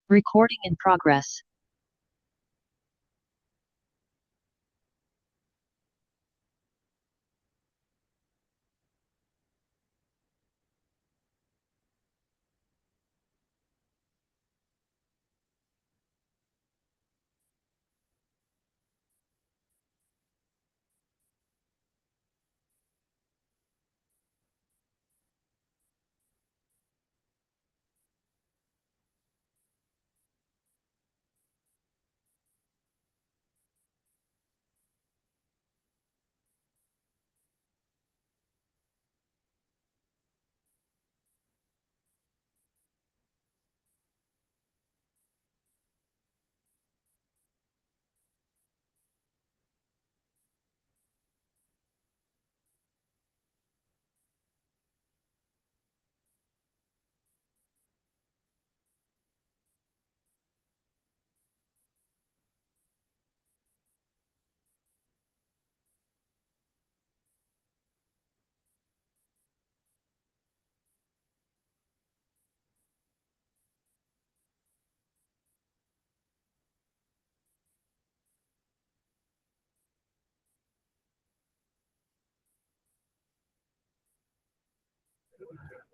Recording in progress.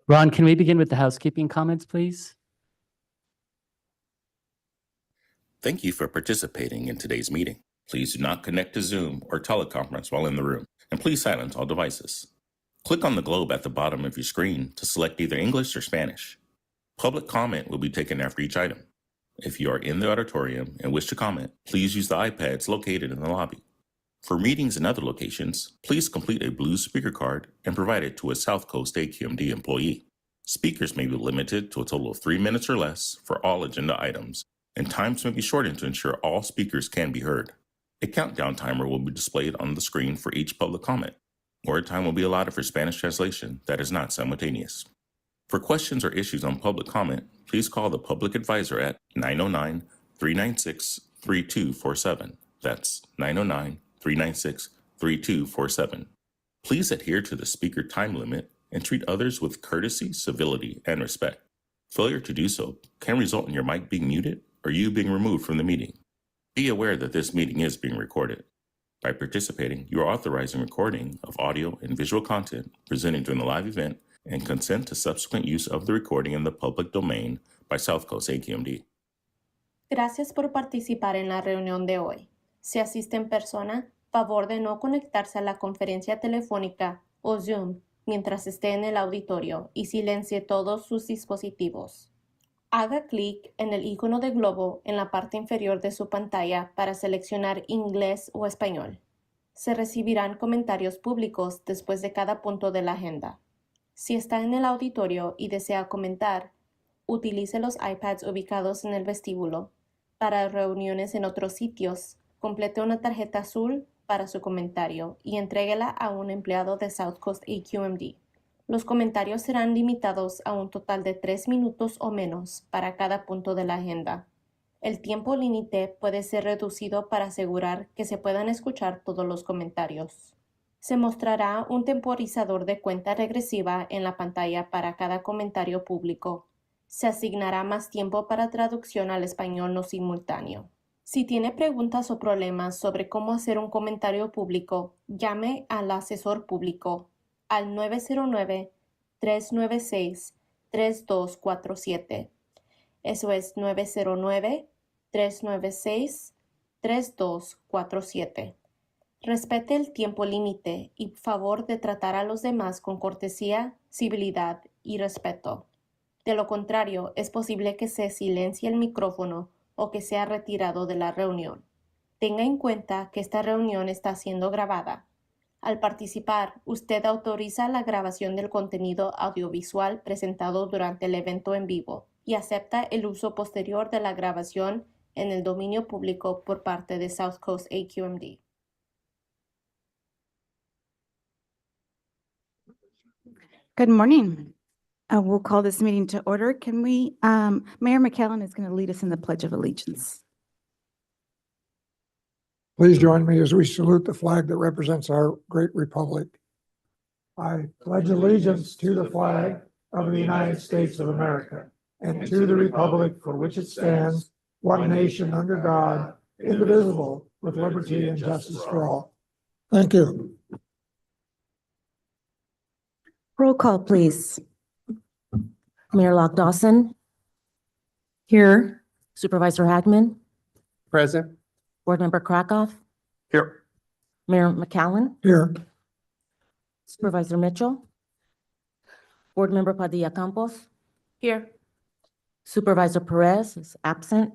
Ron, can we begin with the housekeeping comments, please? Thank you for participating in today's meeting. Please do not connect to Zoom or teleconference while in the room, and please silence all devices. Click on the globe at the bottom of your screen to select either English or Spanish. Public comment will be taken after each item. If you are in the auditorium and wish to comment, please use the iPads located in the lobby. For meetings in other locations, please complete a blue speaker card and provide it to a South Coast AQMD employee. Speakers may be limited to a total of 3 minutes or less for all agenda items, and times may be shortened to ensure all speakers can be heard. A countdown timer will be displayed on the screen for each public comment. Word time will be allotted for Spanish translation that is not simultaneous. For questions or issues on public comment, please call the public advisor at 909-396-3247. That's 909-396-3247. Please adhere to the speaker time limit and treat others with courtesy, civility, and respect. Failure to do so can result in your mic being muted or you being removed from the meeting. Be aware that this meeting is being recorded. By participating, you are authorizing recording of audio and visual content presented during the live event and consent to subsequent use of the recording in the public domain by South Coast AQMD. Gracias por participar en la reunión de hoy. Si asiste en persona, favor de no conectarse a la conferencia telefónica o Zoom mientras esté en el auditorio y silencie todos sus dispositivos. Haga clic en el icono de globo en la parte inferior de su pantalla para seleccionar inglés o español. Se recibirán comentarios públicos después de cada punto de la agenda. Si está en el auditorio y desea comentar, utilice los iPads ubicados en el vestíbulo. Para reuniones en otros sitios, complete una tarjeta azul para su comentario y entréguela a un empleado de South Coast AQMD. Los comentarios serán limitados a un total de 3 minutos o menos para cada punto de la agenda. El tiempo límite puede ser reducido para asegurar que se puedan escuchar todos los comentarios. Se mostrará un temporizador de cuenta regresiva en la pantalla para cada comentario público. Se asignará más tiempo para traducción al español no simultáneo. Si tiene preguntas o problemas sobre cómo hacer un comentario público, llame al asesor público al 909-396-3247. Eso es 909-396-3247. Respete el tiempo límite y favor de tratar a los demás con cortesía, civilidad y respeto. De lo contrario, es posible que se silencie el micrófono o que sea retirado de la reunión. Tenga en cuenta que esta reunión está siendo grabada. Al participar, usted autoriza la grabación del contenido audiovisual presentado durante el evento en vivo y acepta el uso posterior de la grabación en el dominio público por parte de South Coast AQMD. Good morning. We'll call this meeting to order. Can we, Mayor McKellen is going to lead us in the Pledge of Allegiance. Please join me as we salute the flag that represents our great republic. I pledge allegiance to the flag of the United States of America and to the republic for which it stands, one nation under God, indivisible, with liberty and justice for all. Thank you. Roll call, please. Mayor Locke Dawson, Here. Supervisor Hagman, Present. Board Member Krakoff, Here. Mayor McCallum, Here. Supervisor Mitchell, Board Member Padilla Campos. Here. Supervisor Perez is absent.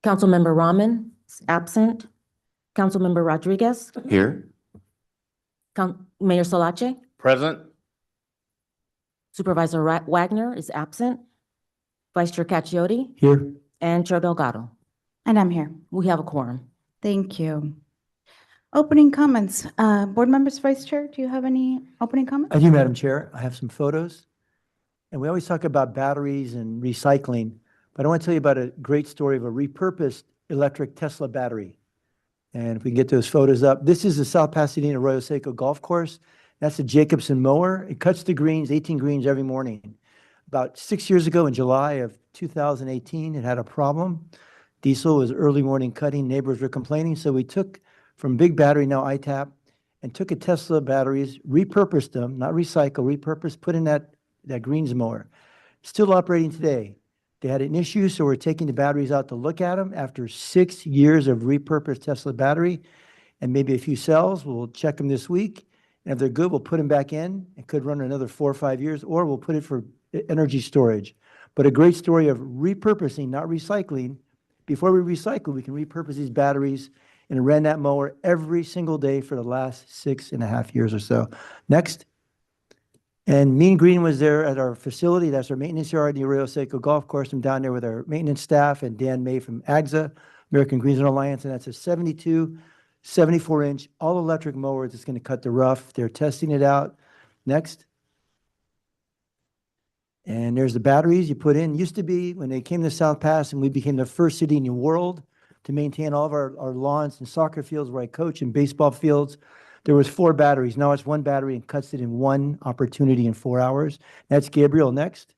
Councilmember Rahman is absent. Councilmember Rodriguez, Here. Mayor Solache, Present. Supervisor Wagner is absent. Vice Chair Caciotti, Here. and Chair Delgado. And I'm here. We have a quorum. Thank you. Opening comments. Board members, Vice Chair, do you have any opening comments? I do, Madam Chair. I have some photos. And we always talk about batteries and recycling, but I want to tell you about a great story of a repurposed electric Tesla battery. And if we can get those photos up, this is the South Pasadena Arroyo Seco Golf Course. That's a Jacobson mower. It cuts the greens, 18 greens every morning. About 6 years ago in July of 2018, it had a problem. Diesel was early morning cutting. Neighbors were complaining. So we took from big battery, now ITAP, and took a Tesla batteries, repurposed them, not recycle, repurposed, put in that greens mower. Still operating today. They had an issue, so we're taking the batteries out to look at them after 6 years of repurposed Tesla battery and maybe a few cells. We'll check them this week. And if they're good, we'll put them back in. It could run another 4 or 5 years, or we'll put it for energy storage. But a great story of repurposing, not recycling. Before we recycle, we can repurpose these batteries, and I ran that mower every single day for the last 6.5 years or so. Next. And Mean Green was there at our facility. That's our maintenance yard, the Arroyo Seco Golf Course. I'm down there with our maintenance staff and Dan May from AGSA, American Greensboro Alliance, and that's a 72, 74-inch all-electric mower that's going to cut the rough. They're testing it out. Next. And there's the batteries you put in. Used to be when they came to South Pass and we became the first city in the world to maintain all of our lawns and soccer fields where I coach and baseball fields. There was 4 batteries. Now it's 1 battery and cuts it in 1 opportunity in 4 hours. That's Gabriel next.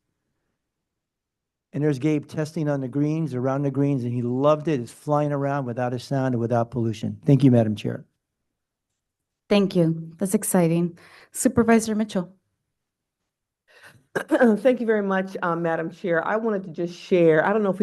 And there's Gabe testing on the greens, around the greens, and he loved it. It's flying around without a sound and without pollution. Thank you, Madam Chair. Thank you. That's exciting. Supervisor Mitchell. Thank you very much, Madam Chair. I wanted to just share, I don't know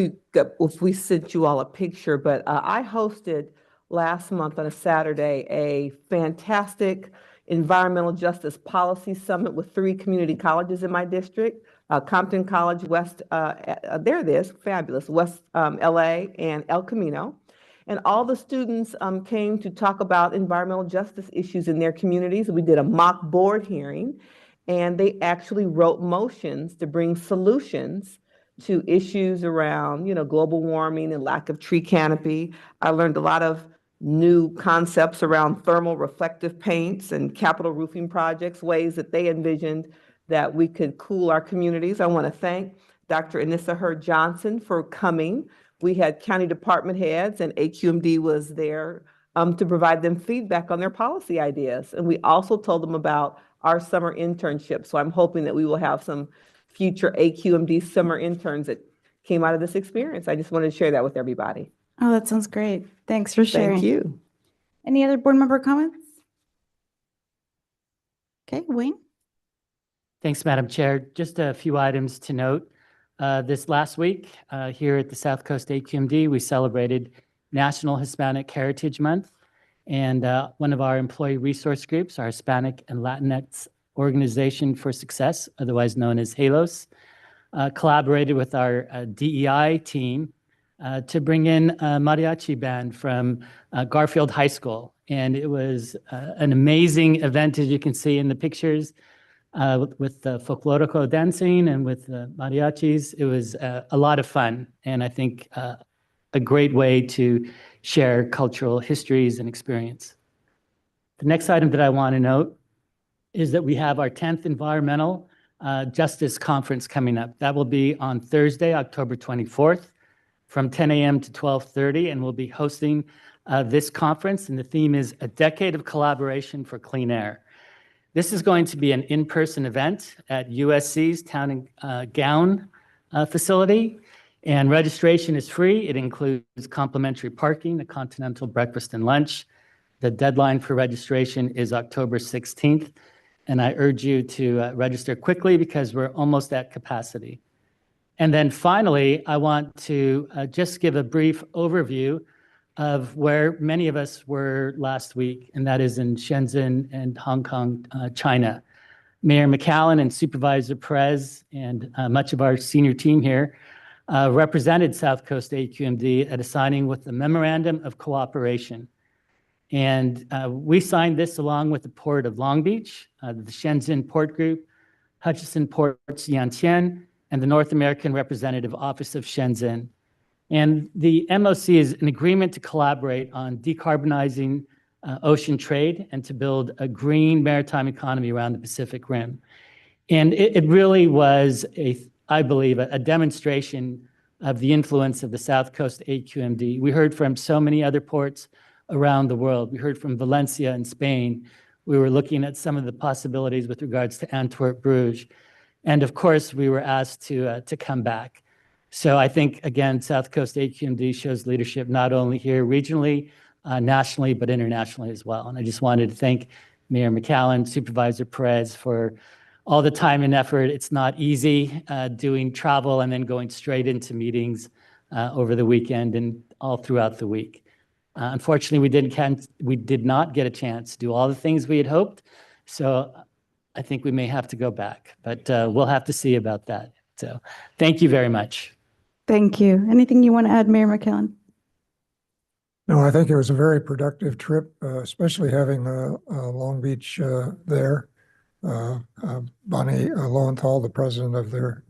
if we sent you all a picture, but I hosted last month on a Saturday a fantastic environmental justice policy summit with 3 community colleges in my district, Compton College, West, there it is, fabulous, West LA and El Camino. And all the students came to talk about environmental justice issues in their communities. We did a mock board hearing, and they actually wrote motions to bring solutions to issues around, global warming and lack of tree canopy. I learned a lot of new concepts around thermal reflective paints and capital roofing projects, ways that they envisioned that we could cool our communities. I want to thank Dr. Anissa Hurd Johnson for coming. We had county department heads and AQMD was there to provide them feedback on their policy ideas. And we also told them about our summer internship. So I'm hoping that we will have some future AQMD summer interns that came out of this experience. I just wanted to share that with everybody. Oh, that sounds great. Thanks for sharing. Thank you. Any other board member comments? Okay, Wayne? Thanks, Madam Chair. Just a few items to note. This last week, here at the South Coast AQMD, we celebrated National Hispanic Heritage Month. And one of our employee resource groups, our Hispanic and Latinx Organization for Success, otherwise known as HALOS, collaborated with our DEI team to bring in a mariachi band from Garfield High School. And it was an amazing event, as you can see in the pictures, with the folklorico dancing and with the mariachis. It was a lot of fun, and I think a great way to share cultural histories and experience. The next item that I want to note is that we have our 10th Environmental Justice Conference coming up. That will be on Thursday, October 24th from 10 a.m. to 12:30, and we'll be hosting this conference, and the theme is A Decade of Collaboration for Clean Air. This is going to be an in-person event at USC's Town and Gown facility, and registration is free. It includes complimentary parking, a continental breakfast and lunch. The deadline for registration is October 16th, and I urge you to register quickly because we're almost at capacity. And then finally, I want to just give a brief overview of where many of us were last week, and that is in Shenzhen and Hong Kong, China. Mayor McCallum and Supervisor Perez and much of our senior team here represented South Coast AQMD at a signing with the Memorandum of Cooperation. And we signed this along with the Port of Long Beach, the Shenzhen Port Group, Hutchison Ports Yantian, and the North American Representative Office of Shenzhen. And the MOC is an agreement to collaborate on decarbonizing ocean trade and to build a green maritime economy around the Pacific Rim. And it really was, I believe, a demonstration of the influence of the South Coast AQMD. We heard from so many other ports around the world. We heard from Valencia in Spain. We were looking at some of the possibilities with regards to Antwerp, Bruges. And of course, we were asked to come back. So I think, again, South Coast AQMD shows leadership not only here regionally, nationally, but internationally as well. And I just wanted to thank Mayor McCallum, Supervisor Perez for all the time and effort. It's not easy doing travel and then going straight into meetings over the weekend and all throughout the week. Unfortunately, we did not get a chance to do all the things we had hoped. So I think we may have to go back, but we'll have to see about that. So thank you very much. Thank you. Anything you want to add, Mayor McCallum? No, I think it was a very productive trip, especially having Long Beach there. Bonnie Lowenthal, the president of their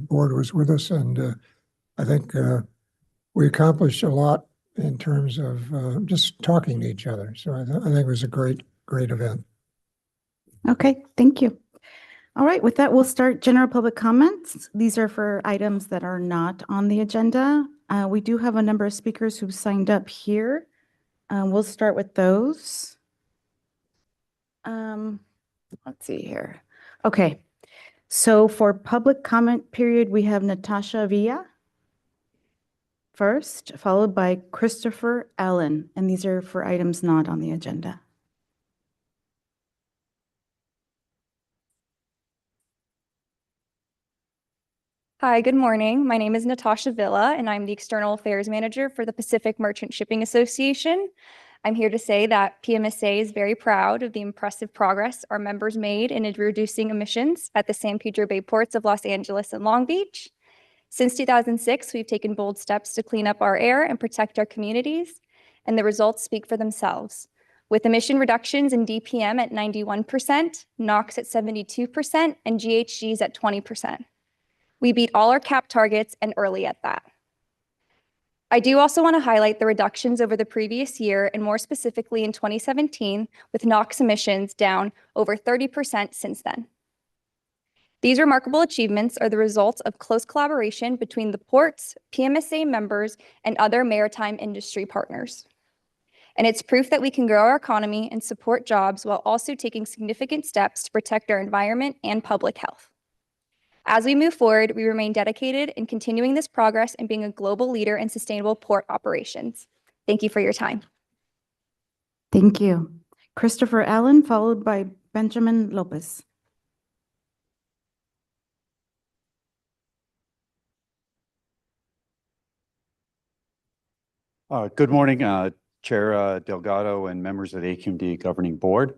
board, was with us, and I think we accomplished a lot in terms of just talking to each other. So I think it was a great event. Okay, thank you. All right, with that, we'll start general public comments. These are for items that are not on the agenda. We do have a number of speakers who've signed up here. We'll start with those. Let's see here. Okay, so for public comment period, we have Natasha Villa first, followed by Christopher Allen, and these are for items not on the agenda. Hi, good morning. My name is Natasha Villa, and I'm the External Affairs Manager for the Pacific Merchant Shipping Association. I'm here to say that PMSA is very proud of the impressive progress our members made in reducing emissions at the San Pedro Bay ports of Los Angeles and Long Beach. Since 2006, we've taken bold steps to clean up our air and protect our communities, and the results speak for themselves. With emission reductions in DPM at 91%, NOx at 72%, and GHGs at 20%. We beat all our CAP targets and early at that. I do also want to highlight the reductions over the previous year, and more specifically in 2017, with NOx emissions down over 30% since then. These remarkable achievements are the result of close collaboration between the ports, PMSA members, and other maritime industry partners. And it's proof that we can grow our economy and support jobs while also taking significant steps to protect our environment and public health. As we move forward, we remain dedicated in continuing this progress and being a global leader in sustainable port operations. Thank you for your time. Thank you. Christopher Allen, followed by Benjamin Lopez. Good morning, Chair Delgado and members of the AQMD Governing Board.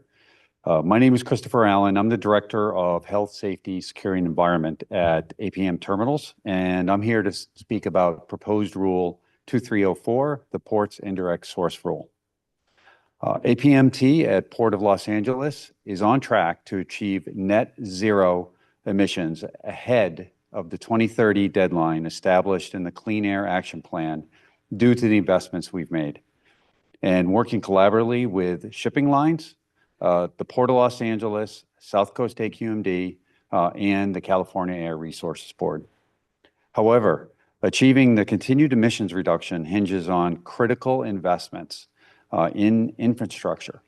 My name is Christopher Allen. I'm the Director of Health, Safety, Security, and Environment at APM Terminals, and I'm here to speak about proposed Rule 2304, the Port's Indirect Source Rule. APMT at Port of Los Angeles is on track to achieve net zero emissions ahead of the 2030 deadline established in the Clean Air Action Plan due to the investments we've made. And working collaboratively with shipping lines, the Port of Los Angeles, South Coast AQMD, and the California Air Resources Board. However, achieving the continued emissions reduction hinges on critical investments in infrastructure,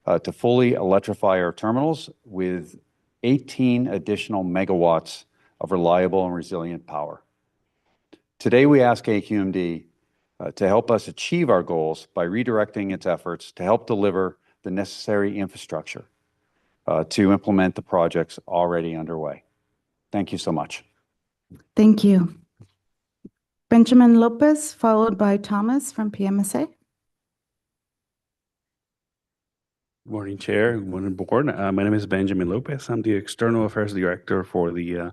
to fully electrify our terminals with 18 additional megawatts of reliable and resilient power. Today, we ask AQMD to help us achieve our goals by redirecting its efforts to help deliver the necessary infrastructure to implement the projects already underway. Thank you so much. Thank you. Benjamin Lopez, followed by Thomas from PMSA. Good morning, Chair. Good morning, Board. My name is Benjamin Lopez. I'm the External Affairs Director for the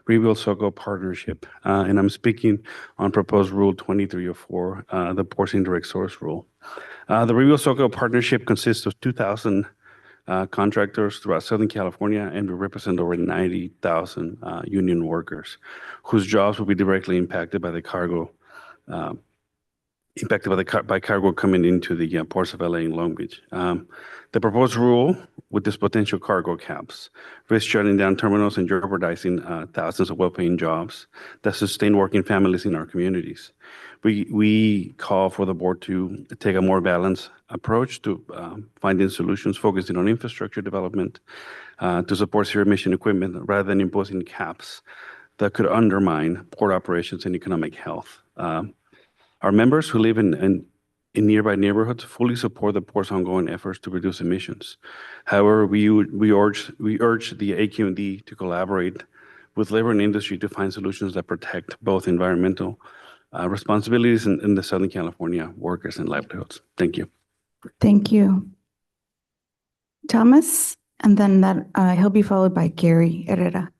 Rebuild SoCo Partnership, and I'm speaking on proposed Rule 2304, the Ports Indirect Source Rule. The Rebuild SoCo Partnership consists of 2,000 contractors throughout Southern California, and we represent over 90,000 union workers whose jobs will be directly impacted by the cargo by cargo coming into the ports of LA and Long Beach. The proposed rule with this potential cargo caps risks shutting down terminals and jeopardizing thousands of well-paying jobs that sustain working families in our communities. We call for the board to take a more balanced approach to finding solutions focusing on infrastructure development to support zero-emission equipment rather than imposing caps that could undermine port operations and economic health. Our members who live in nearby neighborhoods fully support the port's ongoing efforts to reduce emissions. However, we urge the AQMD to collaborate with labor and industry to find solutions that protect both environmental responsibilities in the Southern California workers and livelihoods. Thank you. Thank you. Thomas, and then he'll be followed by Gary Herrera.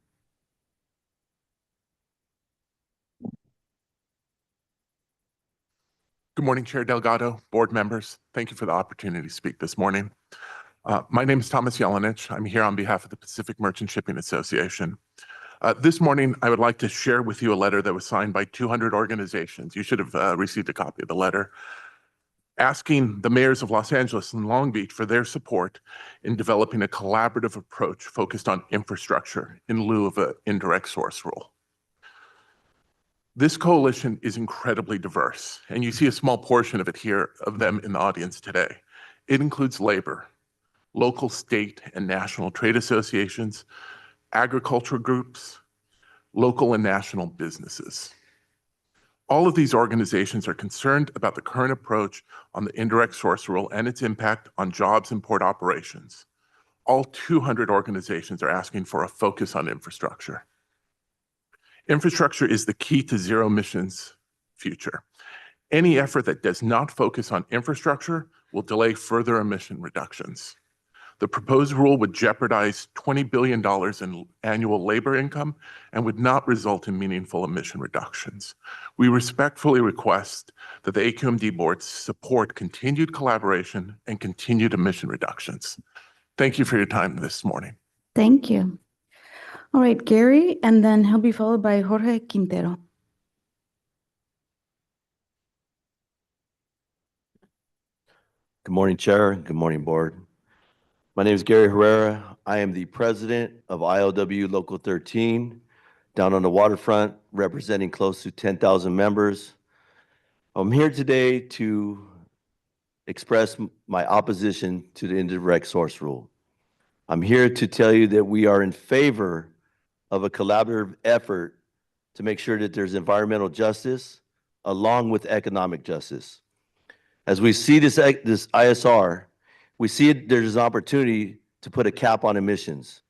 Good morning, Chair Delgado, board members. Thank you for the opportunity to speak this morning. My name is Thomas Jelenich. I'm here on behalf of the Pacific Merchant Shipping Association. This morning, I would like to share with you a letter that was signed by 200 organizations. You should have received a copy of the letter, asking the mayors of Los Angeles and Long Beach for their support in developing a collaborative approach focused on infrastructure in lieu of an indirect source rule. This coalition is incredibly diverse, and you see a small portion of it here, of them in the audience today. It includes labor, local, state, and national trade associations, agriculture groups, local and national businesses. All of these organizations are concerned about the current approach on the indirect source rule and its impact on jobs and port operations. All 200 organizations are asking for a focus on infrastructure. Infrastructure is the key to zero emissions future. Any effort that does not focus on infrastructure will delay further emission reductions. The proposed rule would jeopardize $20 billion in annual labor income and would not result in meaningful emission reductions. We respectfully request that the AQMD board support continued collaboration and continued emission reductions. Thank you for your time this morning. Thank you. All right, Gary, and then he'll be followed by Jorge Quintero. Good morning, Chair. Good morning, Board. My name is Gary Herrera. I am the president of ILW Local 13 down on the waterfront, representing close to 10,000 members. I'm here today to express my opposition to the indirect source rule. I'm here to tell you that we are in favor of a collaborative effort to make sure that there's environmental justice along with economic justice. As we see this ISR, we see there's an opportunity to put a cap on emissions.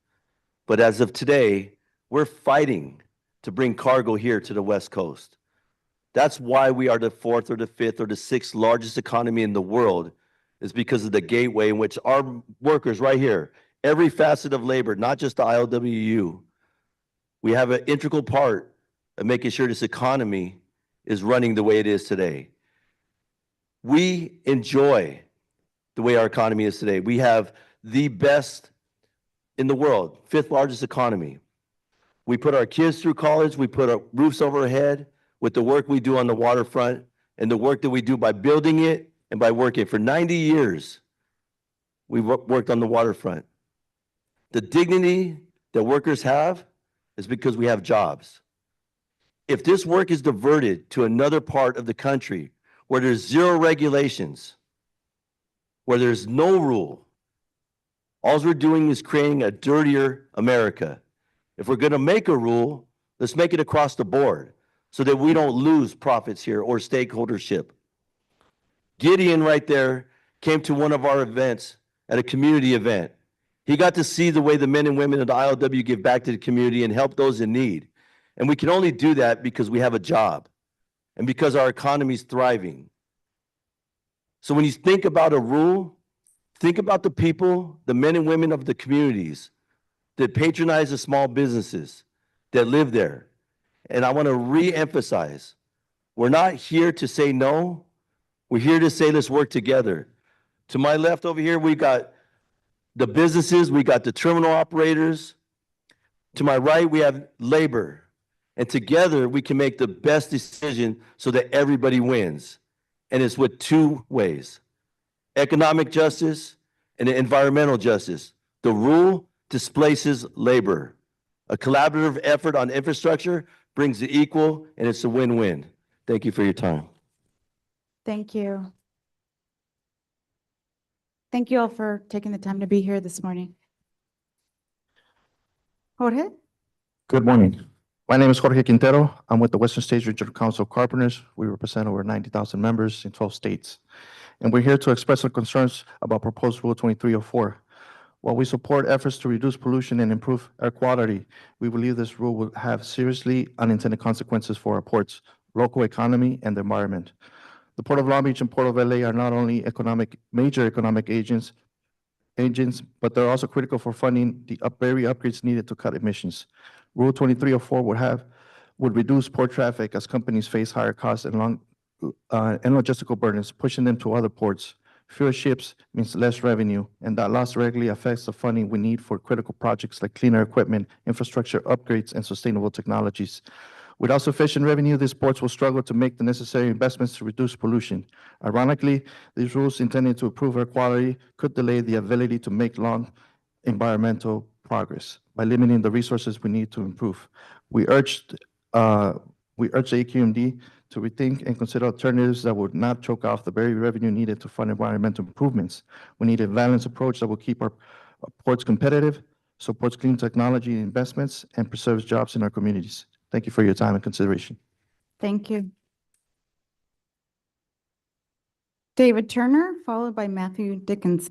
But as of today, we're fighting to bring cargo here to the West Coast. That's why we are the fourth or the fifth or the sixth largest economy in the world, is because of the gateway in which our workers right here, every facet of labor, not just the ILWU, we have an integral part of making sure this economy is running the way it is today. We enjoy the way our economy is today. We have the best in the world, fifth largest economy. We put our kids through college, we put our roofs over our head with the work we do on the waterfront and the work that we do by building it and by working. For 90 years, we've worked on the waterfront. The dignity that workers have is because we have jobs. If this work is diverted to another part of the country where there's zero regulations, where there's no rule, All we're doing is creating a dirtier America. If we're going to make a rule, let's make it across the board so that we don't lose profits here or stakeholdership. Gideon right there came to one of our events at a community event. He got to see the way the men and women of the ILW give back to the community and help those in need. And we can only do that because we have a job and because our economy is thriving. So when you think about a rule, think about the people, the men and women of the communities that patronize the small businesses that live there. And I want to re-emphasize, we're not here to say no. We're here to say, let's work together. To my left over here, we got the businesses, we got the terminal operators. To my right, we have labor. And together, we can make the best decision so that everybody wins. And it's with two ways: economic justice and environmental justice. The rule displaces labor. A collaborative effort on infrastructure brings the equal, and it's a win-win. Thank you for your time. Thank you. Thank you all for taking the time to be here this morning. Jorge? Good morning. My name is Jorge Quintero. I'm with the Western States Regional Council of Carpenters. We represent over 90,000 members in 12 states. And we're here to express our concerns about proposed Rule 2304. While we support efforts to reduce pollution and improve air quality, we believe this rule will have seriously unintended consequences for our ports, local economy, and the environment. The Port of Long Beach and Port of LA are not only major economic agents, but they're also critical for funding the very upgrades needed to cut emissions. Rule 2304 would reduce port traffic as companies face higher costs and logistical burdens, pushing them to other ports. Fewer ships means less revenue, and that loss directly affects the funding we need for critical projects like cleaner equipment, infrastructure upgrades, and sustainable technologies. Without sufficient revenue, these ports will struggle to make the necessary investments to reduce pollution. Ironically, these rules intended to improve air quality could delay the ability to make long environmental progress by limiting the resources we need to improve. We urge the AQMD to rethink and consider alternatives that would not choke off the very revenue needed to fund environmental improvements. We need a balanced approach that will keep our ports competitive, supports clean technology investments, and preserves jobs in our communities. Thank you for your time and consideration. Thank you. David Turner, followed by Matthew Dickens.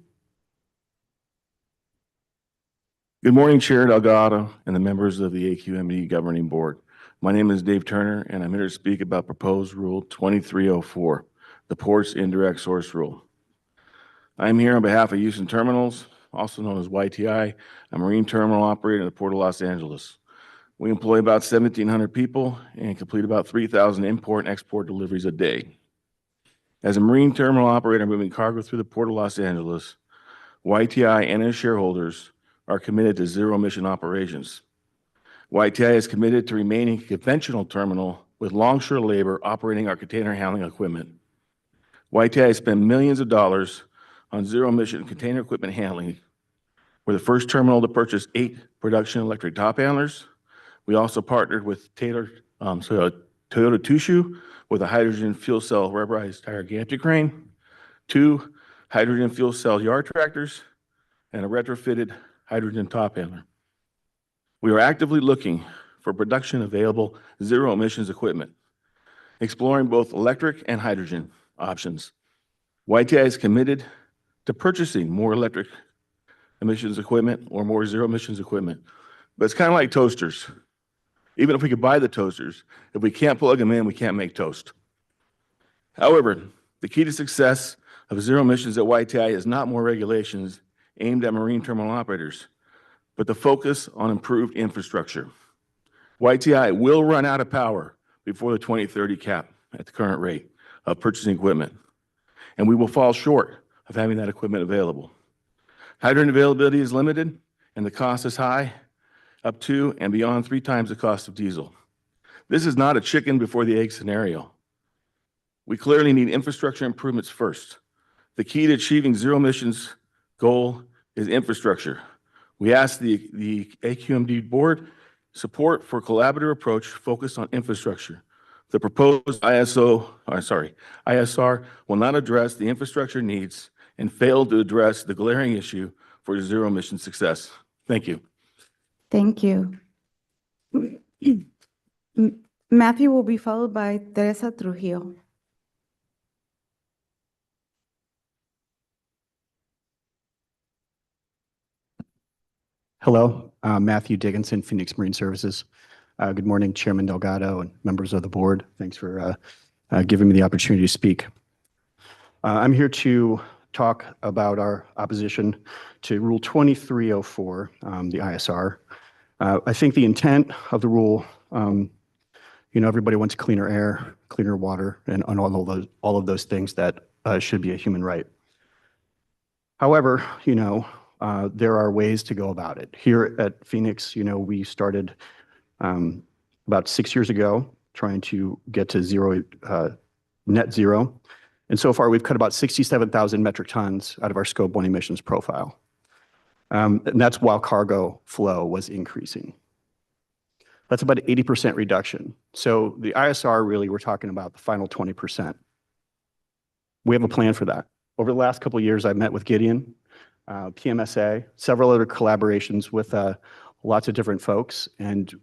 Good morning, Chair Delgado and the members of the AQMD Governing Board. My name is Dave Turner, and I'm here to speak about proposed Rule 2304, the Ports Indirect Source Rule. I'm here on behalf of Houston Terminals, also known as YTI, a marine terminal operator in the Port of Los Angeles. We employ about 1,700 people and complete about 3,000 import and export deliveries a day. As a marine terminal operator moving cargo through the Port of Los Angeles, YTI and its shareholders are committed to zero-emission operations. YTI is committed to remaining a conventional terminal with longshore labor operating our container handling equipment. YTI has spent millions of dollars on zero-emission container equipment handling. We're the first terminal to purchase 8 production electric top handlers. We also partnered with Toyota Tsusho with a hydrogen fuel cell rubberized tire gantry crane, 2 hydrogen fuel cell yard tractors, and a retrofitted hydrogen top handler. We are actively looking for production available zero emissions equipment, exploring both electric and hydrogen options. YTI is committed to purchasing more electric emissions equipment or more zero emissions equipment, but it's kind of like toasters. Even if we could buy the toasters, if we can't plug them in, we can't make toast. However, the key to success of zero emissions at YTI is not more regulations aimed at marine terminal operators, but the focus on improved infrastructure. YTI will run out of power before the 2030 cap at the current rate of purchasing equipment, and we will fall short of having that equipment available. Hydrant availability is limited, and the cost is high, up to and beyond 3 times the cost of diesel. This is not a chicken before the egg scenario. We clearly need infrastructure improvements first. The key to achieving zero emissions goal is infrastructure. We ask the AQMD board support for collaborative approach focused on infrastructure. The proposed ISR will not address the infrastructure needs and fail to address the glaring issue for zero emission success. Thank you. Thank you. Matthew will be followed by Teresa Trujillo. Hello, Matthew Dickinson, Phoenix Marine Services. Good morning, Chairman Delgado and members of the board. Thanks for giving me the opportunity to speak. I'm here to talk about our opposition to Rule 2304, the ISR. I think the intent of the rule, everybody wants cleaner air, cleaner water, and all of those things that should be a human right. However, there are ways to go about it. Here at Phoenix, we started about 6 years ago trying to get to net zero. And so far, we've cut about 67,000 metric tons out of our Scope 1 emissions profile. And that's while cargo flow was increasing. That's about an 80% reduction. So the ISR, really, we're talking about the final 20%. We have a plan for that. Over the last couple of years, I've met with Gideon, PMSA, several other collaborations with lots of different folks, and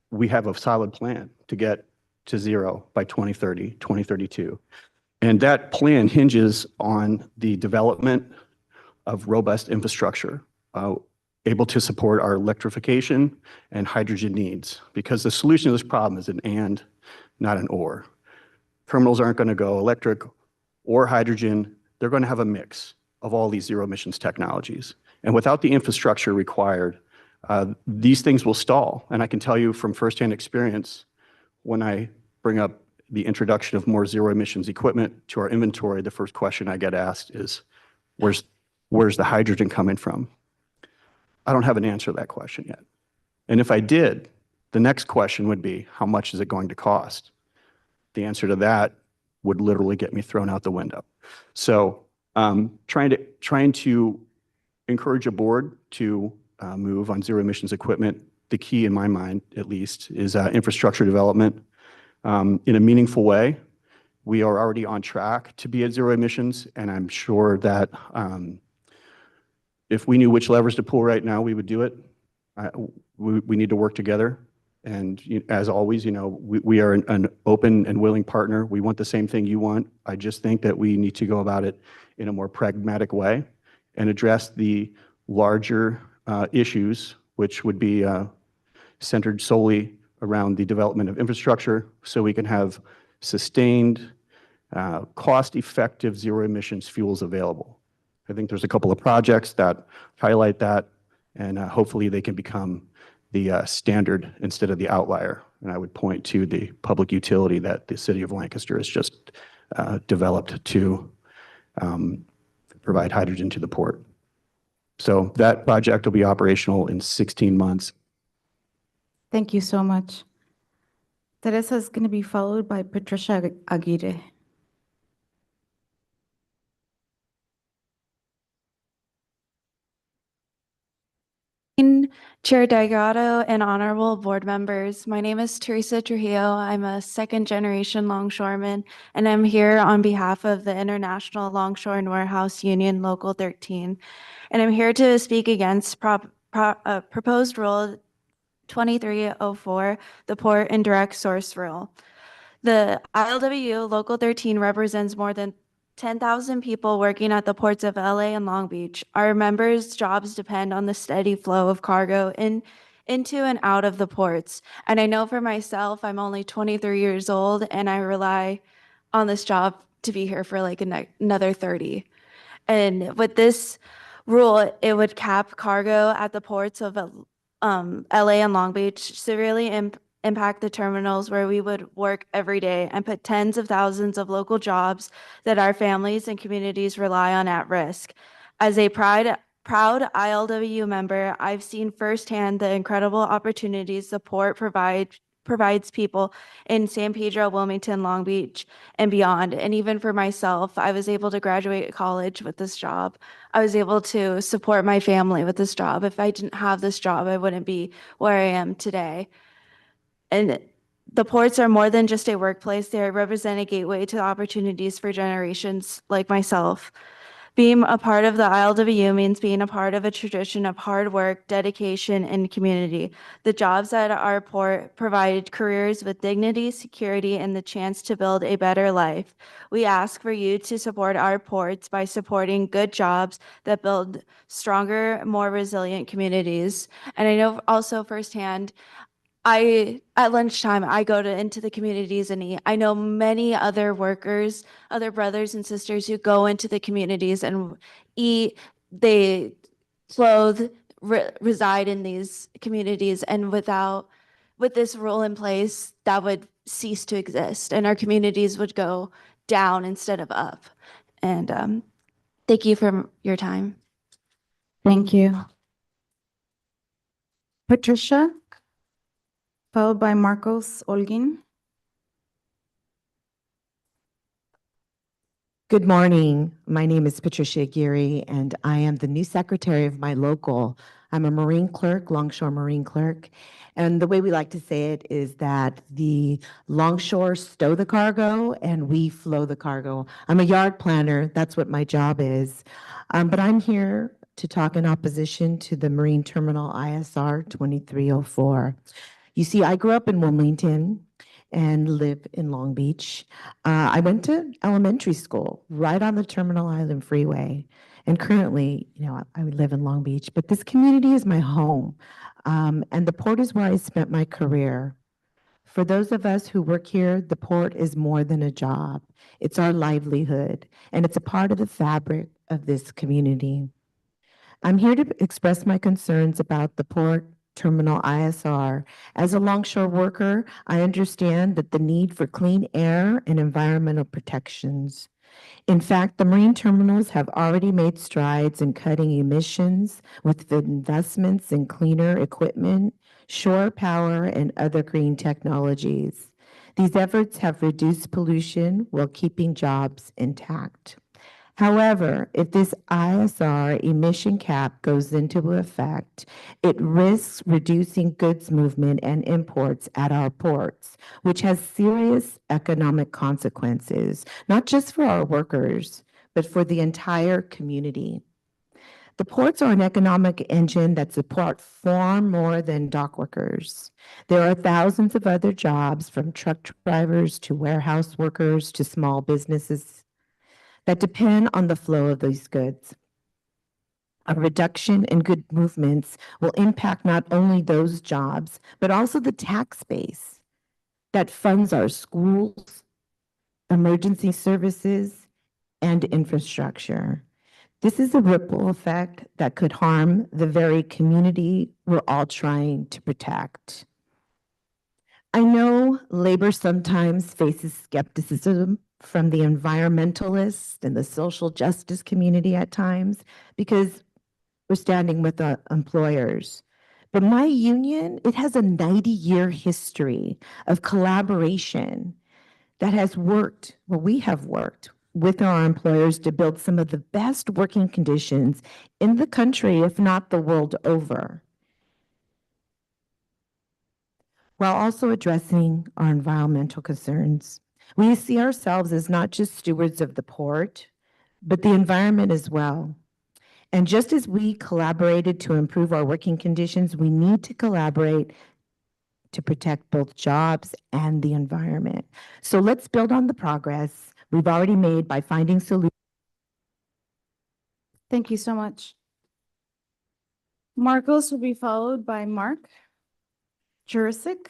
we have a solid plan to get to zero by 2030, 2032. And that plan hinges on the development of robust infrastructure, able to support our electrification and hydrogen needs, because the solution to this problem is an and, not an or. Terminals aren't going to go electric or hydrogen. They're going to have a mix of all these zero emissions technologies. And without the infrastructure required, these things will stall. And I can tell you from firsthand experience, when I bring up the introduction of more zero emissions equipment to our inventory, the first question I get asked is, where's the hydrogen coming from? I don't have an answer to that question yet. And if I did, the next question would be, how much is it going to cost? The answer to that would literally get me thrown out the window. So trying to encourage a board to move on zero emissions equipment, the key in my mind, at least, is infrastructure development in a meaningful way. We are already on track to be at zero emissions, and I'm sure that if we knew which levers to pull right now, we would do it. We need to work together. And as always, we are an open and willing partner. We want the same thing you want. I just think that we need to go about it in a more pragmatic way and address the larger issues, which would be centered solely around the development of infrastructure so we can have sustained, cost-effective zero emissions fuels available. I think there's a couple of projects that highlight that, and hopefully they can become the standard instead of the outlier. And I would point to the public utility that the city of Lancaster has just developed to provide hydrogen to the port. So that project will be operational in 16 months. Thank you so much. Teresa is going to be followed by Patricia Aguirre. Chair Delgado and honorable board members, my name is Teresa Trujillo. I'm a second-generation longshoreman, and I'm here on behalf of the International Longshore and Warehouse Union Local 13. And I'm here to speak against proposed Rule 2304, the Port Indirect Source Rule. The ILWU Local 13 represents more than 10,000 people working at the ports of LA and Long Beach. Our members' jobs depend on the steady flow of cargo into and out of the ports. And I know for myself, I'm only 23 years old, and I rely on this job to be here for like another 30. And with this rule, it would cap cargo at the ports of LA and Long Beach, severely impact the terminals where we would work every day, and put tens of thousands of local jobs that our families and communities rely on at risk. As a proud ILWU member, I've seen firsthand the incredible opportunities the port provides people in San Pedro, Wilmington, Long Beach, and beyond. And even for myself, I was able to graduate college with this job. I was able to support my family with this job. If I didn't have this job, I wouldn't be where I am today. And the ports are more than just a workplace. They represent a gateway to opportunities for generations like myself. Being a part of the ILWU means being a part of a tradition of hard work, dedication, and community. The jobs at our port provide careers with dignity, security, and the chance to build a better life. We ask for you to support our ports by supporting good jobs that build stronger, more resilient communities. And I know also firsthand, at lunchtime, I go into the communities and eat. I know many other workers, other brothers and sisters who go into the communities and eat, they clothe, reside in these communities. And with this rule in place, that would cease to exist and our communities would go down instead of up. And thank you for your time. Thank you. Patricia, followed by Marcos Olguin. Good morning. My name is Patricia Aguirre, and I am the new secretary of my local. I'm a Marine clerk, Longshore Marine clerk. And the way we like to say it is that the longshore stow the cargo and we flow the cargo. I'm a yard planner. That's what my job is. But I'm here to talk in opposition to the Marine Terminal ISR 2304. You see, I grew up in Wilmington and live in Long Beach. I went to elementary school right on the Terminal Island Freeway. And currently, I would live in Long Beach, but this community is my home. And the port is where I spent my career. For those of us who work here, the port is more than a job. It's our livelihood, and it's a part of the fabric of this community. I'm here to express my concerns about the port terminal ISR. As a longshore worker, I understand that the need for clean air and environmental protections. In fact, the marine terminals have already made strides in cutting emissions with the investments in cleaner equipment, shore power, and other green technologies. These efforts have reduced pollution while keeping jobs intact. However, if this ISR emission cap goes into effect, it risks reducing goods movement and imports at our ports, which has serious economic consequences, not just for our workers, but for the entire community. The ports are an economic engine that support far more than dock workers. There are thousands of other jobs, from truck drivers to warehouse workers to small businesses, that depend on the flow of these goods. A reduction in good movements will impact not only those jobs, but also the tax base that funds our schools, emergency services, and infrastructure. This is a ripple effect that could harm the very community we're all trying to protect. I know labor sometimes faces skepticism from the environmentalist and the social justice community at times because we're standing with the employers. But my union, it has a 90-year history of collaboration that has worked, well, we have worked with our employers to build some of the best working conditions in the country, if not the world over, while also addressing our environmental concerns. We see ourselves as not just stewards of the port, but the environment as well. And just as we collaborated to improve our working conditions, we need to collaborate to protect both jobs and the environment. So let's build on the progress we've already made by finding solutions. Thank you so much. Marcos will be followed by Mark Jurisic.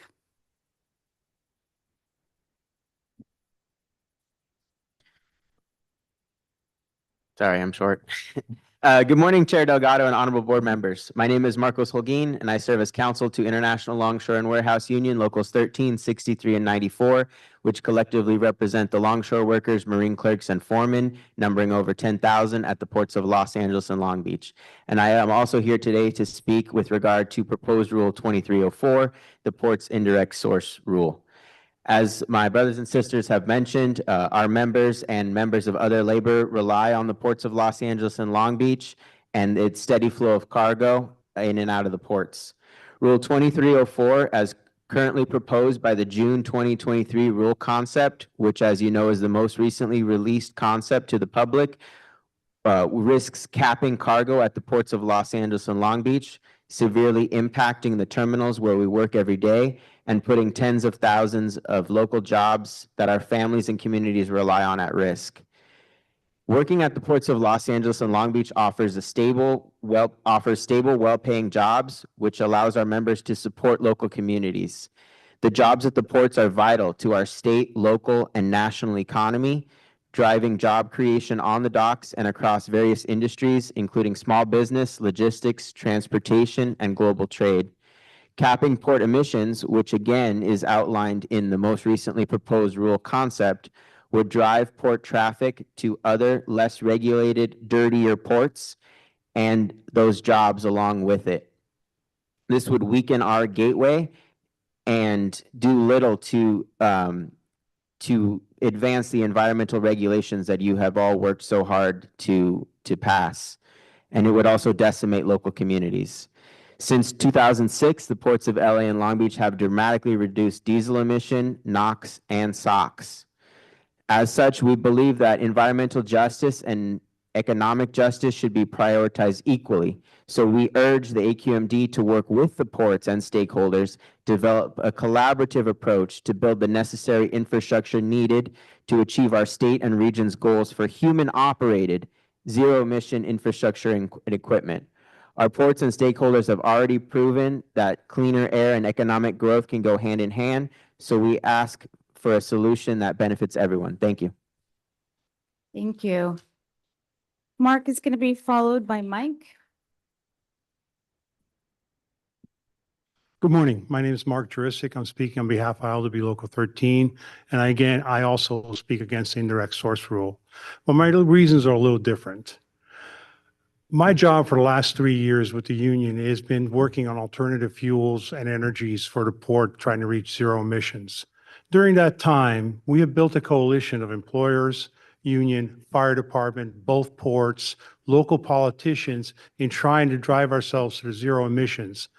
Sorry, I'm short. Good morning, Chair Delgado and honorable board members. My name is Marcos Holguin, and I serve as counsel to International Longshore and Warehouse Union Locals 13, 63, and 94, which collectively represent the longshore workers, marine clerks, and foremen, numbering over 10,000 at the ports of Los Angeles and Long Beach. And I am also here today to speak with regard to proposed Rule 2304, the port's indirect source rule. As my brothers and sisters have mentioned, our members and members of other labor rely on the ports of Los Angeles and Long Beach and its steady flow of cargo in and out of the ports. Rule 2304, as currently proposed by the June 2023 rule concept, which, as you know, is the most recently released concept to the public, risks capping cargo at the ports of Los Angeles and Long Beach, severely impacting the terminals where we work every day, and putting tens of thousands of local jobs that our families and communities rely on at risk. Working at the ports of Los Angeles and Long Beach offers stable, well-paying jobs, which allows our members to support local communities. The jobs at the ports are vital to our state, local, and national economy, driving job creation on the docks and across various industries, including small business, logistics, transportation, and global trade. Capping port emissions, which again is outlined in the most recently proposed rule concept, would drive port traffic to other less regulated, dirtier ports and those jobs along with it. This would weaken our gateway and do little to advance the environmental regulations that you have all worked so hard to pass. And it would also decimate local communities. Since 2006, the ports of LA and Long Beach have dramatically reduced diesel emission, NOx, and SOx. As such, we believe that environmental justice and economic justice should be prioritized equally. So we urge the AQMD to work with the ports and stakeholders, develop a collaborative approach to build the necessary infrastructure needed to achieve our state and region's goals for human-operated, zero-emission infrastructure and equipment. Our ports and stakeholders have already proven that cleaner air and economic growth can go hand in hand, so we ask for a solution that benefits everyone. Thank you. Thank you. Mark is going to be followed by Mike. Good morning. My name is Mark Jurisic. I'm speaking on behalf of ILW Local 13. And again, I also speak against the indirect source rule. But my reasons are a little different. My job for the last 3 years with the union has been working on alternative fuels and energies for the port, trying to reach zero emissions. During that time, we have built a coalition of employers, union, fire department, both ports, local politicians in trying to drive ourselves to zero emissions.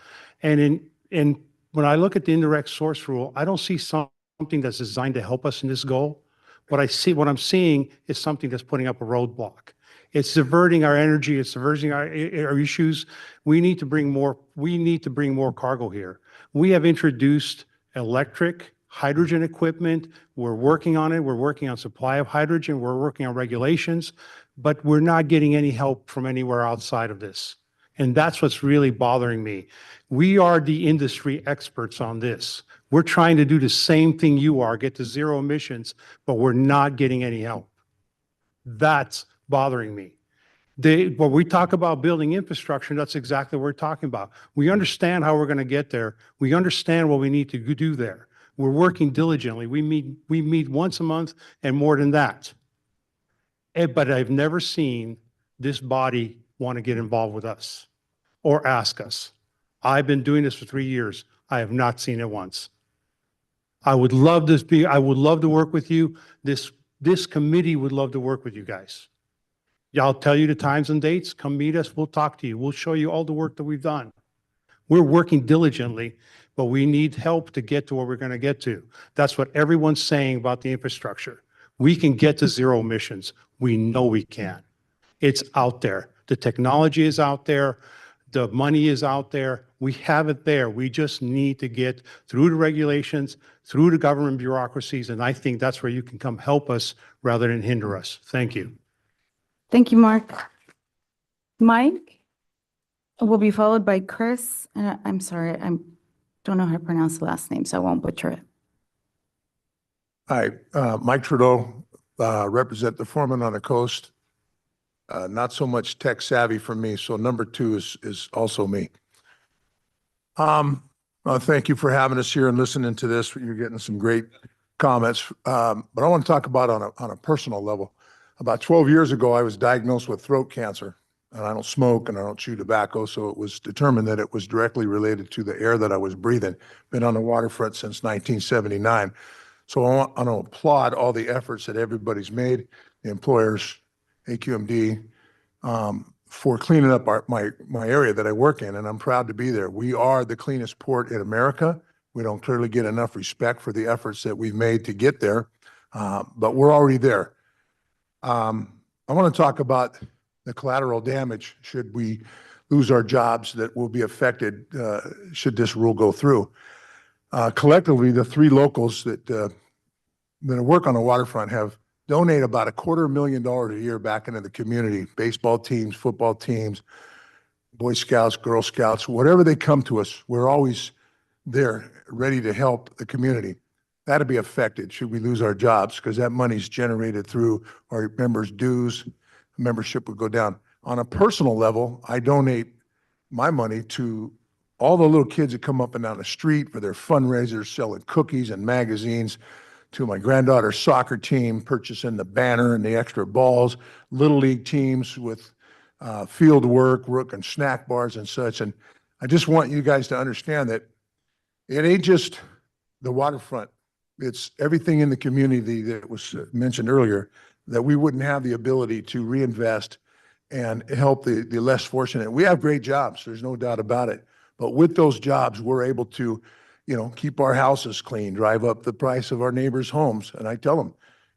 And when I look at the indirect source rule, I don't see something that's designed to help us in this goal. What I'm seeing is something that's putting up a roadblock. It's diverting our energy. It's diverting our issues. We need to bring more cargo here. We have introduced electric, hydrogen equipment. We're working on it. We're working on supply of hydrogen. We're working on regulations, but we're not getting any help from anywhere outside of this. And that's what's really bothering me. We are the industry experts on this. We're trying to do the same thing you are, get to zero emissions, but we're not getting any help. That's bothering me. When we talk about building infrastructure, that's exactly what we're talking about. We understand how we're going to get there. We understand what we need to do there. We're working diligently. We meet once a month and more than that. But I've never seen this body want to get involved with us or ask us. I've been doing this for 3 years. I have not seen it once. I would love to work with you. This committee would love to work with you guys. I'll tell you the times and dates. Come meet us. We'll talk to you. We'll show you all the work that we've done. We're working diligently, but we need help to get to where we're going to get to. That's what everyone's saying about the infrastructure. We can get to zero emissions. We know we can. It's out there. The technology is out there. The money is out there. We have it there. We just need to get through the regulations, through the government bureaucracies, and I think that's where you can come help us rather than hinder us. Thank you. Thank you, Mark. Mike will be followed by Chris. I'm sorry, I don't know how to pronounce the last name, so I won't butcher it. Hi, Mike Trudeau, represent the foreman on the coast. Not so much tech savvy for me, so number 2 is also me. Thank you for having us here and listening to this. You're getting some great comments, but I want to talk about on a personal level. About 12 years ago, I was diagnosed with throat cancer, and I don't smoke and I don't chew tobacco, so it was determined that it was directly related to the air that I was breathing. Been on the waterfront since 1979. So I want to applaud all the efforts that everybody's made, the employers, AQMD, for cleaning up my area that I work in, and I'm proud to be there. We are the cleanest port in America. We don't clearly get enough respect for the efforts that we've made to get there, but we're already there. I want to talk about the collateral damage should we lose our jobs that will be affected should this rule go through. Collectively, the three locals that work on the waterfront have donated about $250,000 a year back into the community, baseball teams, football teams, Boy Scouts, Girl Scouts, whatever they come to us, we're always there ready to help the community. That'll be affected should we lose our jobs because that money's generated through our members' dues. Membership would go down. On a personal level, I donate my money to all the little kids that come up and down the street for their fundraisers, selling cookies and magazines, to my granddaughter's soccer team, purchasing the banner and the extra balls, little league teams with field work and snack bars and such. And I just want you guys to understand that it ain't just the waterfront. It's everything in the community that was mentioned earlier that we wouldn't have the ability to reinvest and help the less fortunate. We have great jobs. There's no doubt about it. But with those jobs, we're able to, keep our houses clean, drive up the price of our neighbors' homes. And I tell them,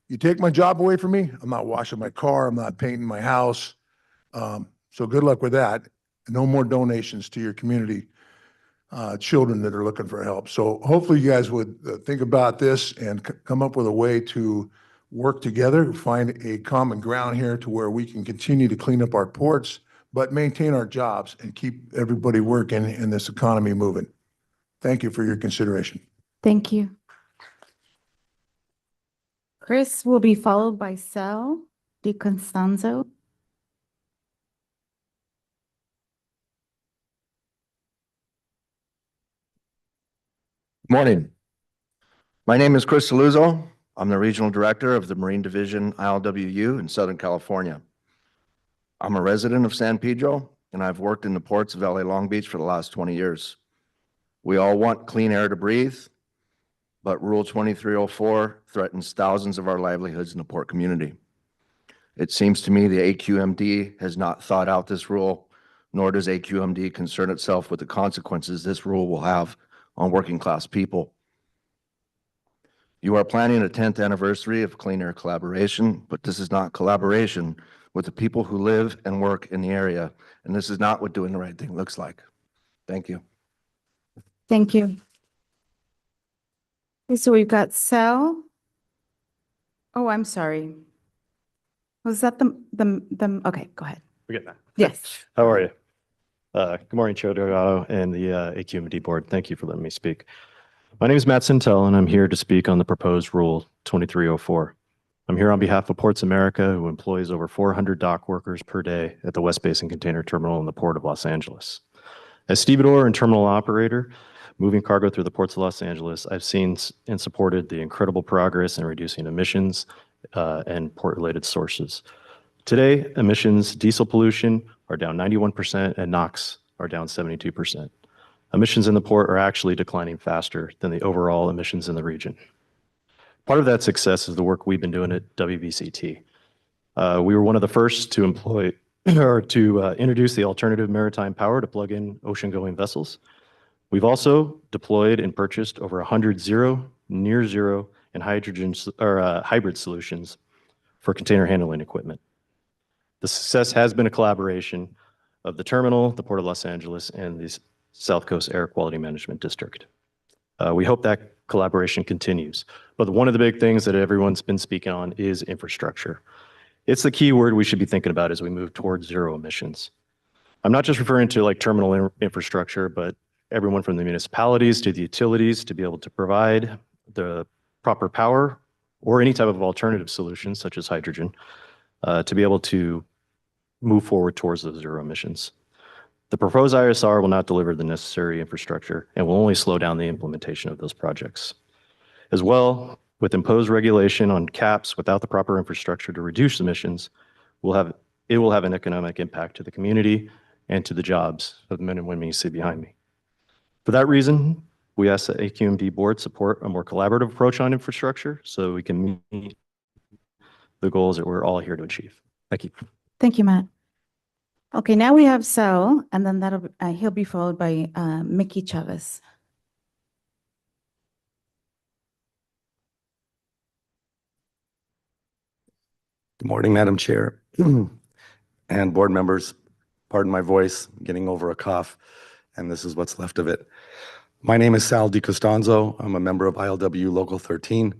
you take my job away from me, I'm not washing my car, I'm not painting my house. So good luck with that. No more donations to your community children that are looking for help. So hopefully you guys would think about this and come up with a way to work together, find a common ground here to where we can continue to clean up our ports, but maintain our jobs and keep everybody working and this economy moving. Thank you for your consideration. Thank you. Chris will be followed by Sal DiConstanzo. Morning. My name is Chris Saluzzo. I'm the Regional Director of the Marine Division ILWU in Southern California. I'm a resident of San Pedro, and I've worked in the ports of LA Long Beach for the last 20 years. We all want clean air to breathe, but Rule 2304 threatens thousands of our livelihoods in the port community. It seems to me the AQMD has not thought out this rule, nor does AQMD concern itself with the consequences this rule will have on working class people. You are planning a 10th anniversary of Clean Air Collaboration, but this is not collaboration with the people who live and work in the area, and this is not what doing the right thing looks like. Thank you. Thank you. Okay, so we've got Sal. Oh, I'm sorry. Was that okay, go ahead. We get that. Yes. How are you? Good morning, Chair Delgado and the AQMD board. Thank you for letting me speak. My name is Matt Sintel, and I'm here to speak on the proposed Rule 2304. I'm here on behalf of Ports America, who employs over 400 dock workers per day at the West Basin Container Terminal in the Port of Los Angeles. As stevedore and terminal operator, moving cargo through the ports of Los Angeles, I've seen and supported the incredible progress in reducing emissions and port-related sources. Today, emissions, diesel pollution are down 91% and NOx are down 72%. Emissions in the port are actually declining faster than the overall emissions in the region. Part of that success is the work we've been doing at WBCT. We were one of the first to employ or to introduce the alternative maritime power to plug in ocean-going vessels. We've also deployed and purchased over 100 zero, near zero, and hydrogen or hybrid solutions for container handling equipment. The success has been a collaboration of the terminal, the Port of Los Angeles, and the South Coast Air Quality Management District. We hope that collaboration continues. But one of the big things that everyone's been speaking on is infrastructure. It's the key word we should be thinking about as we move towards zero emissions. I'm not just referring to like terminal infrastructure, but everyone from the municipalities to the utilities to be able to provide the proper power or any type of alternative solutions such as hydrogen to be able to move forward towards those zero emissions. The proposed ISR will not deliver the necessary infrastructure and will only slow down the implementation of those projects. As well, with imposed regulation on caps without the proper infrastructure to reduce emissions, it will have an economic impact to the community and to the jobs of the men and women you see behind me. For that reason, we ask that AQMD board support a more collaborative approach on infrastructure so we can meet the goals that we're all here to achieve. Thank you. Thank you, Matt. Okay, now we have Sal, and then he'll be followed by Mickey Chavez. Good morning, Madam Chair. and board members, pardon my voice, getting over a cough, and this is what's left of it. My name is Sal DiCostanzo. I'm a member of ILW Local 13.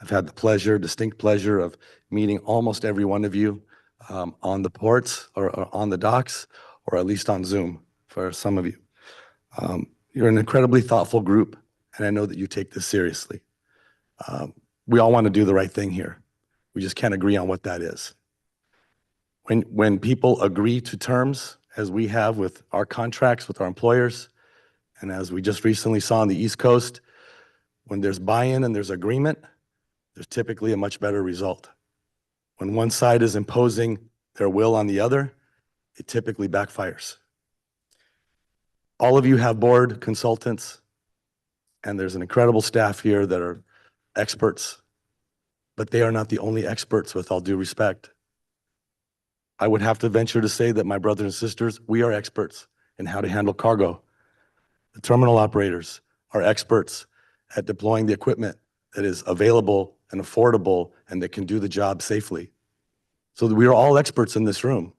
I've had the distinct pleasure of meeting almost every one of you on the ports or on the docks, or at least on Zoom for some of you. You're an incredibly thoughtful group, and I know that you take this seriously. We all want to do the right thing here. We just can't agree on what that is. When people agree to terms, as we have with our contracts with our employers, and as we just recently saw on the East Coast, when there's buy-in and there's agreement, there's typically a much better result. When one side is imposing their will on the other, it typically backfires. All of you have board consultants, and there's an incredible staff here that are experts, but they are not the only experts, with all due respect. I would have to venture to say that my brothers and sisters, we are experts in how to handle cargo. The terminal operators are experts at deploying the equipment that is available and affordable and that can do the job safely. So we are all experts in this room,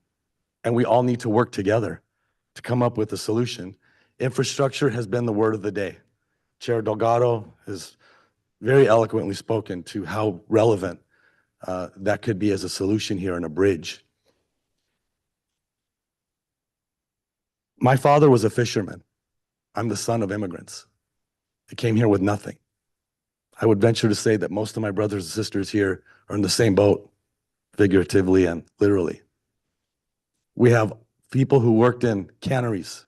and we all need to work together to come up with a solution. Infrastructure has been the word of the day. Chair Delgado has very eloquently spoken to how relevant that could be as a solution here and a bridge. My father was a fisherman. I'm the son of immigrants. I came here with nothing. I would venture to say that most of my brothers and sisters here are in the same boat, figuratively and literally. We have people who worked in canneries,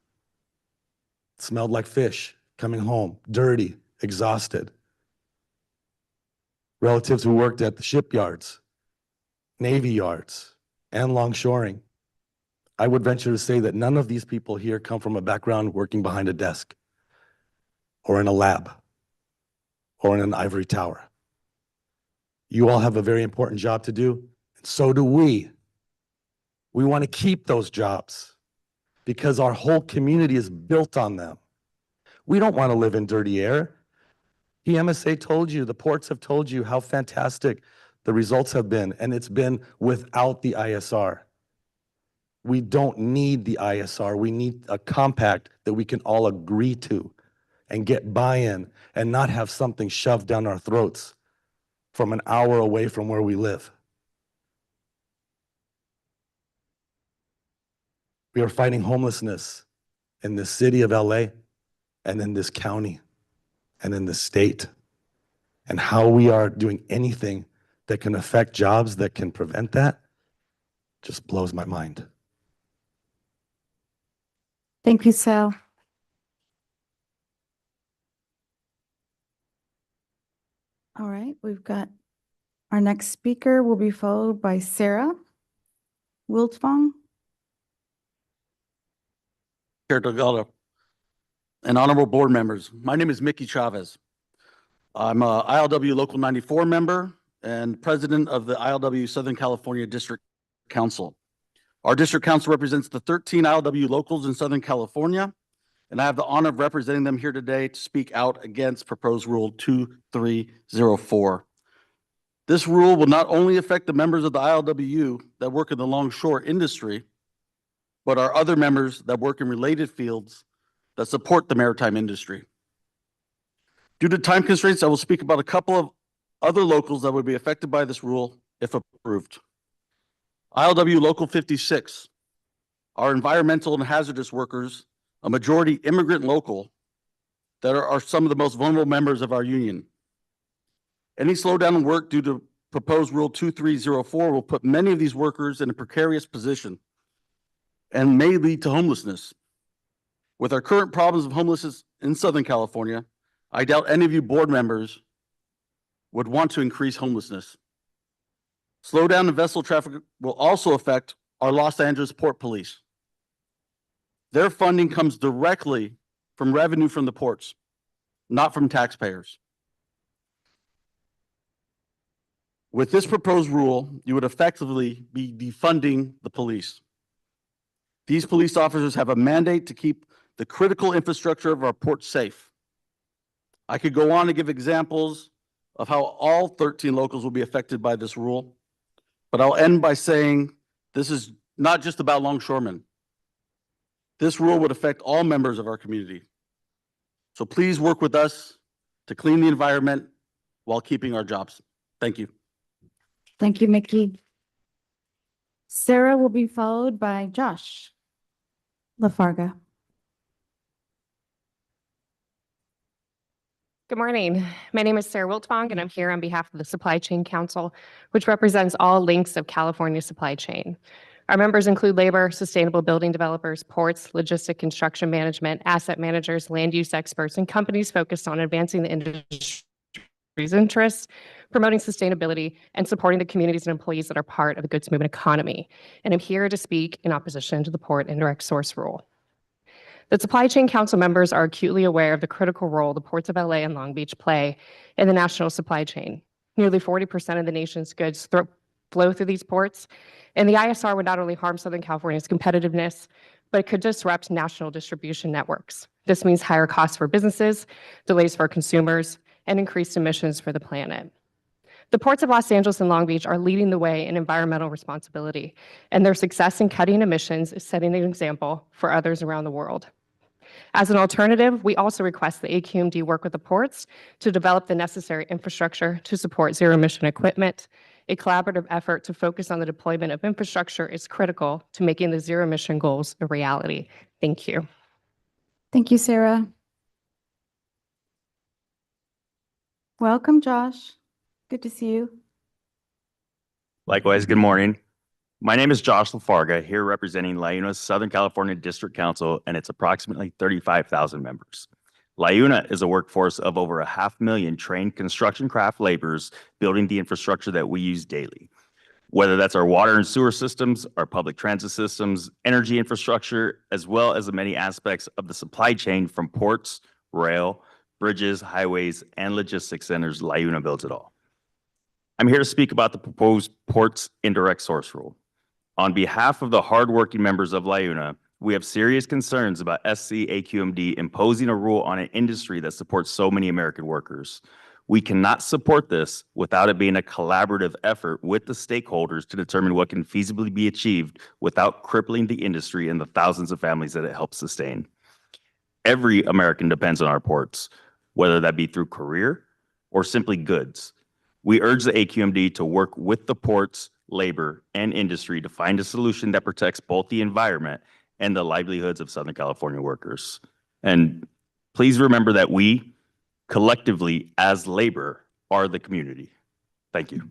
smelled like fish, coming home, dirty, exhausted. Relatives who worked at the shipyards, Navy yards, and longshoring. I would venture to say that none of these people here come from a background working behind a desk, or in a lab, or in an ivory tower. You all have a very important job to do, and so do we. We want to keep those jobs because our whole community is built on them. We don't want to live in dirty air. PMSA told you, the ports have told you how fantastic the results have been, and it's been without the ISR. We don't need the ISR. We need a compact that we can all agree to and get buy-in and not have something shoved down our throats from an hour away from where we live. We are fighting homelessness in the city of LA and in this county and in the state. And how we are doing anything that can affect jobs that can prevent that just blows my mind. Thank you, Sal. All right, we've got our next speaker will be followed by Sarah Wildfong. Chair Delgado and honorable board members, my name is Mickey Chavez. I'm a ILW Local 94 member and president of the ILW Southern California District Council. Our district council represents the 13 ILW locals in Southern California, and I have the honor of representing them here today to speak out against proposed Rule 2304. This rule will not only affect the members of the ILWU that work in the longshore industry, but our other members that work in related fields that support the maritime industry. Due to time constraints, I will speak about a couple of other locals that would be affected by this rule if approved. ILW Local 56, our environmental and hazardous workers, a majority immigrant local that are some of the most vulnerable members of our union. Any slowdown in work due to proposed Rule 2304 will put many of these workers in a precarious position and may lead to homelessness. With our current problems of homelessness in Southern California, I doubt any of you board members would want to increase homelessness. Slowdown in vessel traffic will also affect our Los Angeles Port Police. Their funding comes directly from revenue from the ports, not from taxpayers. With this proposed rule, you would effectively be defunding the police. These police officers have a mandate to keep the critical infrastructure of our ports safe. I could go on to give examples of how all 13 locals will be affected by this rule, but I'll end by saying this is not just about longshoremen. This rule would affect all members of our community. So please work with us to clean the environment while keeping our jobs. Thank you. Thank you, Mickey. Sarah will be followed by Josh LaFarga. Good morning. My name is Sarah Wiltfong, and I'm here on behalf of the Supply Chain Council, which represents all links of California supply chain. Our members include labor, sustainable building developers, ports, logistic construction management, asset managers, land use experts, and companies focused on advancing the industry's interests, promoting sustainability, and supporting the communities and employees that are part of the goods movement economy. And I'm here to speak in opposition to the Port Indirect Source Rule. The Supply Chain Council members are acutely aware of the critical role the ports of LA and Long Beach play in the national supply chain. Nearly 40% of the nation's goods flow through these ports, and the ISR would not only harm Southern California's competitiveness, but it could disrupt national distribution networks. This means higher costs for businesses, delays for consumers, and increased emissions for the planet. The ports of Los Angeles and Long Beach are leading the way in environmental responsibility, and their success in cutting emissions is setting an example for others around the world. As an alternative, we also request the AQMD work with the ports to develop the necessary infrastructure to support zero-emission equipment. A collaborative effort to focus on the deployment of infrastructure is critical to making the zero-emission goals a reality. Thank you. Thank you, Sarah. Welcome, Josh. Good to see you. Likewise, good morning. My name is Josh LaFarga, here representing LIUNA's Southern California District Council and its approximately 35,000 members. LIUNA is a workforce of over 500,000 trained construction craft laborers building the infrastructure that we use daily. Whether that's our water and sewer systems, our public transit systems, energy infrastructure, as well as the many aspects of the supply chain from ports, rail, bridges, highways, and logistics centers, LIUNA builds it all. I'm here to speak about the proposed Ports Indirect Source Rule. On behalf of the hardworking members of LIUNA, we have serious concerns about SC AQMD imposing a rule on an industry that supports so many American workers. We cannot support this without it being a collaborative effort with the stakeholders to determine what can feasibly be achieved without crippling the industry and the thousands of families that it helps sustain. Every American depends on our ports, whether that be through career or simply goods. We urge the AQMD to work with the ports, labor, and industry to find a solution that protects both the environment and the livelihoods of Southern California workers. And please remember that we, collectively as labor, are the community. Thank you.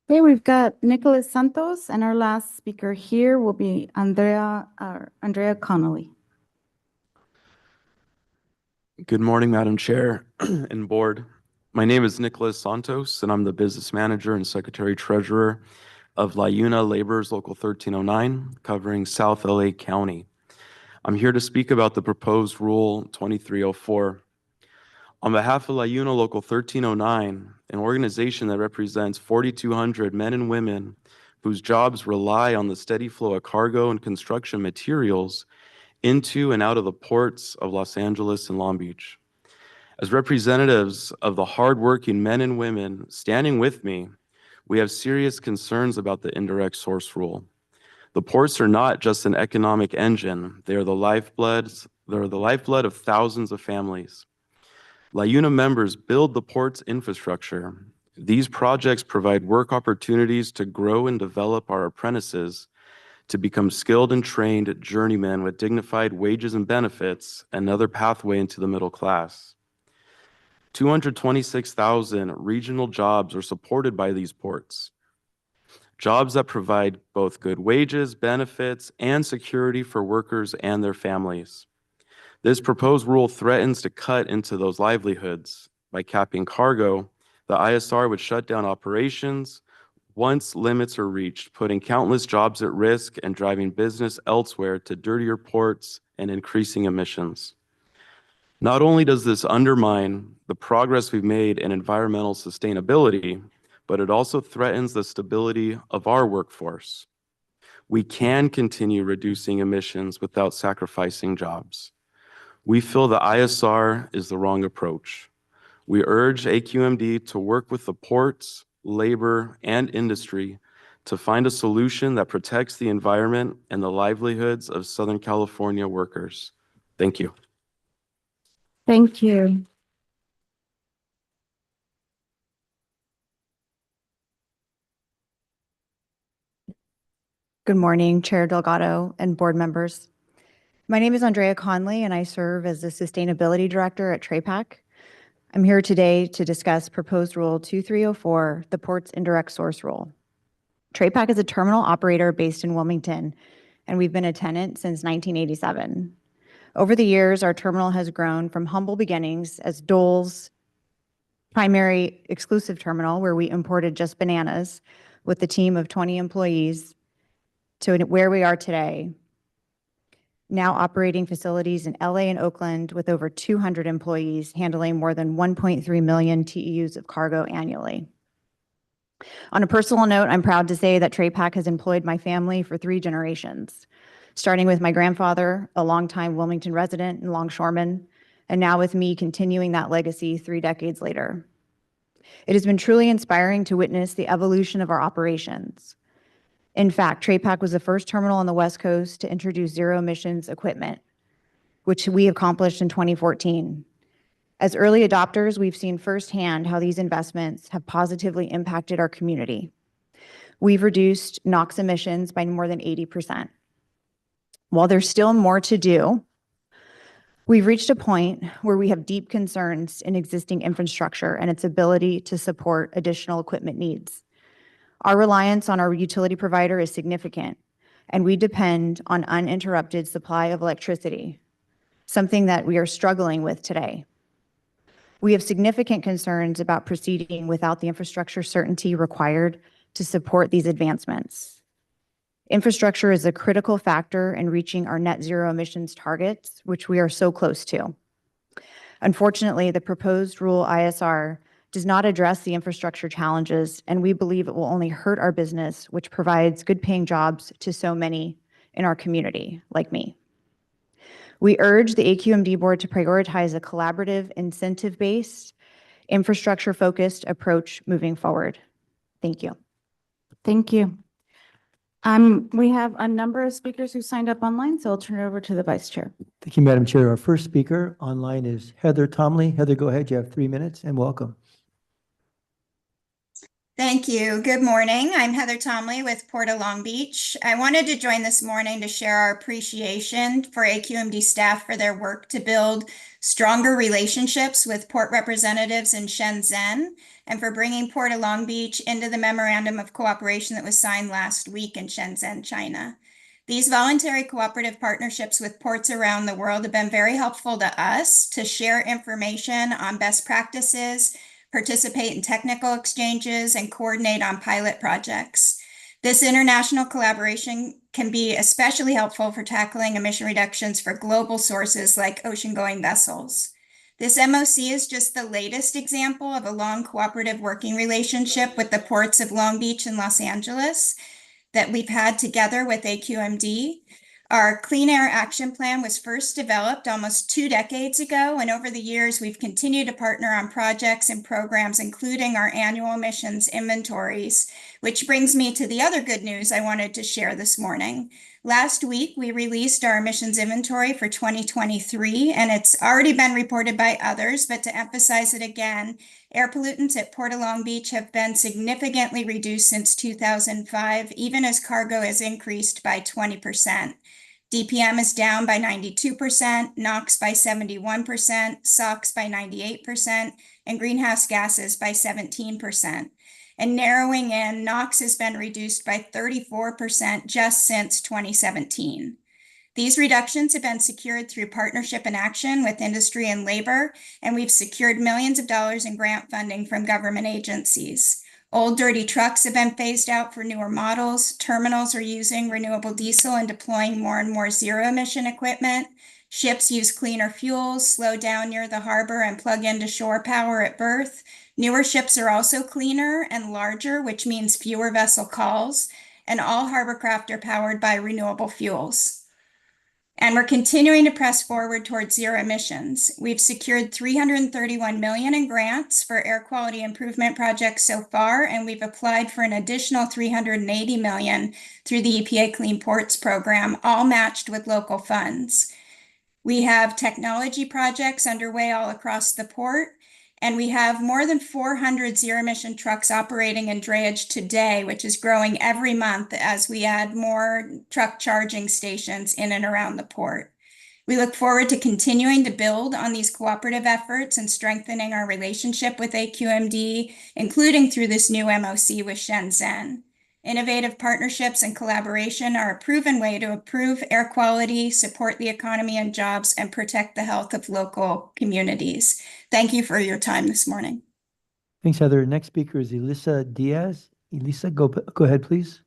Okay, we've got Nicholas Santos, and our last speaker here will be Andrea Connolly. Good morning, Madam Chair and Board. My name is Nicholas Santos, and I'm the Business Manager and Secretary Treasurer of LIUNA Laborers Local 1309, covering South LA County. I'm here to speak about the proposed Rule 2304. On behalf of LIUNA Local 1309, an organization that represents 4,200 men and women whose jobs rely on the steady flow of cargo and construction materials into and out of the ports of Los Angeles and Long Beach. As representatives of the hardworking men and women standing with me, we have serious concerns about the indirect source rule. The ports are not just an economic engine, they are the lifeblood of thousands of families. LIUNA members build the port's infrastructure. These projects provide work opportunities to grow and develop our apprentices to become skilled and trained journeymen with dignified wages and benefits, another pathway into the middle class. 226,000 regional jobs are supported by these ports. Jobs that provide both good wages, benefits, and security for workers and their families. This proposed rule threatens to cut into those livelihoods. By capping cargo, the ISR would shut down operations once limits are reached, putting countless jobs at risk and driving business elsewhere to dirtier ports and increasing emissions. Not only does this undermine the progress we've made in environmental sustainability, but it also threatens the stability of our workforce. We can continue reducing emissions without sacrificing jobs. We feel the ISR is the wrong approach. We urge AQMD to work with the ports, labor, and industry to find a solution that protects the environment and the livelihoods of Southern California workers. Thank you. Thank you. Good morning, Chair Delgado and board members. My name is Andrea Conley, and I serve as the Sustainability Director at TRAPAC. I'm here today to discuss Proposed Rule 2304, the Port's Indirect Source Rule. TRAPAC is a terminal operator based in Wilmington, and we've been a tenant since 1987. Over the years, our terminal has grown from humble beginnings as Dole's primary exclusive terminal, where we imported just bananas with a team of 20 employees, to where we are today, now operating facilities in LA and Oakland with over 200 employees handling more than 1.3 million TEUs of cargo annually. On a personal note, I'm proud to say that TRAPAC has employed my family for 3 generations, starting with my grandfather, a longtime Wilmington resident and longshoreman, and now with me continuing that legacy 3 decades later. It has been truly inspiring to witness the evolution of our operations. In fact, TRAPAC was the first terminal on the West Coast to introduce zero emissions equipment, which we accomplished in 2014. As early adopters, we've seen firsthand how these investments have positively impacted our community. We've reduced NOx emissions by more than 80%. While there's still more to do, we've reached a point where we have deep concerns in existing infrastructure and its ability to support additional equipment needs. Our reliance on our utility provider is significant, and we depend on uninterrupted supply of electricity, something that we are struggling with today. We have significant concerns about proceeding without the infrastructure certainty required to support these advancements. Infrastructure is a critical factor in reaching our net zero emissions targets, which we are so close to. Unfortunately, the proposed rule ISR does not address the infrastructure challenges, and we believe it will only hurt our business, which provides good-paying jobs to so many in our community, like me. We urge the AQMD board to prioritize a collaborative, incentive-based, infrastructure-focused approach moving forward. Thank you. Thank you. We have a number of speakers who signed up online, so I'll turn it over to the vice chair. Thank you, Madam Chair. Our first speaker online is Heather Tomley. Heather, go ahead. You have 3 minutes, and welcome. Thank you. Good morning. I'm Heather Tomley with Port of Long Beach. I wanted to join this morning to share our appreciation for AQMD staff for their work to build stronger relationships with port representatives in Shenzhen and for bringing Port of Long Beach into the Memorandum of Cooperation that was signed last week in Shenzhen, China. These voluntary cooperative partnerships with ports around the world have been very helpful to us to share information on best practices, participate in technical exchanges, and coordinate on pilot projects. This international collaboration can be especially helpful for tackling emission reductions for global sources like ocean-going vessels. This MOC is just the latest example of a long cooperative working relationship with the ports of Long Beach and Los Angeles that we've had together with AQMD. Our Clean Air Action Plan was first developed almost 2 decades ago, and over the years, we've continued to partner on projects and programs, including our annual emissions inventories, which brings me to the other good news I wanted to share this morning. Last week, we released our emissions inventory for 2023, and it's already been reported by others, but to emphasize it again, air pollutants at Port of Long Beach have been significantly reduced since 2005, even as cargo has increased by 20%. DPM is down by 92%, NOx by 71%, SOx by 98%, and greenhouse gases by 17%. And narrowing in, NOx has been reduced by 34% just since 2017. These reductions have been secured through partnership and action with industry and labor, and we've secured millions of dollars in grant funding from government agencies. Old dirty trucks have been phased out for newer models. Terminals are using renewable diesel and deploying more and more zero-emission equipment. Ships use cleaner fuels, slow down near the harbor, and plug into shore power at berth. Newer ships are also cleaner and larger, which means fewer vessel calls, and all harbor craft are powered by renewable fuels. And we're continuing to press forward towards zero emissions. We've secured $331 million in grants for air quality improvement projects so far, and we've applied for an additional $380 million through the EPA Clean Ports program, all matched with local funds. We have technology projects underway all across the port, and we have more than 400 zero-emission trucks operating in drayage today, which is growing every month as we add more truck charging stations in and around the port. We look forward to continuing to build on these cooperative efforts and strengthening our relationship with AQMD, including through this new MOC with Shenzhen. Innovative partnerships and collaboration are a proven way to improve air quality, support the economy and jobs, and protect the health of local communities. Thank you for your time this morning. Thanks, Heather. Next speaker is Elisa Diaz. Elisa, go ahead, please.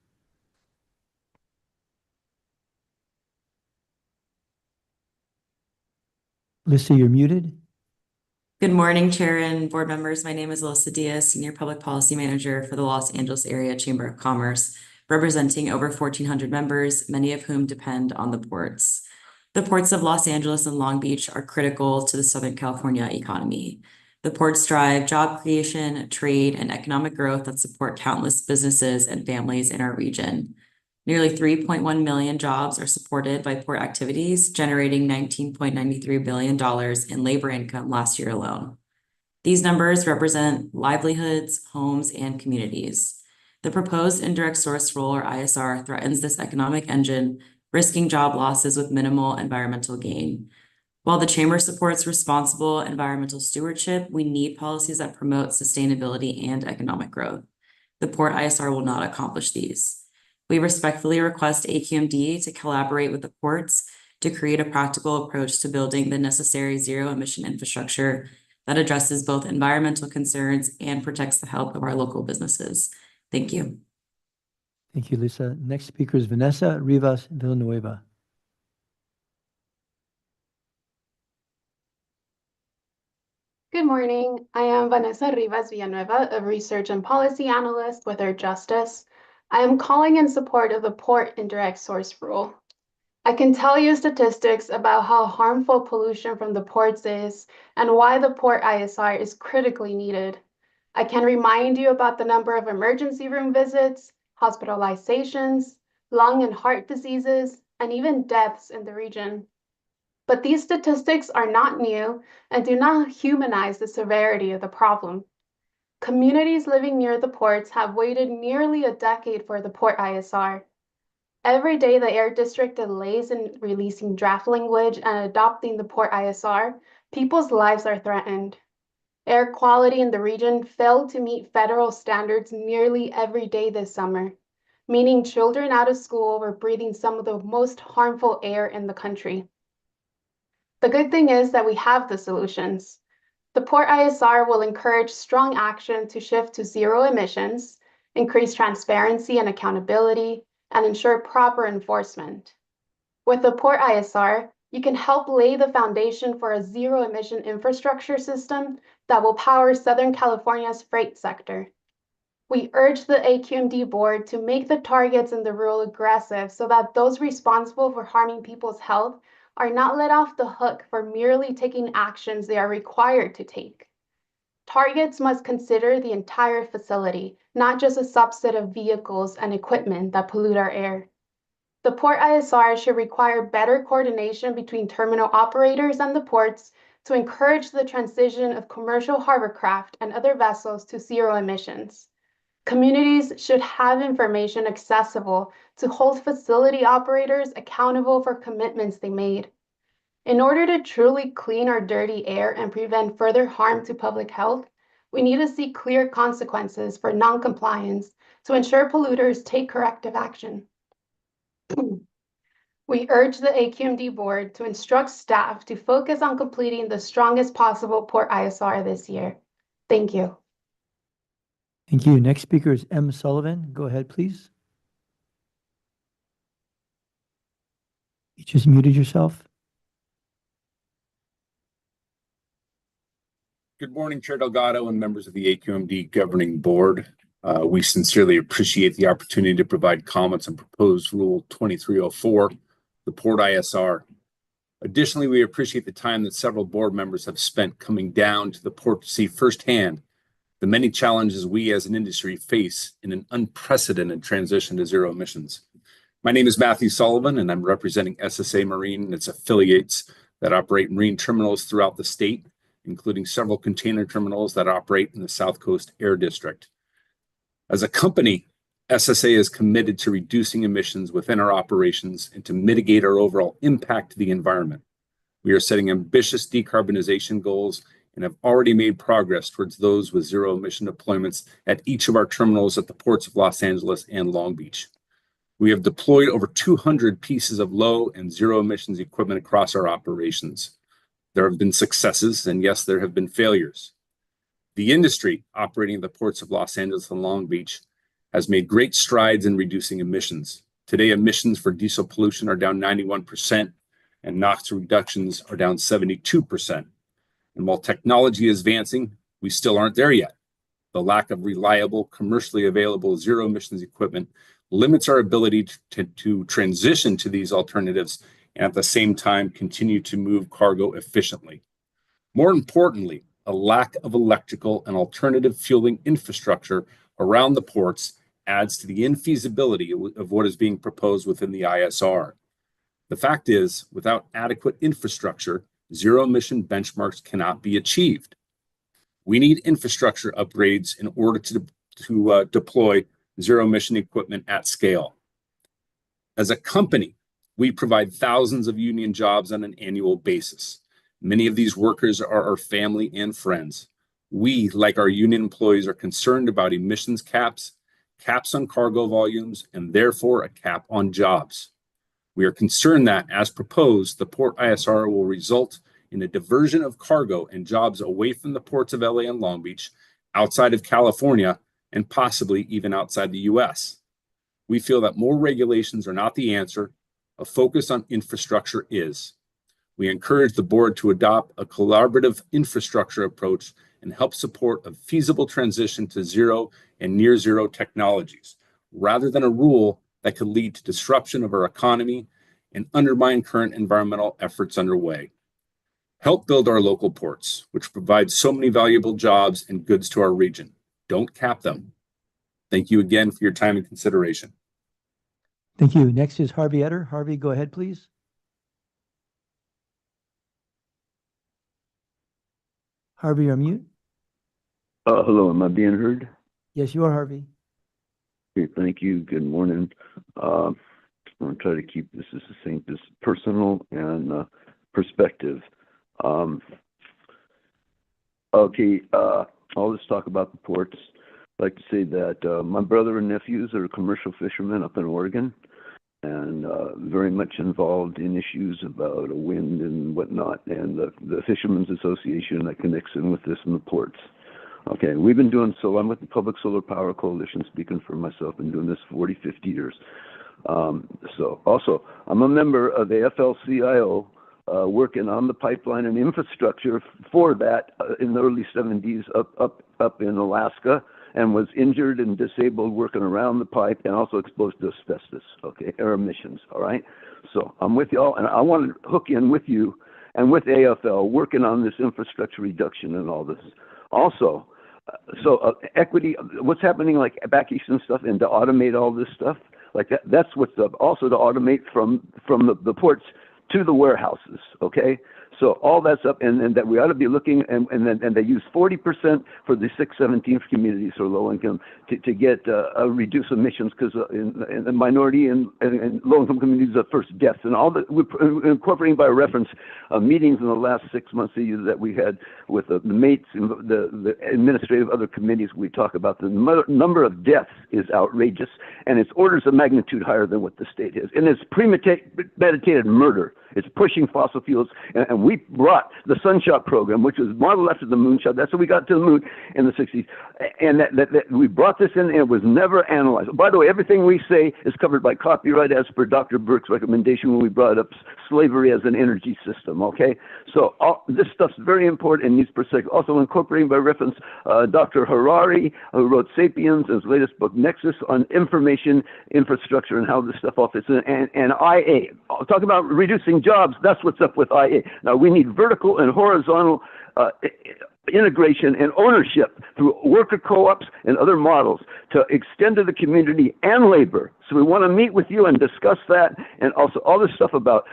Elisa, you're muted. Good morning, Chair and board members. My name is Alyssa Diaz, Senior Public Policy Manager for the Los Angeles Area Chamber of Commerce, representing over 1,400 members, many of whom depend on the ports. The ports of Los Angeles and Long Beach are critical to the Southern California economy. The ports drive job creation, trade, and economic growth that support countless businesses and families in our region. Nearly 3.1 million jobs are supported by port activities, generating $19.93 billion in labor income last year alone. These numbers represent livelihoods, homes, and communities. The proposed indirect source rule, or ISR, threatens this economic engine, risking job losses with minimal environmental gain. While the Chamber supports responsible environmental stewardship, we need policies that promote sustainability and economic growth. The port ISR will not accomplish these. We respectfully request AQMD to collaborate with the ports to create a practical approach to building the necessary zero-emission infrastructure that addresses both environmental concerns and protects the health of our local businesses. Thank you. Thank you, Lisa. Next speaker is Vanessa Rivas Villanueva. Good morning. I am Vanessa Rivas Villanueva, a research and policy analyst with Earth Justice. I am calling in support of the port indirect source rule. I can tell you statistics about how harmful pollution from the ports is and why the port ISR is critically needed. I can remind you about the number of emergency room visits, hospitalizations, lung and heart diseases, and even deaths in the region. But these statistics are not new and do not humanize the severity of the problem. Communities living near the ports have waited nearly a decade for the port ISR. Every day, the Air District delays in releasing draft language and adopting the port ISR, people's lives are threatened. Air quality in the region failed to meet federal standards nearly every day this summer, meaning children out of school were breathing some of the most harmful air in the country. The good thing is that we have the solutions. The port ISR will encourage strong action to shift to zero emissions, increase transparency and accountability, and ensure proper enforcement. With the port ISR, you can help lay the foundation for a zero-emission infrastructure system that will power Southern California's freight sector. We urge the AQMD board to make the targets in the rule aggressive so that those responsible for harming people's health are not let off the hook for merely taking actions they are required to take. Targets must consider the entire facility, not just a subset of vehicles and equipment that pollute our air. The port ISR should require better coordination between terminal operators and the ports to encourage the transition of commercial hovercraft and other vessels to zero emissions. Communities should have information accessible to hold facility operators accountable for commitments they made. In order to truly clean our dirty air and prevent further harm to public health, we need to see clear consequences for noncompliance to ensure polluters take corrective action. We urge the AQMD board to instruct staff to focus on completing the strongest possible port ISR this year. Thank you. Thank you. Next speaker is M. Sullivan. Go ahead, please. You just muted yourself. Good morning, Chair Delgado and members of the AQMD Governing Board. We sincerely appreciate the opportunity to provide comments on proposed Rule 2304, the Port ISR. Additionally, we appreciate the time that several board members have spent coming down to the port to see firsthand the many challenges we as an industry face in an unprecedented transition to zero emissions. My name is Matthew Sullivan, and I'm representing SSA Marine and its affiliates that operate marine terminals throughout the state, including several container terminals that operate in the South Coast Air District. As a company, SSA is committed to reducing emissions within our operations and to mitigate our overall impact to the environment. We are setting ambitious decarbonization goals and have already made progress towards those with zero emission deployments at each of our terminals at the ports of Los Angeles and Long Beach. We have deployed over 200 pieces of low and zero emissions equipment across our operations. There have been successes, and yes, there have been failures. The industry operating at the ports of Los Angeles and Long Beach has made great strides in reducing emissions. Today, emissions for diesel pollution are down 91%, and NOx reductions are down 72%. And while technology is advancing, we still aren't there yet. The lack of reliable, commercially available zero emissions equipment limits our ability to transition to these alternatives and at the same time continue to move cargo efficiently. More importantly, a lack of electrical and alternative fueling infrastructure around the ports adds to the infeasibility of what is being proposed within the ISR. The fact is, without adequate infrastructure, zero emission benchmarks cannot be achieved. We need infrastructure upgrades in order to deploy zero emission equipment at scale. As a company, we provide thousands of union jobs on an annual basis. Many of these workers are our family and friends. We, like our union employees, are concerned about emissions caps, caps on cargo volumes, and therefore a cap on jobs. We are concerned that, as proposed, the port ISR will result in a diversion of cargo and jobs away from the ports of LA and Long Beach, outside of California, and possibly even outside the US. We feel that more regulations are not the answer. A focus on infrastructure is. We encourage the board to adopt a collaborative infrastructure approach and help support a feasible transition to zero and near zero technologies, rather than a rule that could lead to disruption of our economy and undermine current environmental efforts underway. Help build our local ports, which provide so many valuable jobs and goods to our region. Don't cap them. Thank you again for your time and consideration. Thank you. Next is Harvey Etter. Harvey, go ahead, please. Harvey, you're on mute. Hello, am I being heard? Yes, you are, Harvey. Okay, thank you. Good morning. I'm going to try to keep this as succinct as personal and perspective. Okay, I'll just talk about the ports. I'd like to say that my brother and nephews are commercial fishermen up in Oregon and very much involved in issues about wind and whatnot, and the Fishermen's Association that connects in with this in the ports. Okay, we've been doing so. I'm with the Public Solar Power Coalition, speaking for myself, been doing this 40, 50 years. So also, I'm a member of the AFL-CIO, working on the pipeline and infrastructure for that in the early 70s up in Alaska, and was injured and disabled working around the pipe and also exposed to asbestos, okay, air emissions, all right? So I'm with y'all, and I want to hook in with you and with AFL working on this infrastructure reduction and all this. Also, equity, what's happening like back east and stuff, and to automate all this stuff, like that's what's up. Also to automate from the ports to the warehouses, okay? So all that's up, and that we ought to be looking, and they use 40% for the 617th communities or low income to get reduce emissions, because in the minority and low income communities are first deaths, and all that we're incorporating by reference meetings in the last 6 months that we had with the mates and the administrative other committees. We talk about the number of deaths is outrageous, and it's orders of magnitude higher than what the state is, and it's premeditated murder. It's pushing fossil fuels, and We brought the Sunshot program, which was modeled after the Moonshot. That's how we got to the moon in the 60s. And that we brought this in, and it was never analyzed. By the way, everything we say is covered by copyright as per Dr. Burke's recommendation when we brought up slavery as an energy system, okay? So this stuff's very important and needs protection. Also incorporating by reference Dr. Harari, who wrote Sapiens, his latest book, Nexus, on information infrastructure and how this stuff all fits in, and IA. Talk about reducing jobs, that's what's up with IA. Now, we need vertical and horizontal integration and ownership through worker co-ops and other models to extend to the community and labor. So we want to meet with you and discuss that, and also all this stuff about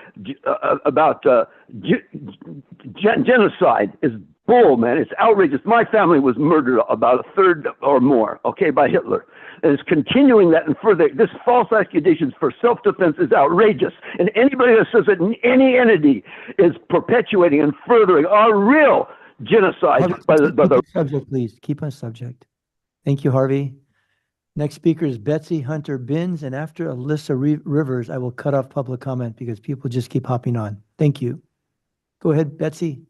genocide is bull, man. It's outrageous. My family was murdered about a third or more, okay, by Hitler. And it's continuing that and further. This false accusations for self-defense is outrageous. And anybody that says that any entity is perpetuating and furthering our real genocide by the subject, please. Keep on subject. Thank you, Harvey. Next speaker is Betsy Hunter Binns, and after Alyssa Rivers, I will cut off public comment because people just keep hopping on. Thank you. Go ahead, Betsy.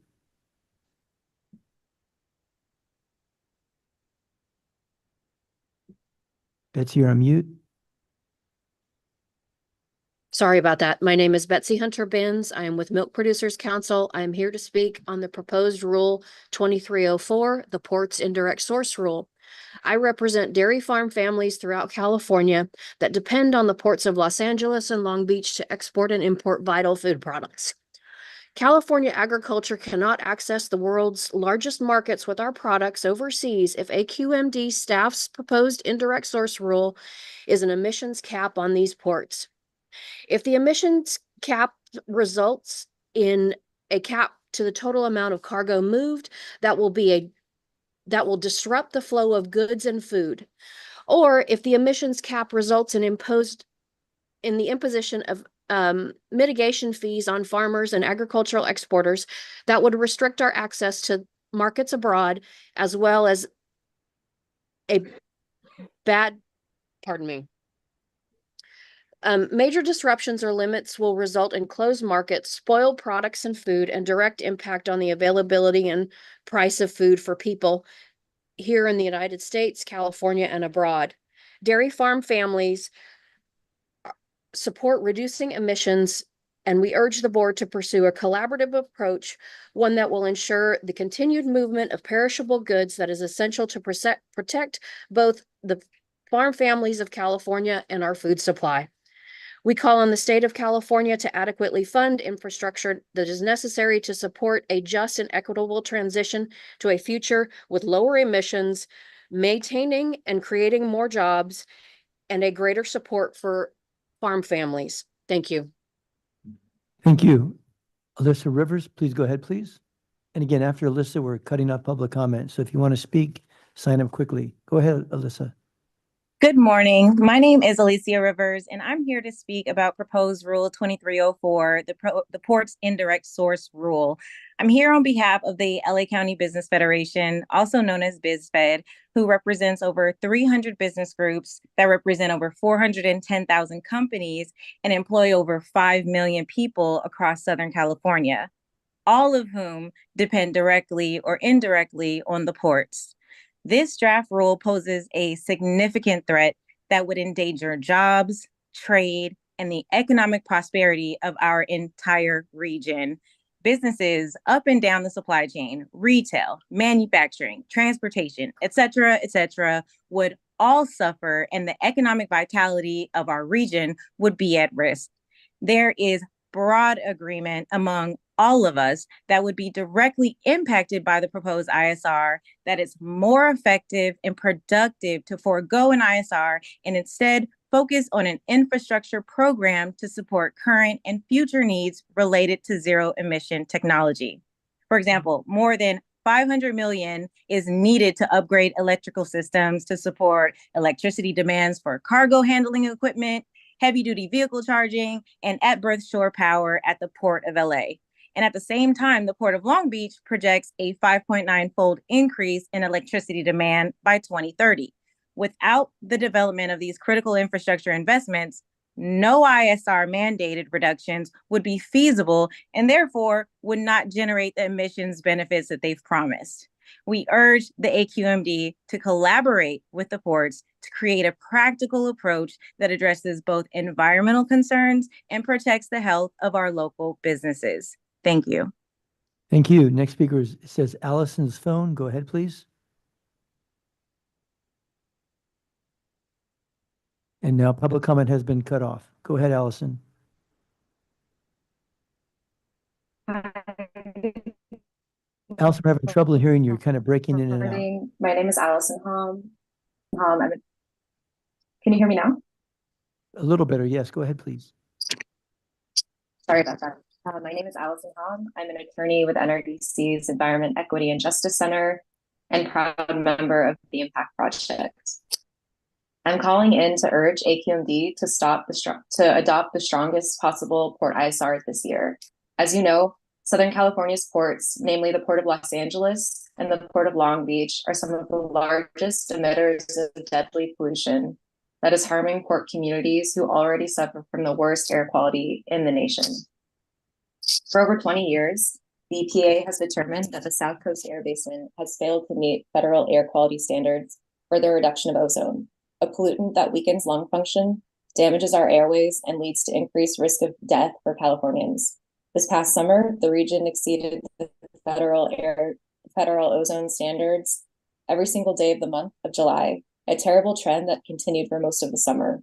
Betsy, you're on mute. Sorry about that. My name is Betsy Hunter Binns. I am with Milk Producers Council. I am here to speak on the proposed Rule 2304, the Ports Indirect Source Rule. I represent dairy farm families throughout California that depend on the ports of Los Angeles and Long Beach to export and import vital food products. California agriculture cannot access the world's largest markets with our products overseas if AQMD staff's proposed indirect source rule is an emissions cap on these ports. If the emissions cap results in a cap to the total amount of cargo moved, that will disrupt the flow of goods and food. Or if the emissions cap results in the imposition of mitigation fees on farmers and agricultural exporters, that would restrict our access to markets abroad, as well as major disruptions or limits will result in closed markets, spoiled products and food, and direct impact on the availability and price of food for people here in the United States, California, and abroad. Dairy farm families support reducing emissions, and we urge the board to pursue a collaborative approach, one that will ensure the continued movement of perishable goods that is essential to protect both the farm families of California and our food supply. We call on the state of California to adequately fund infrastructure that is necessary to support a just and equitable transition to a future with lower emissions, maintaining and creating more jobs, and a greater support for farm families. Thank you. Thank you. Alyssa Rivers, please go ahead, please. And again, after Alyssa, we're cutting off public comment. So if you want to speak, sign up quickly. Go ahead, Alyssa. Good morning. My name is Alicia Rivers, and I'm here to speak about proposed Rule 2304, the Ports Indirect Source Rule. I'm here on behalf of the LA County Business Federation, also known as BizFed, who represents over 300 business groups that represent over 410,000 companies and employ over 5 million people across Southern California, all of whom depend directly or indirectly on the ports. This draft rule poses a significant threat that would endanger jobs, trade, and the economic prosperity of our entire region. Businesses up and down the supply chain, retail, manufacturing, transportation, et cetera, would all suffer, and the economic vitality of our region would be at risk. There is broad agreement among all of us that would be directly impacted by the proposed ISR, that it's more effective and productive to forego an ISR and instead focus on an infrastructure program to support current and future needs related to zero emission technology. For example, more than $500 million is needed to upgrade electrical systems to support electricity demands for cargo handling equipment, heavy-duty vehicle charging, and at-berth shore power at the Port of LA. And at the same time, the Port of Long Beach projects a 5.9-fold increase in electricity demand by 2030. Without the development of these critical infrastructure investments, no ISR mandated reductions would be feasible and therefore would not generate the emissions benefits that they've promised. We urge the AQMD to collaborate with the ports to create a practical approach that addresses both environmental concerns and protects the health of our local businesses. Thank you. Thank you. Next speaker is, it says Allison's phone. Go ahead, please. And now public comment has been cut off. Go ahead, Allison. Allison, we're having trouble hearing you. You're kind of breaking in and out. My name is Allison Hom. Can you hear me now? A little better, yes. Go ahead, please. Sorry about that. My name is Allison Hom. I'm an attorney with NRDC's Environment, Equity, and Justice Center and proud member of the Impact Project. I'm calling in to urge AQMD to adopt the strongest possible port ISR this year. As you know, Southern California's ports, namely the Port of Los Angeles and the Port of Long Beach, are some of the largest emitters of deadly pollution that is harming port communities who already suffer from the worst air quality in the nation. For over 20 years, the EPA has determined that the South Coast Air Basin has failed to meet federal air quality standards for the reduction of ozone, a pollutant that weakens lung function, damages our airways, and leads to increased risk of death for Californians. This past summer, the region exceeded the federal ozone standards every single day of the month of July, a terrible trend that continued for most of the summer.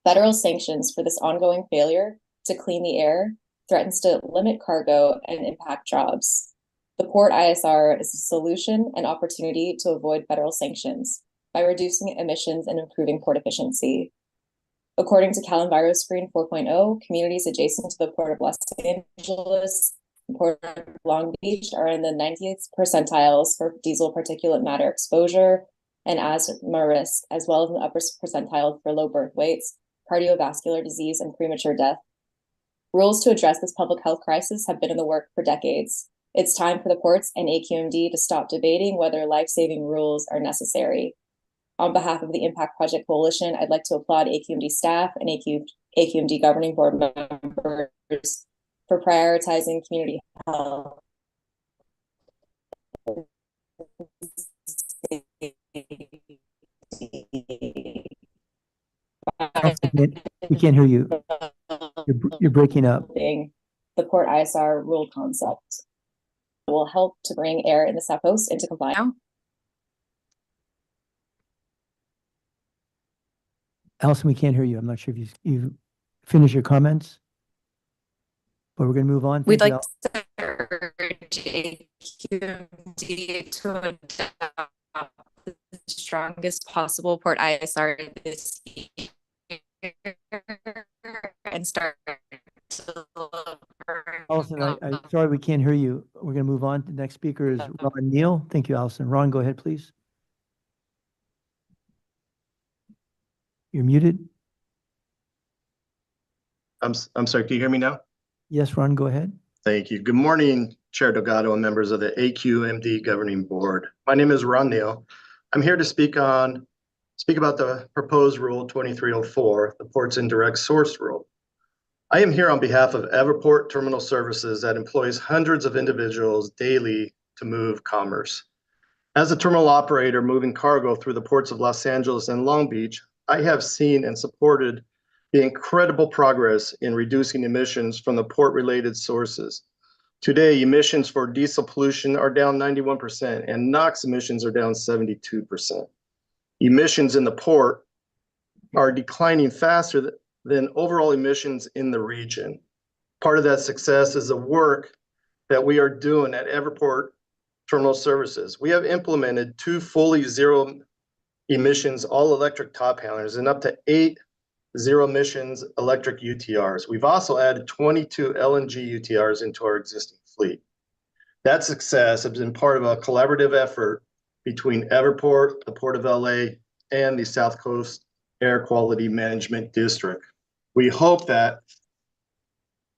Federal sanctions for this ongoing failure to clean the air threatens to limit cargo and impact jobs. The Port ISR is a solution and opportunity to avoid federal sanctions by reducing emissions and improving port efficiency. According to CalEnviroscreen 4.0, communities adjacent to the Port of Los Angeles and Port of Long Beach are in the 90th percentiles for diesel particulate matter exposure and asthma risk, as well as in the upper percentile for low birth weights, cardiovascular disease, and premature death. Rules to address this public health crisis have been in the works for decades. It's time for the ports and AQMD to stop debating whether life-saving rules are necessary. On behalf of the Impact Project Coalition, I'd like to applaud AQMD staff and AQMD governing board members for prioritizing community health. We can't hear you. You're breaking up. The Port ISR rule concept will help to bring air in the South Coast into compliance. Allison, we can't hear you. I'm not sure if you finished your comments, but we're going to move on. We'd Thank like you, to urge AQMD to adopt the strongest possible port ISR this year and start to Allison, I'm sorry we can't hear you. We're going to move on. The next speaker is Ron Neal. Thank you, Allison. Ron, go ahead, please. You're muted. I'm sorry, can you hear me now? Yes, Ron, go ahead. Thank you. Good morning, Chair Delgado and members of the AQMD Governing Board. My name is Ron Neal. I'm here to speak about the proposed Rule 2304, the Ports Indirect Source Rule. I am here on behalf of Everport Terminal Services that employs hundreds of individuals daily to move commerce. As a terminal operator moving cargo through the ports of Los Angeles and Long Beach, I have seen and supported the incredible progress in reducing emissions from the port-related sources. Today, emissions for diesel pollution are down 91% and NOx emissions are down 72%. Emissions in the port are declining faster than overall emissions in the region. Part of that success is the work that we are doing at Everport Terminal Services. We have implemented 2 fully zero emissions all-electric top handlers and up to 8 zero emissions electric UTRs. We've also added 22 LNG UTRs into our existing fleet. That success has been part of a collaborative effort between Everport, the Port of LA, and the South Coast Air Quality Management District. We hope that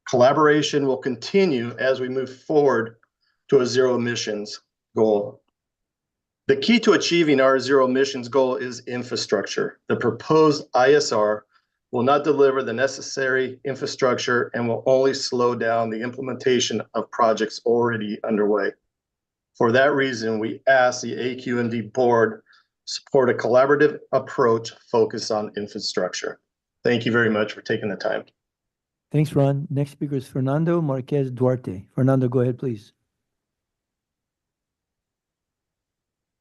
collaboration will continue as we move forward to a zero emissions goal. The key to achieving our zero emissions goal is infrastructure. The proposed ISR will not deliver the necessary infrastructure and will only slow down the implementation of projects already underway. For that reason, we ask the AQMD board support a collaborative approach focused on infrastructure. Thank you very much for taking the time. Thanks, Ron. Next speaker is Fernando Marquez Duarte. Fernando, go ahead, please.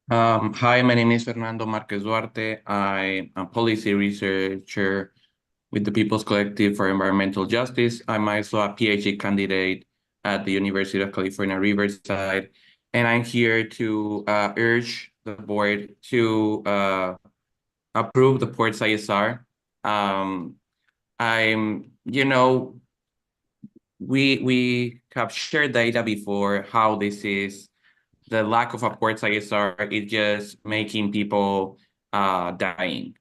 Hi, my name is Fernando Marquez Duarte. I'm a policy researcher with the People's Collective for Environmental Justice. I'm also a PhD candidate at the University of California, Riverside. And I'm here to urge the board to approve the Ports ISR. We have shared data before how this is the lack of a Ports ISR is just making people dying.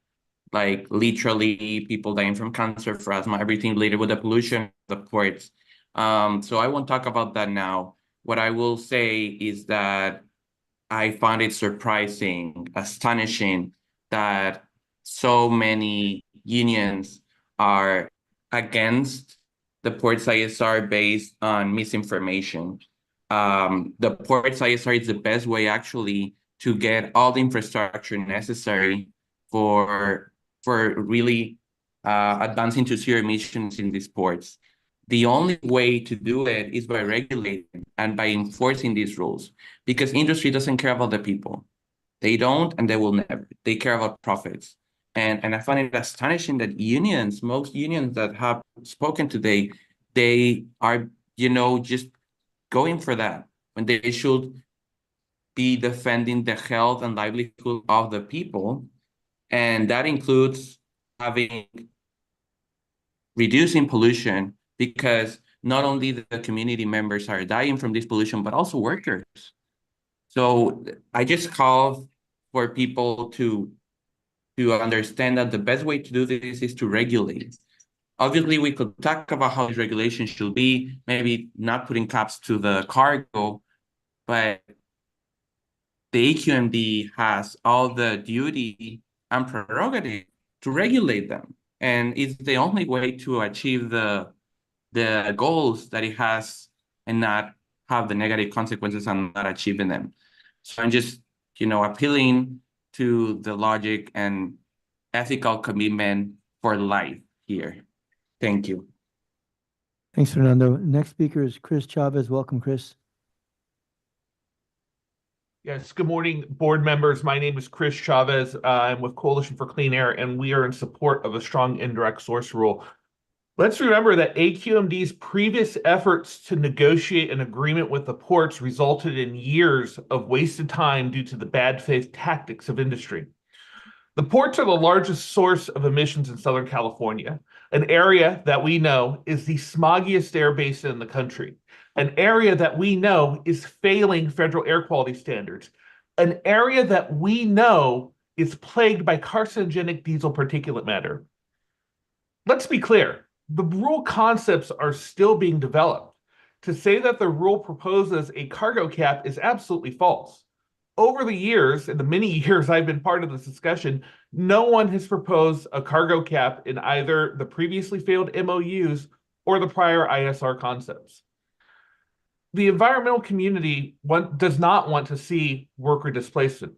Like literally people dying from cancer, for asthma, everything related with the pollution of the ports. So I won't talk about that now. What I will say is that I found it surprising, astonishing that so many unions are against the Ports ISR based on misinformation. The Ports ISR is the best way actually to get all the infrastructure necessary for really advancing to zero emissions in these ports. The only way to do it is by regulating and by enforcing these rules, because industry doesn't care about the people. They don't, and they will never. They care about profits. And I find it astonishing that unions, most unions that have spoken today, they are, just going for that when they should be defending the health and livelihood of the people. And that includes reducing pollution, because not only the community members are dying from this pollution, but also workers. So I just call for people to understand that the best way to do this is to regulate. Obviously, we could talk about how these regulations should be, maybe not putting caps to the cargo, but the AQMD has all the duty and prerogative to regulate them. And it's the only way to achieve the goals that it has and not have the negative consequences on not achieving them. So I'm just, appealing to the logic and ethical commitment for life here. Thank you. Thanks, Fernando. Next speaker is Chris Chavez. Welcome, Chris. Yes, good morning, board members. My name is Chris Chavez. I'm with Coalition for Clean Air, and we are in support of a strong indirect source rule. Let's remember that AQMD's previous efforts to negotiate an agreement with the ports resulted in years of wasted time due to the bad faith tactics of industry. The ports are the largest source of emissions in Southern California, an area that we know is the smoggiest air basin in the country, an area that we know is failing federal air quality standards, an area that we know is plagued by carcinogenic diesel particulate matter. Let's be clear, the rule concepts are still being developed. To say that the rule proposes a cargo cap is absolutely false. Over the years, in the many years I've been part of this discussion, no one has proposed a cargo cap in either the previously failed MOUs or the prior ISR concepts. The environmental community does not want to see worker displacement.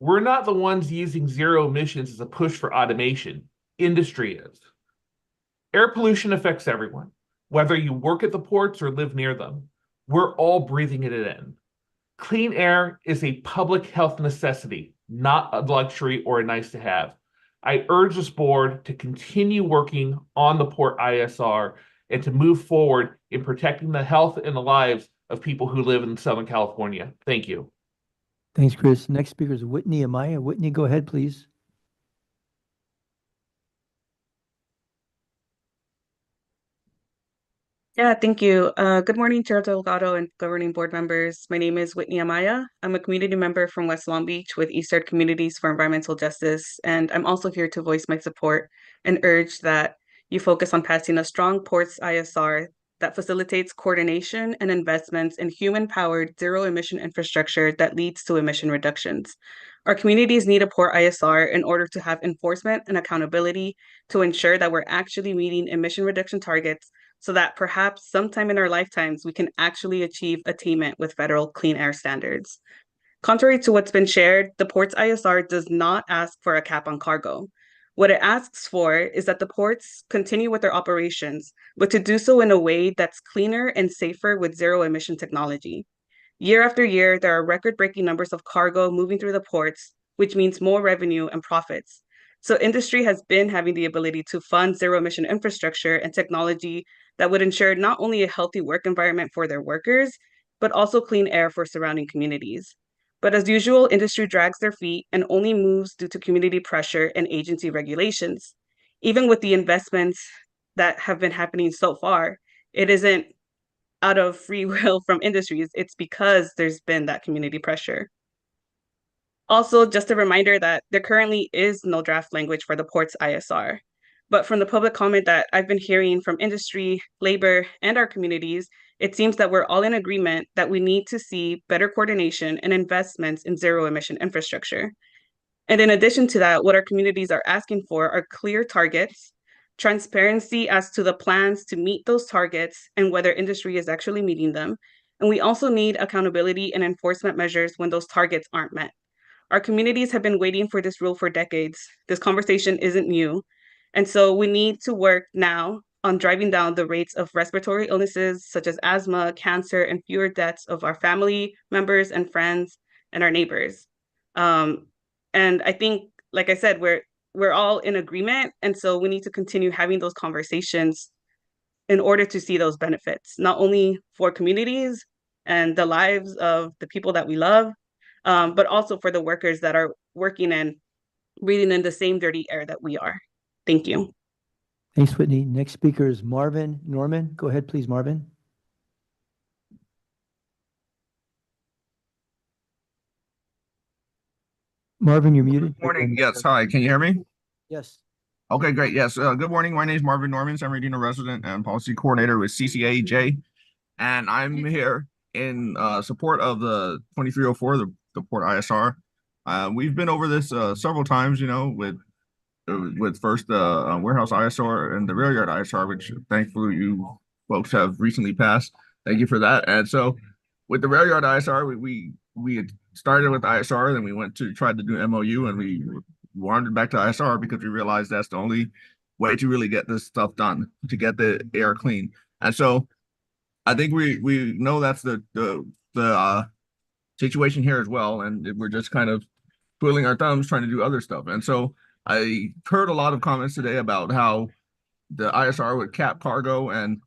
We're not the ones using zero emissions as a push for automation. Industry is. Air pollution affects everyone, whether you work at the ports or live near them. We're all breathing it in. Clean air is a public health necessity, not a luxury or a nice to have. I urge this board to continue working on the Port ISR and to move forward in protecting the health and the lives of people who live in Southern California. Thank you. Thanks, Chris. Next speaker is Whitney Amaya. Whitney, go ahead, please. Yeah, thank you. Good morning, Chair Delgado and governing board members. My name is Whitney Amaya. I'm a community member from West Long Beach with Eastern Communities for Environmental Justice, and I'm also here to voice my support and urge that you focus on passing a strong Ports ISR that facilitates coordination and investments in human-powered zero-emission infrastructure that leads to emission reductions. Our communities need a port ISR in order to have enforcement and accountability to ensure that we're actually meeting emission reduction targets so that perhaps sometime in our lifetimes, we can actually achieve attainment with federal clean air standards. Contrary to what's been shared, the port's ISR does not ask for a cap on cargo. What it asks for is that the ports continue with their operations, but to do so in a way that's cleaner and safer with zero emission technology. Year after year, there are record-breaking numbers of cargo moving through the ports, which means more revenue and profits. So industry has been having the ability to fund zero-emission infrastructure and technology that would ensure not only a healthy work environment for their workers, but also clean air for surrounding communities. But as usual, industry drags their feet and only moves due to community pressure and agency regulations. Even with the investments that have been happening so far, it isn't out of free will from industries, it's because there's been that community pressure. Also, just a reminder that there currently is no draft language for the port's ISR. But from the public comment that I've been hearing from industry, labor, and our communities, it seems that we're all in agreement that we need to see better coordination and investments in zero emission infrastructure. And in addition to that, what our communities are asking for are clear targets, transparency as to the plans to meet those targets and whether industry is actually meeting them. And we also need accountability and enforcement measures when those targets aren't met. Our communities have been waiting for this rule for decades. This conversation isn't new. And so we need to work now on driving down the rates of respiratory illnesses such as asthma, cancer, and fewer deaths of our family members and friends and our neighbors. And I think, like I said, we're all in agreement. And so we need to continue having those conversations in order to see those benefits, not only for communities and the lives of the people that we love, but also for the workers that are working and breathing in the same dirty air that we are. Thank you. Thanks, Whitney. Next speaker is Marvin Norman. Go ahead, please, Marvin. Marvin, you're muted. Morning. Yes. Hi. Can you hear me? Yes. Okay, great. Yes. Good morning. My name is Marvin Norman. I'm Medina resident and policy coordinator with CCAJ. And I'm here in support of the 2304, the Port ISR. We've been over this several times, you know, with first the warehouse ISR and the rail yard ISR, which thankfully you folks have recently passed. Thank you for that. And so with the rail yard ISR, we had started with ISR, then we went to try to do MOU, and we wandered back to ISR because we realized that's the only way to really get this stuff done, to get the air clean. And so I think we know that's the situation here as well, and we're just kind of twiddling our thumbs trying to do other stuff. And so I heard a lot of comments today about how the ISR would cap cargo and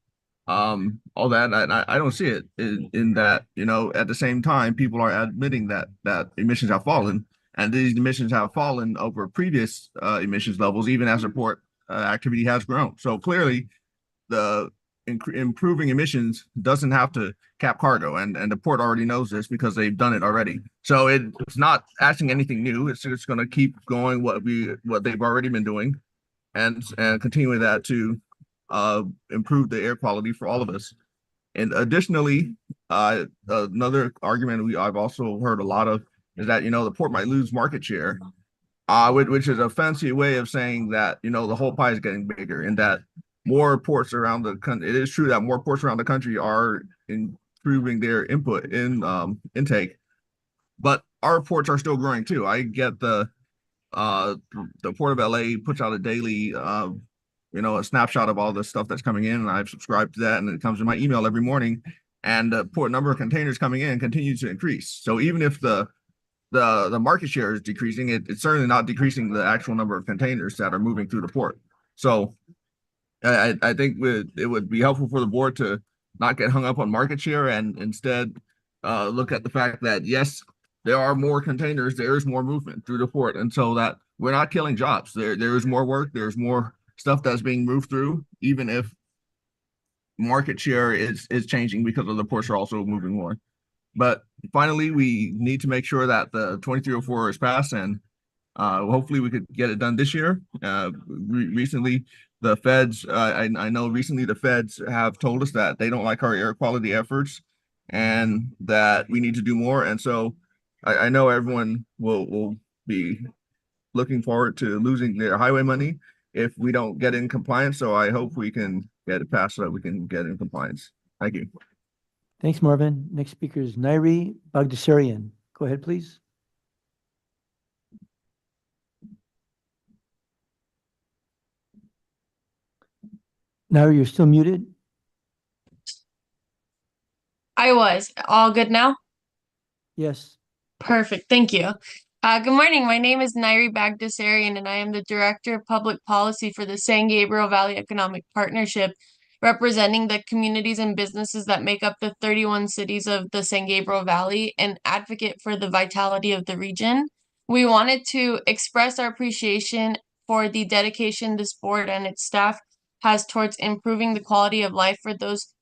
all that. And I don't see it in that, you know, at the same time, people are admitting that emissions have fallen, and these emissions have fallen over previous emissions levels, even as the port activity has grown. So clearly, the improving emissions doesn't have to cap cargo, and the port already knows this because they've done it already. So it's not asking anything new. It's just going to keep going what they've already been doing, and continuing that to improve the air quality for all of us. And additionally, another argument I've also heard a lot of is that, you know, the port might lose market share, which is a fancy way of saying that, you know, the whole pie is getting bigger, and that more ports around the country. It is true that more ports around the country are improving their input in intake, but our ports are still growing too. I get the Port of LA puts out a daily you know, a snapshot of all the stuff that's coming in, and I've subscribed to that, and it comes in my email every morning. And the port number of containers coming in continues to increase. So even if the market share is decreasing, it's certainly not decreasing the actual number of containers that are moving through the port. So I think it would be helpful for the board to not get hung up on market share and instead look at the fact that, yes, there are more containers, there is more movement through the port, and so that we're not killing jobs. There is more work, there's more stuff that's being moved through, even if market share is changing because of the ports are also moving more. But finally, we need to make sure that the 2304 is passed, and hopefully we could get it done this year. Recently, the feds, I know recently the feds have told us that they don't like our air quality efforts and that we need to do more. And so I know everyone will be looking forward to losing their highway money if we don't get in compliance. So I hope we can get it passed so that we can get in compliance. Thank you. Thanks, Marvin. Next speaker is Nairi Bagdasarian. Go ahead, please. Nairi, you're still muted. I was. All good now? Yes. Perfect. Thank you. Good morning. My name is Nairi Bagdasarian, and I am the Director of Public Policy for the San Gabriel Valley Economic Partnership, representing the communities and businesses that make up the 31 cities of the San Gabriel Valley and advocate for the vitality of the region. We wanted to express our appreciation for the dedication this board and its staff has towards improving the quality of life for those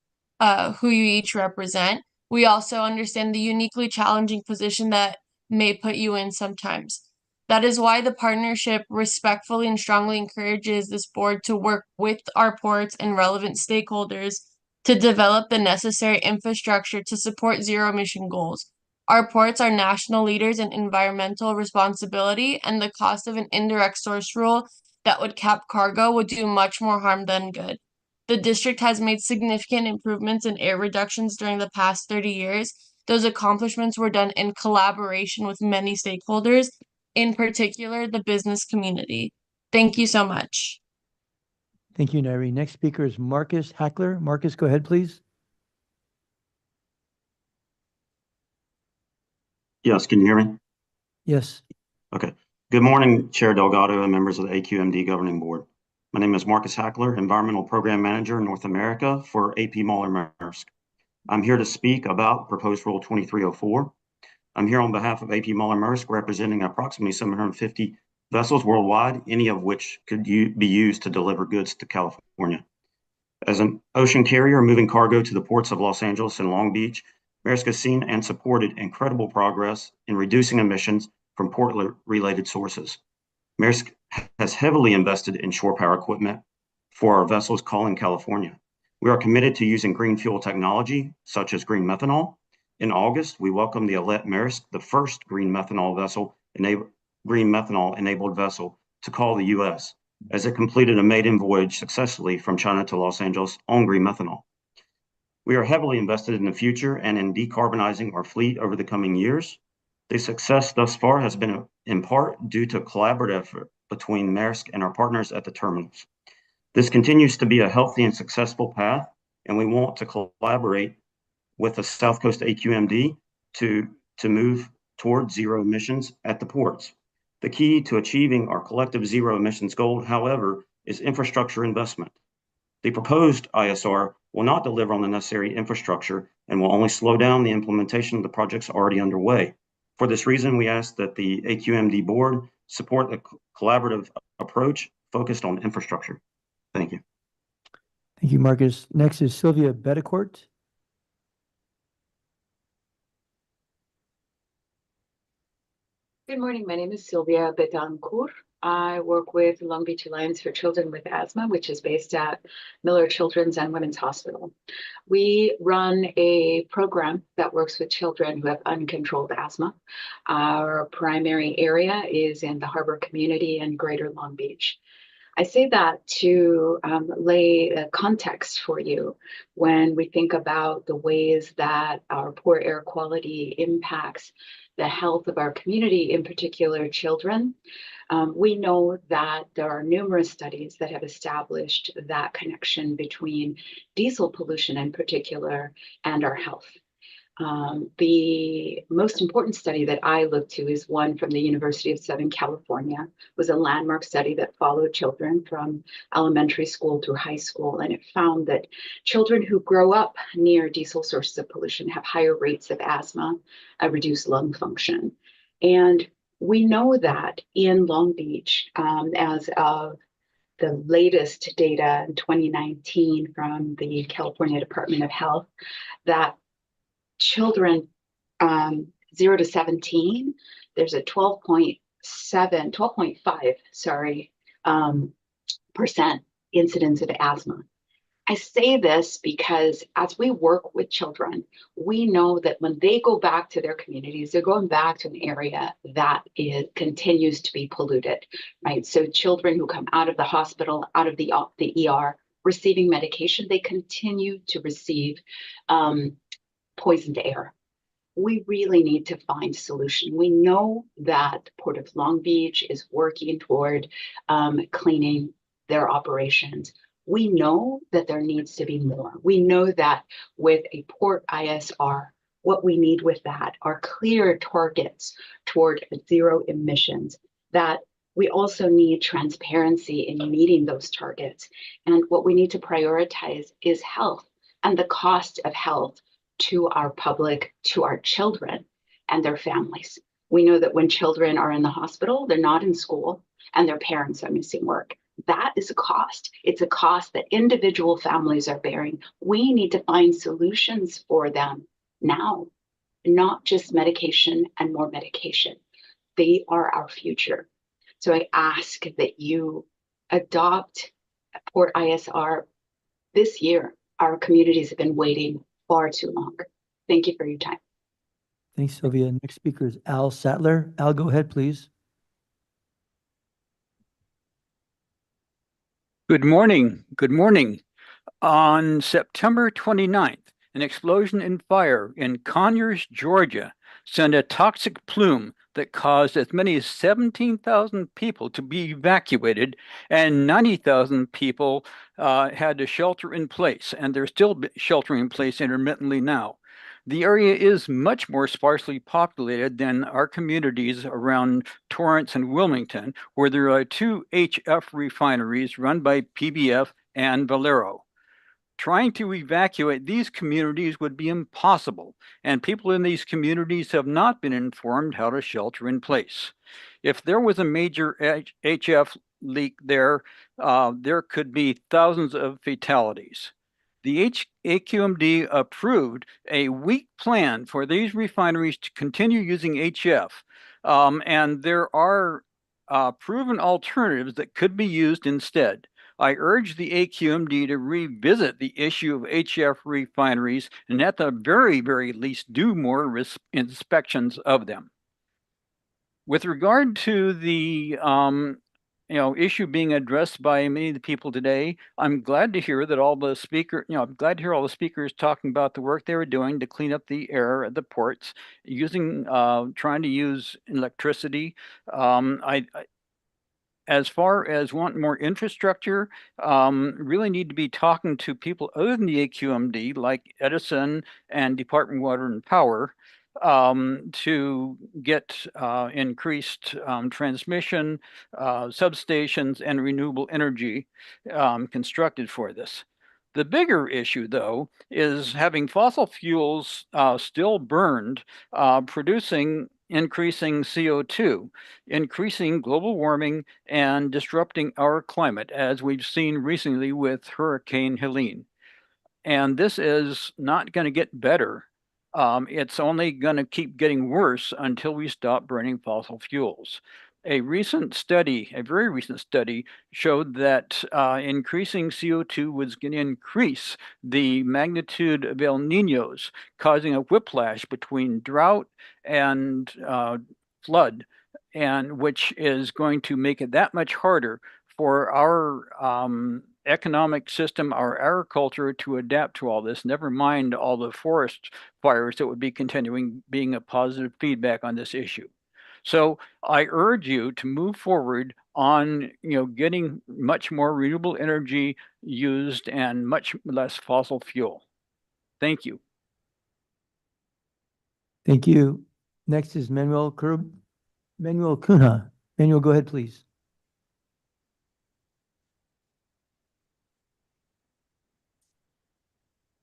who you each represent. We also understand the uniquely challenging position that may put you in sometimes. That is why the partnership respectfully and strongly encourages this board to work with our ports and relevant stakeholders to develop the necessary infrastructure to support zero emission goals. Our ports are national leaders in environmental responsibility, and the cost of an indirect source rule that would cap cargo would do much more harm than good. The district has made significant improvements in air reductions during the past 30 years. Those accomplishments were done in collaboration with many stakeholders, in particular the business community. Thank you so much. Thank you, Nairi. Next speaker is Marcus Hackler. Marcus, go ahead, please. Yes, can you hear me? Yes. Okay. Good morning, Chair Delgado and members of the AQMD Governing Board. My name is Marcus Hackler, Environmental Program Manager in North America for AP Moller Maersk. I'm here to speak about Proposed Rule 2304. I'm here on behalf of AP Moller Maersk, representing approximately 750 vessels worldwide, any of which could be used to deliver goods to California. As an ocean carrier moving cargo to the ports of Los Angeles and Long Beach, Maersk has seen and supported incredible progress in reducing emissions from port-related sources. Maersk has heavily invested in shore power equipment for our vessels calling California. We are committed to using green fuel technology, such as green methanol. In August, we welcomed the Alette Maersk, the first green methanol enabled vessel to call the U.S., as it completed a maiden voyage successfully from China to Los Angeles on green methanol. We are heavily invested in the future and in decarbonizing our fleet over the coming years. The success thus far has been in part due to collaborative effort between Maersk and our partners at the terminals. This continues to be a healthy and successful path, and we want to collaborate with the South Coast AQMD to move towards zero emissions at the ports. The key to achieving our collective zero emissions goal, however, is infrastructure investment. The proposed ISR will not deliver on the necessary infrastructure and will only slow down the implementation of the projects already underway. For this reason, we ask that the AQMD board support the collaborative approach focused on infrastructure. Thank you. Thank you, Marcus. Next is Sylvia Bedecourt. Good morning. My name is Sylvia Betancourt. I work with Long Beach Alliance for Children with Asthma, which is based at Miller Children's and Women's Hospital. We run a program that works with children who have uncontrolled asthma. Our primary area is in the Harbor community and Greater Long Beach. I say that to lay a context for you when we think about the ways that our poor air quality impacts the health of our community, in particular children. We know that there are numerous studies that have established that connection between diesel pollution in particular and our health. The most important study that I look to is one from the University of Southern California. It was a landmark study that followed children from elementary school through high school, and it found that children who grow up near diesel sources of pollution have higher rates of asthma, reduced lung function. And we know that in Long Beach, as of the latest data in 2019 from the California Department of Health, that children 0 to 17, there's a 12.5% incidence of asthma. I say this because as we work with children, we know that when they go back to their communities, they're going back to an area that continues to be polluted, right? So children who come out of the hospital, out of the ER, receiving medication, they continue to receive poisoned air. We really need to find a solution. We know that Port of Long Beach is working toward cleaning their operations. We know that there needs to be more. We know that with a port ISR, what we need with that are clear targets toward zero emissions, that we also need transparency in meeting those targets. And what we need to prioritize is health and the cost of health to our public, to our children and their families. We know that when children are in the hospital, they're not in school and their parents are missing work. That is a cost. It's a cost that individual families are bearing. We need to find solutions for them now, not just medication and more medication. They are our future. So I ask that you adopt Port ISR this year. Our communities have been waiting far too long. Thank you for your time. Thanks, Sylvia. Next speaker is Al Sattler. Al, go ahead, please. Good morning. Good morning. On September 29th, an explosion and fire in Conyers, Georgia, sent a toxic plume that caused as many as 17,000 people to be evacuated, and 90,000 people had to shelter in place, and they're still sheltering in place intermittently now. The area is much more sparsely populated than our communities around Torrance and Wilmington, where there are 2 HF refineries run by PBF and Valero. Trying to evacuate these communities would be impossible, and people in these communities have not been informed how to shelter in place. If there was a major HF leak there, there could be thousands of fatalities. The AQMD approved a weak plan for these refineries to continue using HF, and there are proven alternatives that could be used instead. I urge the AQMD to revisit the issue of HF refineries and at the very, very least do more inspections of them. With regard to the issue being addressed by many of the people today, I'm glad to hear that all the speakers talking about the work they were doing to clean up the air at the ports, trying to use electricity. As far as wanting more infrastructure, really need to be talking to people other than the AQMD, like Edison and Department of Water and Power, to get increased transmission, substations, and renewable energy constructed for this. The bigger issue, though, is having fossil fuels still burned, increasing CO2, increasing global warming, and disrupting our climate, as we've seen recently with Hurricane Helene. And this is not going to get better. It's only going to keep getting worse until we stop burning fossil fuels. A very recent study showed that increasing CO2 was going to increase the magnitude of El Niños, causing a whiplash between drought and flood, and which is going to make it that much harder for our economic system, our agriculture to adapt to all this, never mind all the forest fires that would be continuing being a positive feedback on this issue. So I urge you to move forward on getting much more renewable energy used and much less fossil fuel. Thank you. Thank you. Next is Manuel Cunha. Manuel, go ahead, please.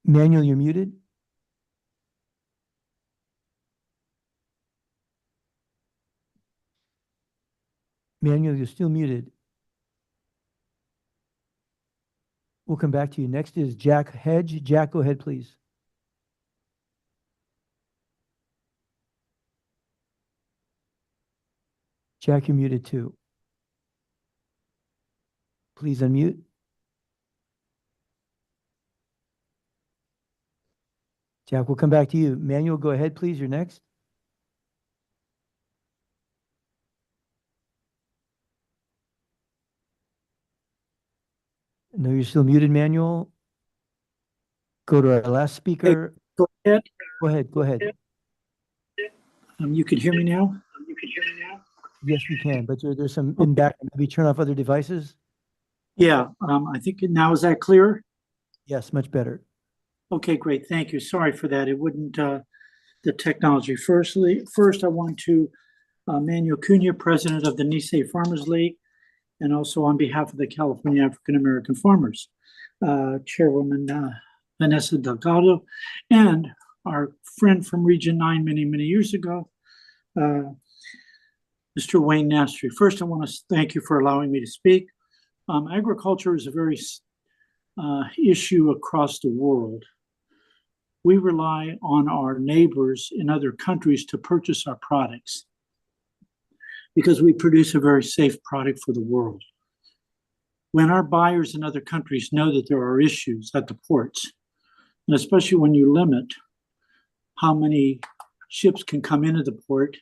Manuel, you're muted. Manuel, you're still muted. We'll come back to you. Next is Jack Hedge. Jack, go ahead, please. Jack, you're muted too. Please unmute. Jack, we'll come back to you. Manuel, go ahead, please. You're next. No, you're still muted, Manuel. Go to our last speaker. Go ahead. Go ahead. Go ahead. You can hear me now? Yes, we can, but there's some in back. Maybe turn off other devices. Yeah, I think now is that clear? Yes, much better. Okay, great. Thank you. Sorry for that. It wouldn't, the technology. First, I want to Manuel Cunha, president of the Nisei Farmers League, and also on behalf of the California African American Farmers, Chairwoman Vanessa Delgado, and our friend from Region 9 many, many years ago, Mr. Wayne Nastry. First, I want to thank you for allowing me to speak. Agriculture is a very issue across the world. We rely on our neighbors in other countries to purchase our products because we produce a very safe product for the world. When our buyers in other countries know that there are issues at the ports, and especially when you limit how many ships can come into the port,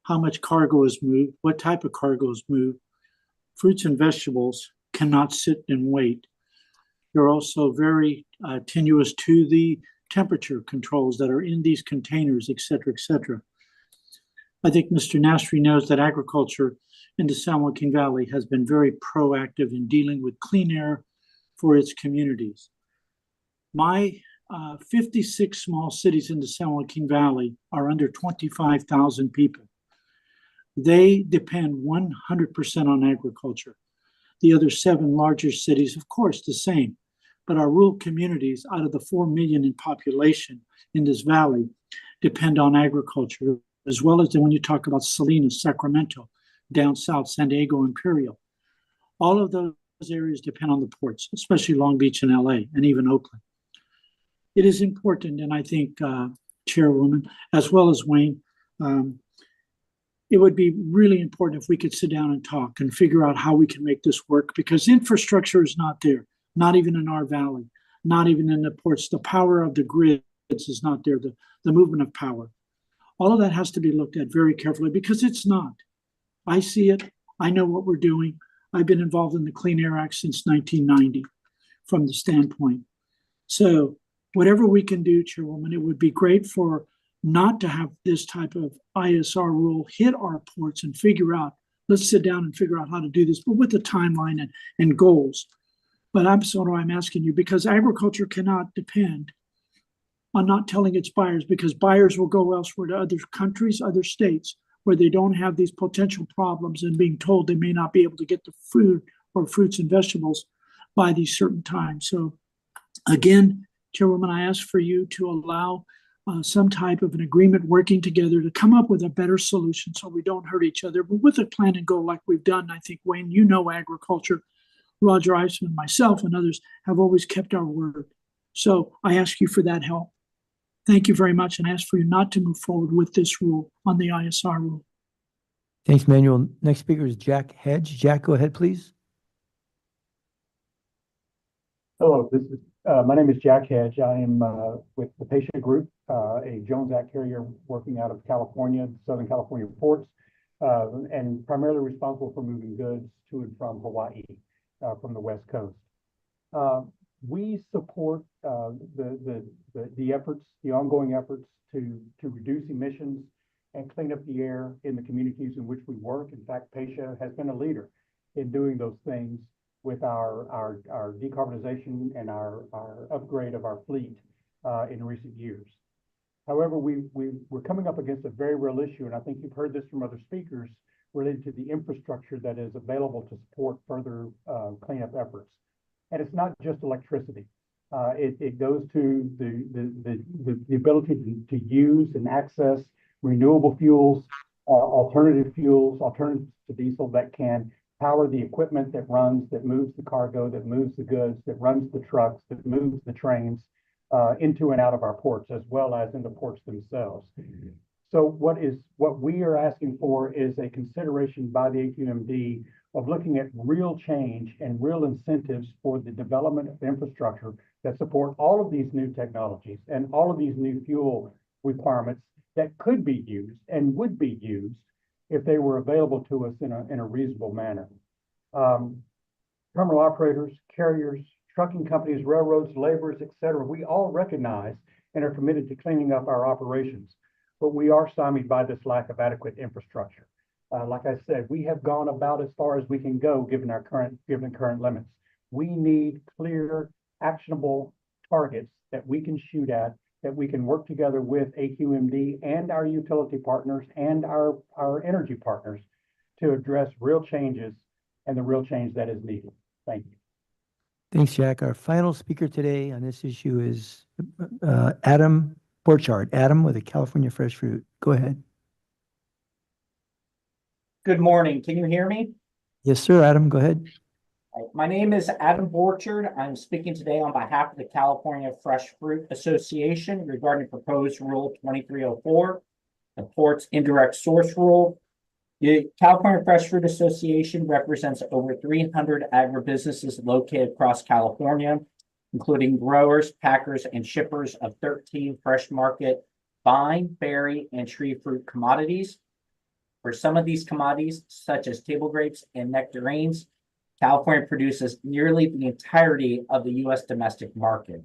how much cargo is moved, what type of cargo is moved, fruits and vegetables cannot sit and wait. They're also very tenuous to the temperature controls that are in these containers, et cetera, et cetera. I think Mr. Nastry knows that agriculture in the San Joaquin Valley has been very proactive in dealing with clean air for its communities. My 56 small cities in the San Joaquin Valley are under 25,000 people. They depend 100% on agriculture. The other 7 larger cities, of course, the same. But our rural communities, out of the 4 million in population in this valley, depend on agriculture, as well as when you talk about Salinas, Sacramento, down south, San Diego, Imperial. All of those areas depend on the ports, especially Long Beach and LA, and even Oakland. It is important, and I think, Chairwoman, as well as Wayne, it would be really important if we could sit down and talk and figure out how we can make this work, because infrastructure is not there, not even in our valley, not even in the ports. The power of the grids is not there, the movement of power. All of that has to be looked at very carefully because it's not. I see it. I know what we're doing. I've been involved in the Clean Air Act since 1990 from the standpoint. So whatever we can do, Chairwoman, it would be great for not to have this type of ISR rule hit our ports and figure out, let's sit down and figure out how to do this, but with a timeline and goals. But I'm asking you, because agriculture cannot depend on not telling its buyers, because buyers will go elsewhere to other countries, other states, where they don't have these potential problems and being told they may not be able to get the food or fruits and vegetables by these certain times. So again, Chairwoman, I ask for you to allow some type of an agreement working together to come up with a better solution so we don't hurt each other, but with a plan and goal like we've done. I think, Wayne, you know agriculture. Roger Eisman, myself, and others have always kept our word. So I ask you for that help. Thank you very much, and I ask for you not to move forward with this rule on the ISR rule. Thanks, Manuel. Next speaker is Jack Hedge. Jack, go ahead, please. Hello, my name is Jack Hedge. I am with the Patient Group, a Jones Act carrier working out of California, Southern California ports, and primarily responsible for moving goods to and from Hawaii from the West Coast. We support the efforts, the ongoing efforts to reduce emissions and clean up the air in the communities in which we work. In fact, PASHA has been a leader in doing those things with our decarbonization and our upgrade of our fleet in recent years. However, we're coming up against a very real issue, and I think you've heard this from other speakers, related to the infrastructure that is available to support further cleanup efforts. And it's not just electricity. It goes to the ability to use and access renewable fuels, alternative fuels, alternatives to diesel that can power the equipment that moves the cargo, that moves the goods, that runs the trucks, that moves the trains into and out of our ports, as well as in the ports themselves. So what we are asking for is a consideration by the AQMD of looking at real change and real incentives for the development of infrastructure that support all of these new technologies and all of these new fuel requirements that could be used and would be used if they were available to us in a reasonable manner. Terminal operators, carriers, trucking companies, railroads, laborers, et cetera, we all recognize and are committed to cleaning up our operations, but we are stymied by this lack of adequate infrastructure. Like I said, we have gone about as far as we can go given current limits. We need clear, actionable targets that we can shoot at, that we can work together with AQMD and our utility partners and our energy partners to address real changes and the real change that is needed. Thank you. Thanks, Jack. Our final speaker today on this issue is Adam Borchardt. Adam with a California Fresh Fruit. Go ahead. Good morning. Can you hear me? Yes, sir. Adam, go ahead. My name is Adam Borchardt. I'm speaking today on behalf of the California Fresh Fruit Association regarding proposed Rule 2304, the Port's Indirect Source Rule. The California Fresh Fruit Association represents over 300 agribusinesses located across California, including growers, packers, and shippers of 13 fresh market vine, berry, and tree fruit commodities. For some of these commodities, such as table grapes and nectarines, California produces nearly the entirety of the U.S. domestic market.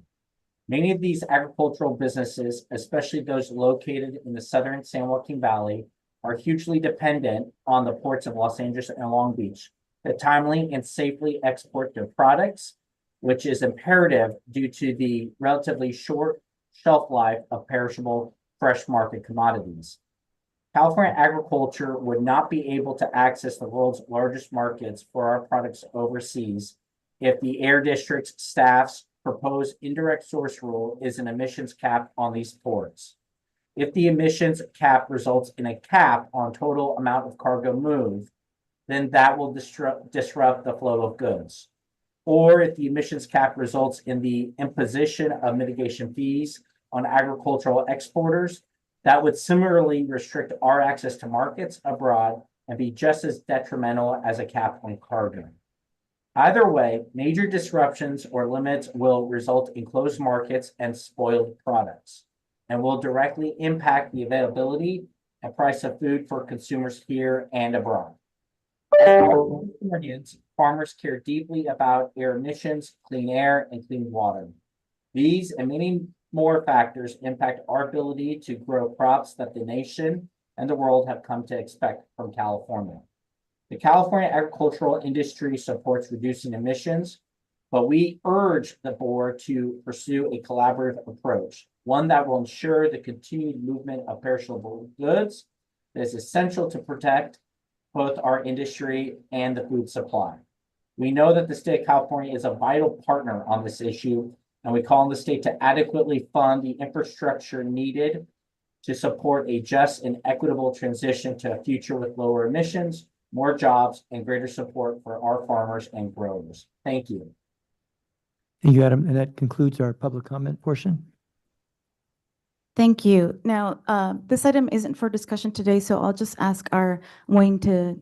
Many of these agricultural businesses, especially those located in the southern San Joaquin Valley, are hugely dependent on the ports of Los Angeles and Long Beach to timely and safely export their products, which is imperative due to the relatively short shelf life of perishable fresh market commodities. California agriculture would not be able to access the world's largest markets for our products overseas if the Air District's staff's proposed indirect source rule is an emissions cap on these ports. If the emissions cap results in a cap on total amount of cargo moved, then that will disrupt the flow of goods. Or if the emissions cap results in the imposition of mitigation fees on agricultural exporters, that would similarly restrict our access to markets abroad and be just as detrimental as a cap on cargo. Either way, major disruptions or limits will result in closed markets and spoiled products, and will directly impact the availability and price of food for consumers here and abroad. As Californians, farmers care deeply about air emissions, clean air, and clean water. These and many more factors impact our ability to grow crops that the nation and the world have come to expect from California. The California agricultural industry supports reducing emissions, but we urge the board to pursue a collaborative approach, one that will ensure the continued movement of perishable goods that is essential to protect both our industry and the food supply. We know that the state of California is a vital partner on this issue, and we call on the state to adequately fund the infrastructure needed to support a just and equitable transition to a future with lower emissions, more jobs, and greater support for our farmers and growers. Thank you. Thank you, Adam. And that concludes our public comment portion. Thank you. Now, this item isn't for discussion today, so I'll just ask our Wayne to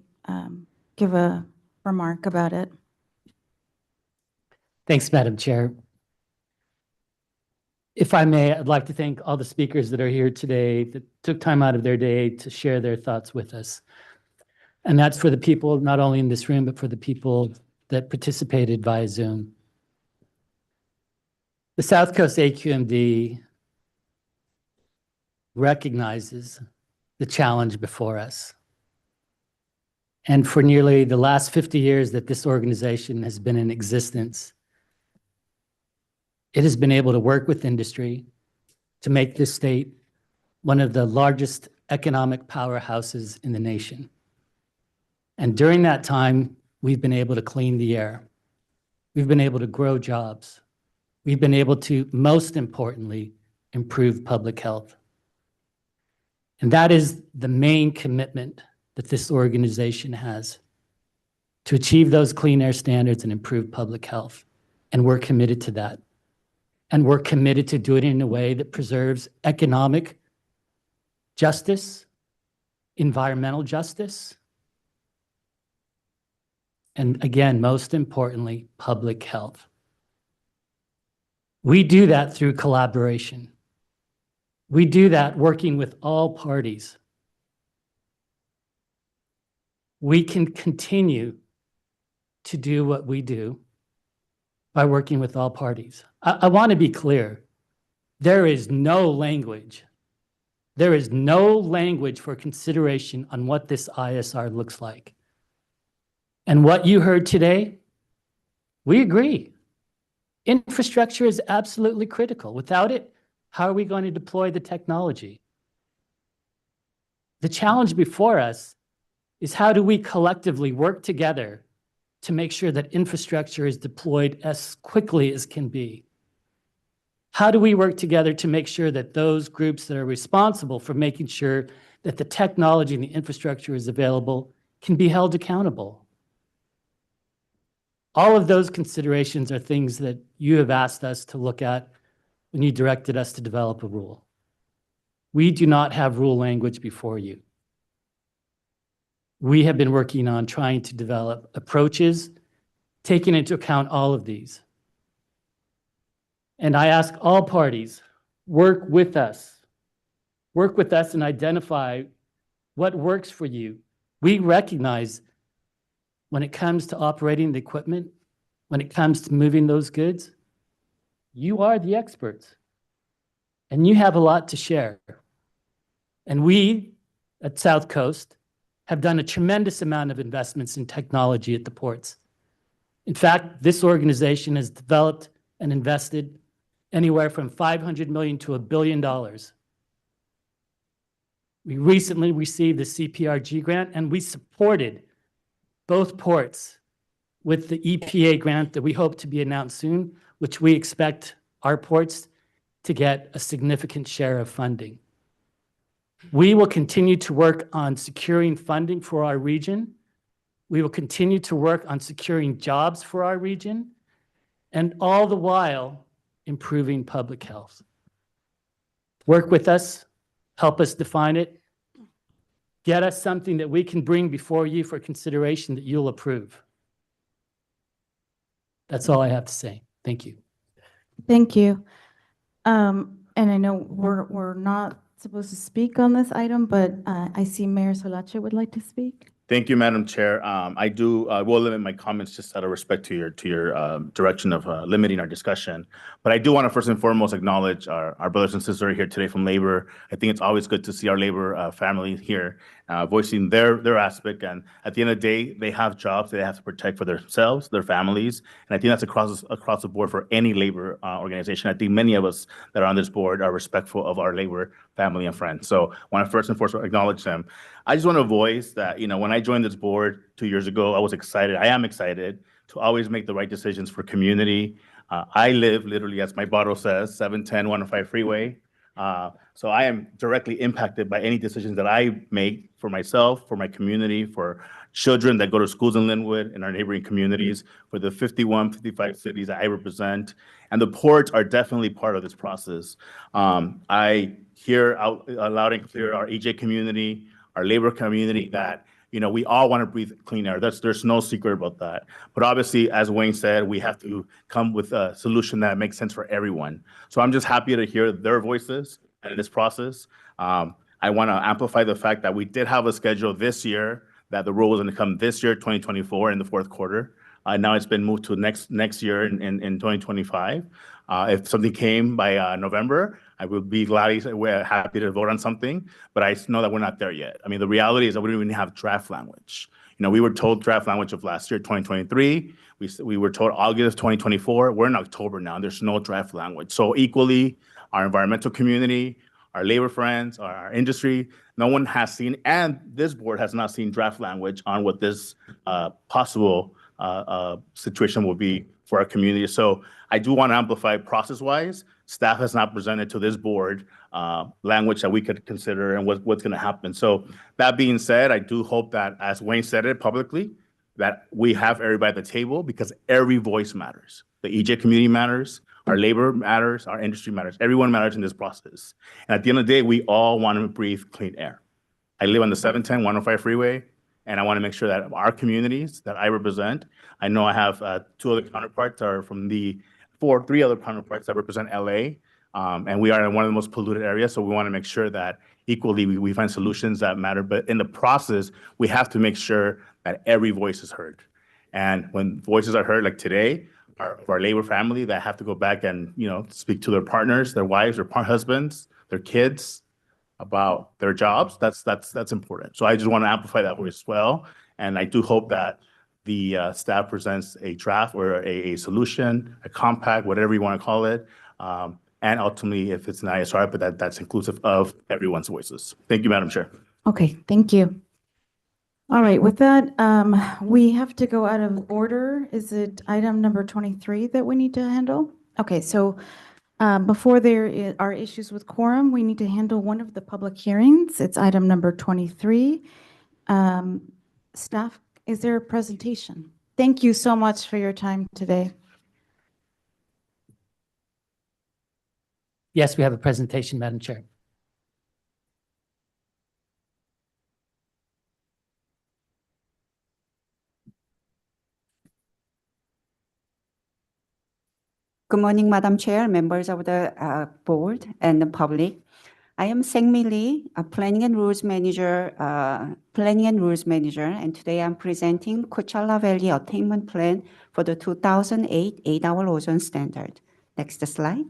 give a remark about it. Thanks, Madam Chair. If I may, I'd like to thank all the speakers that are here today that took time out of their day to share their thoughts with us. And that's for the people not only in this room, but for the people that participated via Zoom. The South Coast AQMD recognizes the challenge before us. And for nearly the last 50 years that this organization has been in existence, it has been able to work with industry to make this state one of the largest economic powerhouses in the nation. And during that time, we've been able to clean the air. We've been able to grow jobs. We've been able to, most importantly, improve public health. And that is the main commitment that this organization has, to achieve those clean air standards and improve public health. And we're committed to that. And we're committed to do it in a way that preserves economic justice, environmental justice, and again, most importantly, public health. We do that through collaboration. We do that working with all parties. We can continue to do what we do by working with all parties. I want to be clear. There is no language. There is no language for consideration on what this ISR looks like. And what you heard today, we agree. Infrastructure is absolutely critical. Without it, how are we going to deploy the technology? The challenge before us is how do we collectively work together to make sure that infrastructure is deployed as quickly as can be? How do we work together to make sure that those groups that are responsible for making sure that the technology and the infrastructure is available can be held accountable? All of those considerations are things that you have asked us to look at when you directed us to develop a rule. We do not have rule language before you. We have been working on trying to develop approaches, taking into account all of these. And I ask all parties, work with us. Work with us and identify what works for you. We recognize when it comes to operating the equipment, when it comes to moving those goods, you are the experts. And you have a lot to share. And we at South Coast have done a tremendous amount of investments in technology at the ports. In fact, this organization has developed and invested anywhere from $500 million to $1 billion. We recently received the CPRG grant, and we supported both ports with the EPA grant that we hope to be announced soon, which we expect our ports to get a significant share of funding. We will continue to work on securing funding for our region. We will continue to work on securing jobs for our region, and all the while improving public health. Work with us, help us define it, get us something that we can bring before you for consideration that you'll approve. That's all I have to say. Thank you. Thank you. And I know we're not supposed to speak on this item, but I see Mayor Solache would like to speak. Thank you, Madam Chair. I will limit my comments just out of respect to your direction of limiting our discussion. But I do want to first and foremost acknowledge our brothers and sisters here today from labor. I think it's always good to see our labor family here voicing their aspect. And at the end of the day, they have jobs they have to protect for themselves, their families. And I think that's across the board for any labor organization. I think many of us that are on this board are respectful of our labor family and friends. So I want to first and foremost acknowledge them. I just want to voice that, when I joined this board 2 years ago, I was excited. I am excited to always make the right decisions for community. I live literally, as my bottle says, 710 105 freeway. So I am directly impacted by any decisions that I make for myself, for my community, for children that go to schools in Linwood and our neighboring communities, for the 51, 55 cities that I represent. And the ports are definitely part of this process. I hear out loud and clear our EJ community, our labor community, that we all want to breathe clean air. There's no secret about that. But obviously, as Wayne said, we have to come with a solution that makes sense for everyone. So I'm just happy to hear their voices in this process. I want to amplify the fact that we did have a schedule this year, that the rule was going to come this year, 2024, in the fourth quarter. Now it's been moved to next year in 2025. If something came by November, I would be we're happy to vote on something, but I know that we're not there yet. I mean, the reality is that we don't even have draft language. We were told draft language of last year, 2023. We were told August of 2024. We're in October now, and there's no draft language. So equally, our environmental community, our labor friends, our industry, no one has seen, and this board has not seen draft language on what this possible situation will be for our community. So I do want to amplify process-wise. Staff has not presented to this board language that we could consider and what's going to happen. So that being said, I do hope that, as Wayne said it publicly, that we have everybody at the table, because every voice matters. The EJ community matters. Our labor matters, our industry matters, everyone matters in this process. And at the end of the day, we all want to breathe clean air. I live on the 710, 105 freeway, and I want to make sure that our communities that I represent, I know I have two other counterparts are from three other counterparts that represent LA, and we are in one of the most polluted areas, so we want to make sure that equally we find solutions that matter. But in the process, we have to make sure that every voice is heard. And when voices are heard, like today, our labor family that have to go back and speak to their partners, their wives, their husbands, their kids about their jobs, that's important. So I just want to amplify that voice as well. And I do hope that the staff presents a draft or a solution, a compact, whatever you want to call it. And ultimately, if it's an ISR, but that's inclusive of everyone's voices. Thank you, Madam Chair. Okay, thank you. All right, with that, we have to go out of order. Is it item number 23 that we need to handle? Okay, so before there are issues with quorum, we need to handle one of the public hearings. It's item number 23. Staff, is there a presentation? Thank you so much for your time today. Yes, we have a presentation, Madam Chair. Good morning, Madam Chair, members of the board and the public. I am Sengmi Lee, a Planning and Rules Manager, and today I'm presenting Coachella Valley Attainment Plan for the 2008 8-hour ozone standard. Next slide.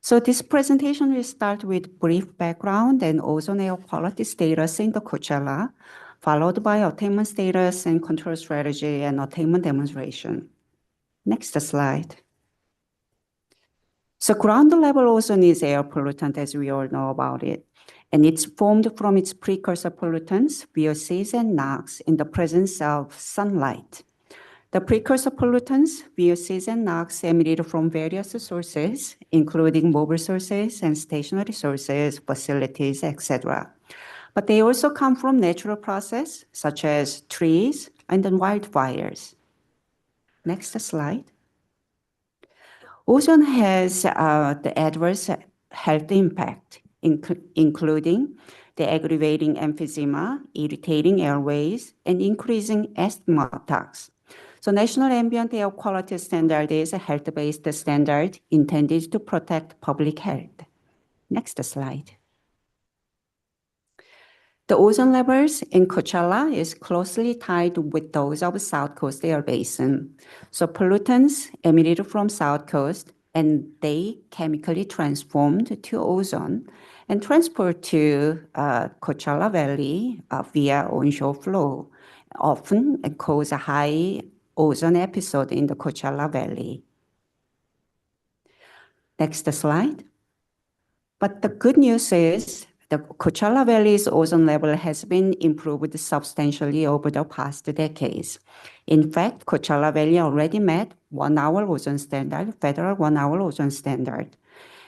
So this presentation will start with brief background and ozone air quality status in the Coachella, followed by attainment status and control strategy and attainment demonstration. Next slide. So ground level ozone is air pollutant, as we all know about it, and it's formed from its precursor pollutants, VOCs and NOx, in the presence of sunlight. The precursor pollutants, VOCs and NOx, emitted from various sources, including mobile sources and stationary sources, facilities, etc. But they also come from natural processes, such as trees and then wildfires. Next slide. Ozone has the adverse health impact, including the aggravating emphysema, irritating airways, and increasing asthma attacks. So National Ambient Air Quality Standard is a health-based standard intended to protect public health. Next slide. The ozone levels in Coachella is closely tied with those of South Coast Air Basin. So pollutants emitted from South Coast, and they chemically transformed to ozone and transport to Coachella Valley via onshore flow, often cause a high ozone episode in the Coachella Valley. Next slide. But the good news is the Coachella Valley's ozone level has been improved substantially over the past decades. In fact, Coachella Valley already met 1-hour ozone standard, federal 1-hour ozone standard.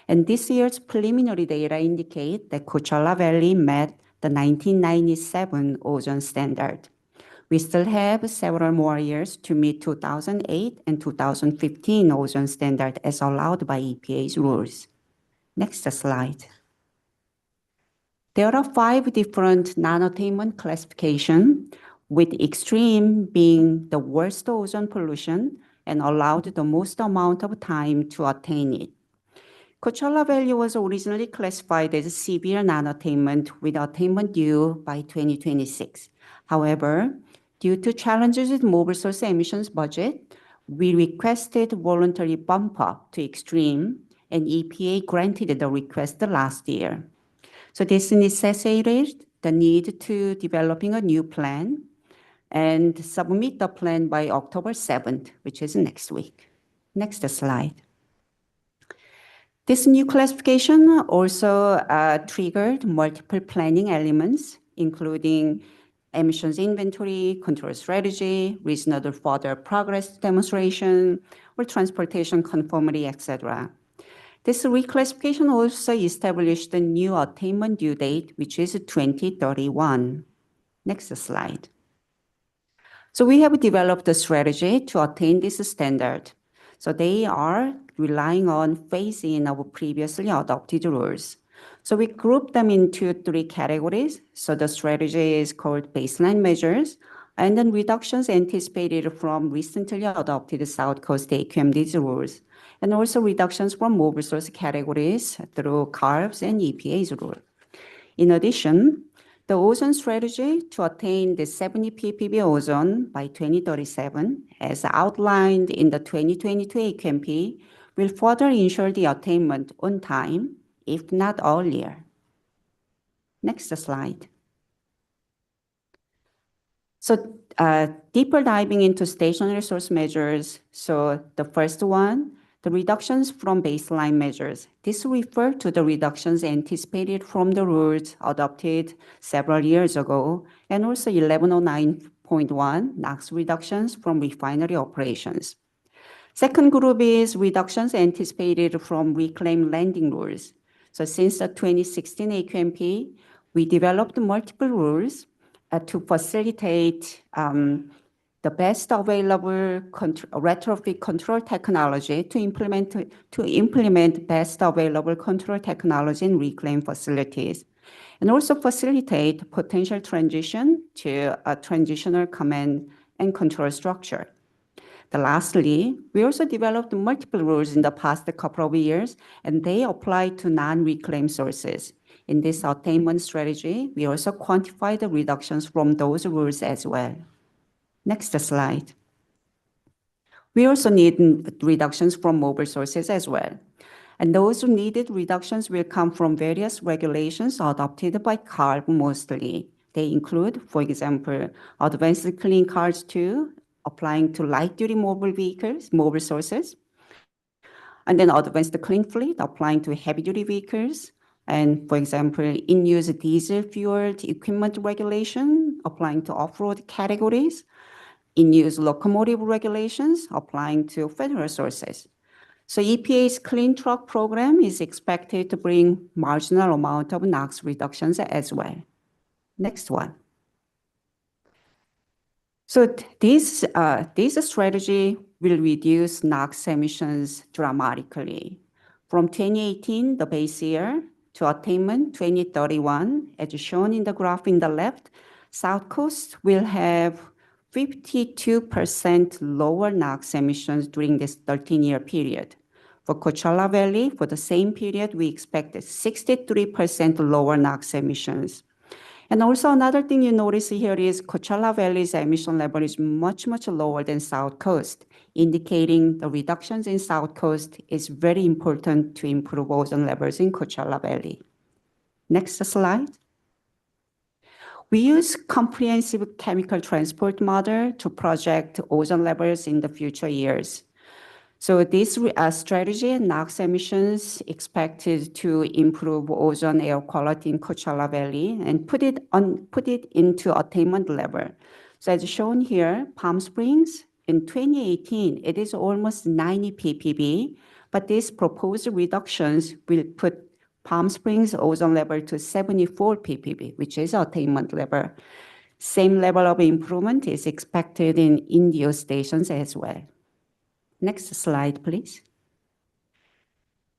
And this year's preliminary data indicate that Coachella Valley met the 1997 ozone standard. We still have several more years to meet 2008 and 2015 ozone standard as allowed by EPA's rules. Next slide. There are 5 different non-attainment classifications, with extreme being the worst ozone pollution and allowed the most amount of time to attain it. Coachella Valley was originally classified as severe non-attainment with attainment due by 2026. However, due to challenges with mobile source emissions budget, we requested voluntary bump up to extreme, and EPA granted the request last year. So this necessitated the need to developing a new plan and submit the plan by October 7th, which is next week. Next slide. This new classification also triggered multiple planning elements, including emissions inventory, control strategy, reasonable further progress demonstration, or transportation conformity, etc. This reclassification also established a new attainment due date, which is 2031. Next slide. So we have developed a strategy to attain this standard. So they are relying on phasing of previously adopted rules. So we group them into 3 categories. So the strategy is called baseline measures, and then reductions anticipated from recently adopted South Coast AQMD's rules, and also reductions from mobile source categories through CARB's and EPA's rule. In addition, the ozone strategy to attain the 70 ppb ozone by 2037, as outlined in the 2022 AQMP, will further ensure the attainment on time, if not earlier. Next slide. So deeper diving into stationary source measures. So the first one, the reductions from baseline measures. This refers to the reductions anticipated from the rules adopted several years ago, and also 1109.1 NOx reductions from refinery operations. Second group is reductions anticipated from reclaimed landing rules. So since the 2016 AQMP, we developed multiple rules to facilitate the best available retrofit control technology to implement best available control technology in reclaimed facilities, and also facilitate potential transition to a transitional command and control structure. Lastly, we also developed multiple rules in the past couple of years, and they apply to non-reclaimed sources. In this attainment strategy, we also quantify the reductions from those rules as well. Next slide. We also need reductions from mobile sources as well. And those needed reductions will come from various regulations adopted by CARB mostly. They include, for example, Advanced Clean Cars 2, applying to light-duty mobile vehicles, mobile sources, and then Advanced Clean Fleet, applying to heavy-duty vehicles, and for example, in-use diesel-fueled equipment regulation, applying to off-road categories, in-use locomotive regulations, applying to federal sources. So EPA's Clean Truck program is expected to bring marginal amount of NOx reductions as well. Next one. So this strategy will reduce NOx emissions dramatically. From 2018, the base year, to attainment 2031, as shown in the graph in the left, South Coast will have 52% lower NOx emissions during this 13-year period. For Coachella Valley, for the same period, we expect 63% lower NOx emissions. And also another thing you notice here is Coachella Valley's emission level is much, much lower than South Coast, indicating the reductions in South Coast is very important to improve ozone levels in Coachella Valley. Next slide. We use comprehensive chemical transport model to project ozone levels in the future years. So this strategy and NOx emissions expected to improve ozone air quality in Coachella Valley and put it into attainment level. So as shown here, Palm Springs in 2018, it is almost 90 ppb, but these proposed reductions will put Palm Springs ozone level to 74 ppb, which is attainment level. Same level of improvement is expected in Indio stations as well. Next slide, please.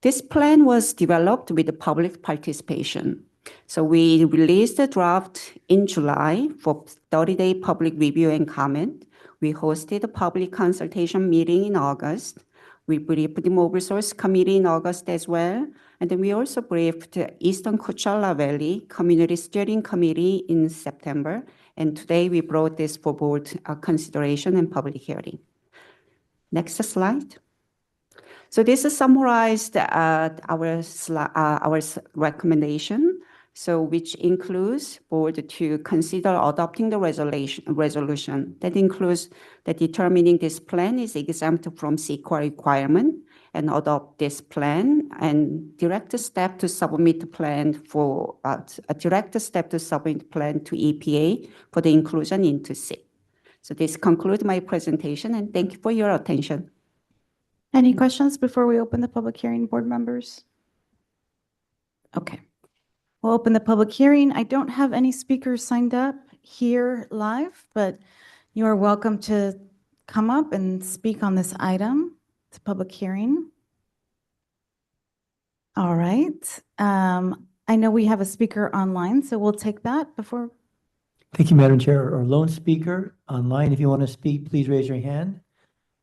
This plan was developed with public participation. So we released the draft in July for 30-day public review and comment. We hosted a public consultation meeting in August. We briefed the Mobile Source Committee in August as well. And then we also briefed Eastern Coachella Valley Community Steering Committee in September. And today we brought this for board consideration and public hearing. Next slide. So this is summarized our recommendation, so which includes board to consider adopting the resolution. That includes that determining this plan is exempt from CEQA requirement and adopt this plan and direct a step to submit plan to EPA for the inclusion into SIP. So this concludes my presentation, and thank you for your attention. Any questions before we open the public hearing, board members? Okay. We'll open the public hearing. I don't have any speakers signed up here live, but you are welcome to come up and speak on this item. It's a public hearing. All right. I know we have a speaker online, so we'll take that before. Thank you, Madam Chair. Our lone speaker online, if you want to speak, please raise your hand.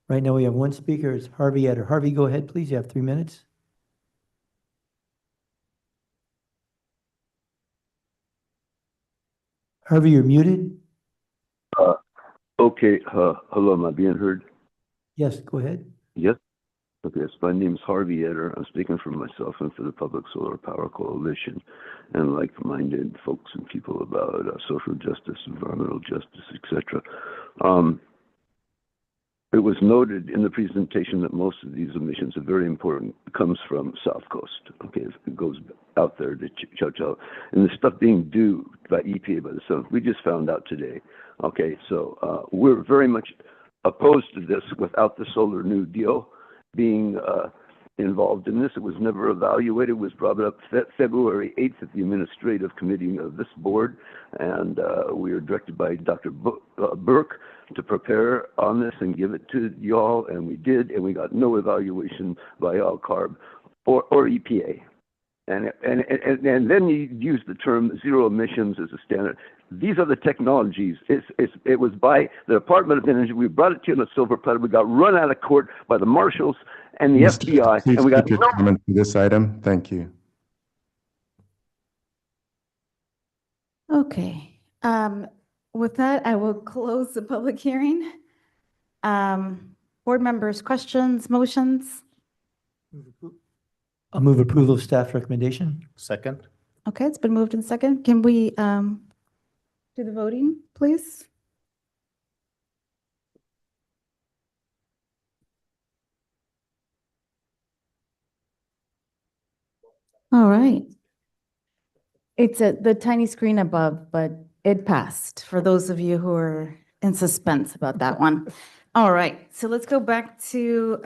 Right now, we have one speaker. It's Harvey Eder. Harvey, go ahead, please. You have 3 minutes. Harvey, you're muted. Okay. Hello, am I being heard? Yes, go ahead. Yes. Okay. Yes, my name is Harvey Eder. I'm speaking for myself and for the Public Solar Power Coalition and like-minded folks and people about social justice, environmental justice, etc. It was noted in the presentation that most of these emissions are very important. It comes from South Coast. Okay, it goes out there to Chow Chow, and the stuff being due by EPA by the South. We just found out today. Okay, so we're very much opposed to this without the Solar New Deal being involved in this. It was never evaluated. It was brought up February 8th at the administrative committee of this board, and we were directed by Dr. Burke to prepare on this and give it to y'all, and we did, and we got no evaluation by ALCARB or EPA. And then you use the term zero emissions as a standard. These are the technologies. It was by the Department of Energy. We brought it to you on a silver platter. We got run out of court by the marshals and the FBI, Please Okay. With that, I will close the public hearing. Board members, questions, motions? I'll move approval of staff recommendation. Second. Okay, it's been moved in second. Can we do the voting, please? All right. It's at the tiny screen above, but it passed for those of you who are in suspense about that one. All right, so let's go back to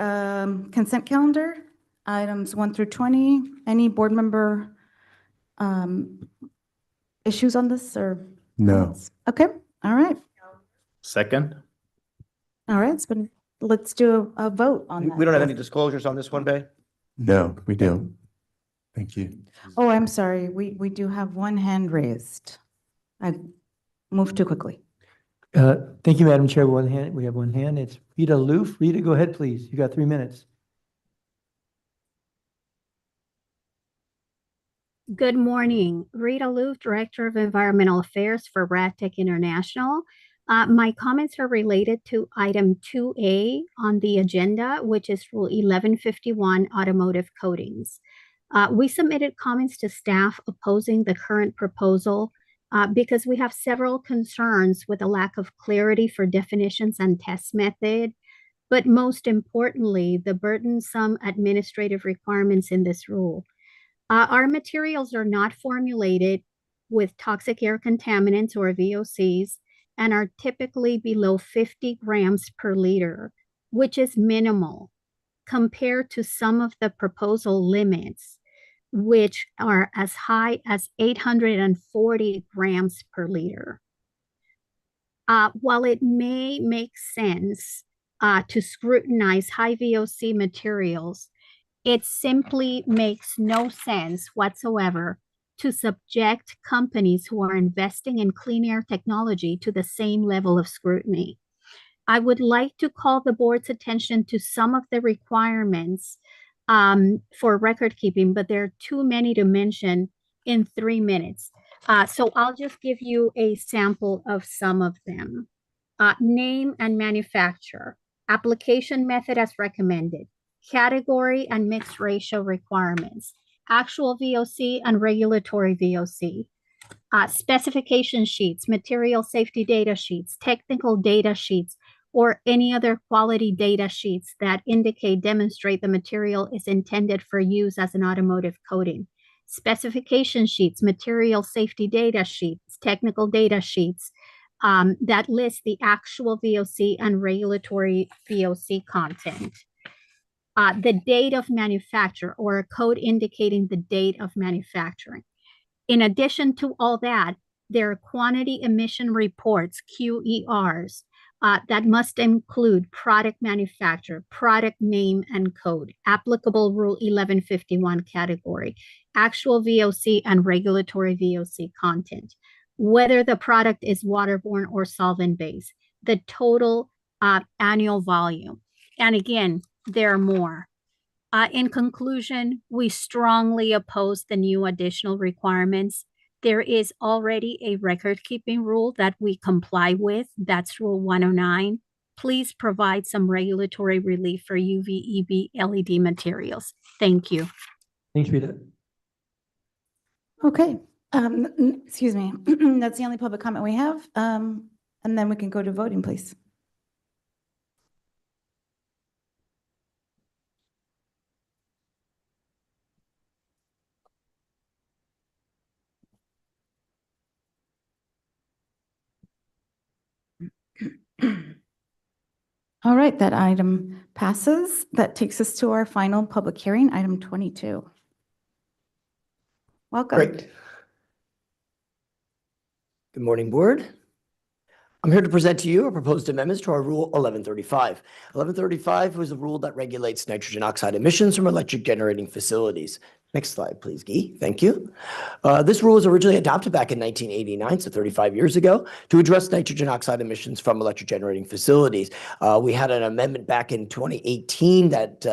consent calendar, items 1 through 20. Any board member issues on this or? No. Comments? Okay, all right. Second. All right, let's do a vote on that. We don't have any disclosures on this one, Bay? No, we don't. Thank you. Oh, I'm sorry. We do have one hand raised. I moved too quickly. Thank you, Madam Chair. One hand. We have one hand. It's Rita Loof. Rita, go ahead, please. You got 3 minutes. Good morning. Rita Loof, Director of Environmental Affairs for RadTech International. My comments are related to item 2A on the agenda, which is Rule 1151, Automotive Coatings. We submitted comments to staff opposing the current proposal because we have several concerns with a lack of clarity for definitions and test method, but most importantly, the burdensome administrative requirements in this rule. Our materials are not formulated with toxic air contaminants or VOCs and are typically below 50 grams per liter, which is minimal compared to some of the proposal limits, which are as high as 840 grams per liter. While it may make sense to scrutinize high VOC materials, it simply makes no sense whatsoever to subject companies who are investing in clean air technology to the same level of scrutiny. I would like to call the board's attention to some of the requirements for record keeping, but there are too many to mention in 3 minutes. So I'll just give you a sample of some of them. Name and manufacturer, application method as recommended, category and mixed ratio requirements, actual VOC and regulatory VOC, specification sheets, material safety data sheets, technical data sheets, or any other quality data sheets that demonstrate the material is intended for use as an automotive coating. Specification sheets, material safety data sheets, technical data sheets that list the actual VOC and regulatory VOC content. The date of manufacture, or a code indicating the date of manufacturing. In addition to all that, there are quantity emission reports, QERs, that must include product manufacturer, product name and code, applicable Rule 1151 category, actual VOC and regulatory VOC content, whether the product is waterborne or solvent-based, the total annual volume. And again, there are more. In conclusion, we strongly oppose the new additional requirements. There is already a record-keeping rule that we comply with. That's Rule 109. Please provide some regulatory relief for UV, EV, LED materials. Thank you. Thanks, Rita. Okay, excuse me. That's the only public comment we have. And then we can go to voting, please. All right, that item passes. That takes us to our final public hearing, item 22. Welcome. Great. Good morning, board. I'm here to present to you a proposed amendments to our Rule 1135. 1135 was a rule that regulates nitrogen oxide emissions from electric generating facilities. Next slide, please, Guy. Thank you. This rule was originally adopted back in 1989, so 35 years ago, to address nitrogen oxide emissions from electric generating facilities. We had an amendment back in 2018 that,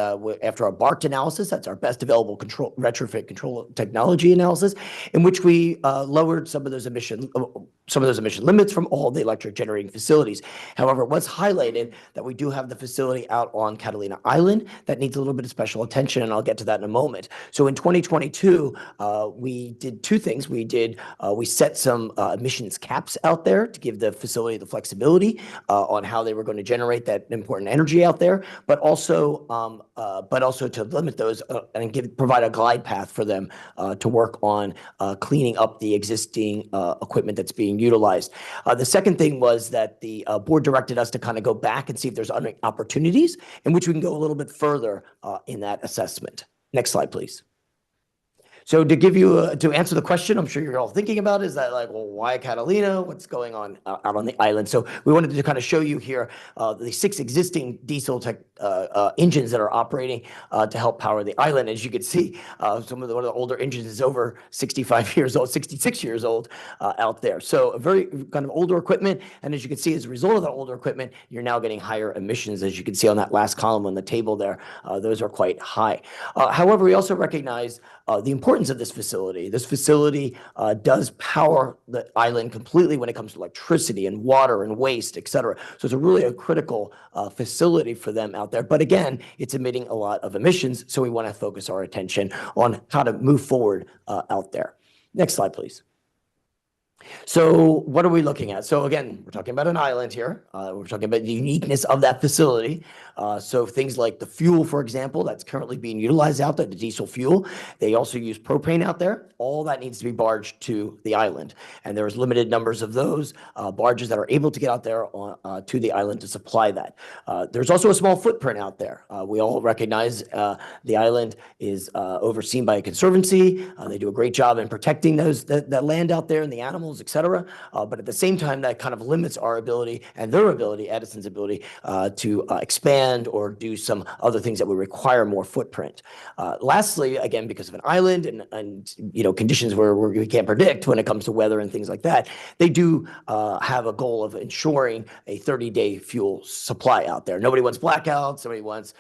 after our BART analysis, that's our best available control retrofit control technology analysis, in which we lowered some of those emission limits from all the electric generating facilities. However, it was highlighted that we do have the facility out on Catalina Island that needs a little bit of special attention, and I'll get to that in a moment. So in 2022, we did two things. We set some emissions caps out there to give the facility the flexibility on how they were going to generate that important energy out there, but also to limit those and provide a glide path for them to work on cleaning up the existing equipment that's being utilized. The second thing was that the board directed us to kind of go back and see if there's other opportunities in which we can go a little bit further in that assessment. Next slide, please. So to give you to answer the question, I'm sure you're all thinking about is that like, well, why Catalina? What's going on out on the island? So we wanted to kind of show you here the 6 existing diesel engines that are operating to help power the island. As you can see, one of the older engines is over 65 years old, 66 years old out there. So a very kind of older equipment. And as you can see, as a result of that older equipment, you're now getting higher emissions. As you can see on that last column on the table there, those are quite high. However, we also recognize the importance of this facility. This facility does power the island completely when it comes to electricity and water and waste, et cetera. So it's really a critical facility for them out there. But again, it's emitting a lot of emissions. So we want to focus our attention on how to move forward out there. Next slide, please. So what are we looking at? So again, we're talking about an island here. We're talking about the uniqueness of that facility. So things like the fuel, for example, that's currently being utilized out there, the diesel fuel. They also use propane out there. All that needs to be barged to the island. And there's limited numbers of those barges that are able to get out there to the island to supply that. There's also a small footprint out there. We all recognize the island is overseen by a conservancy. They do a great job in protecting that land out there and the animals, et cetera. But at the same time, that kind of limits our ability and their ability, Edison's ability, to expand or do some other things that would require more footprint. Lastly, again, because of an island and conditions where we can't predict when it comes to weather and things like that, they do have a goal of ensuring a 30-day fuel supply out there. Nobody wants blackouts. Nobody wants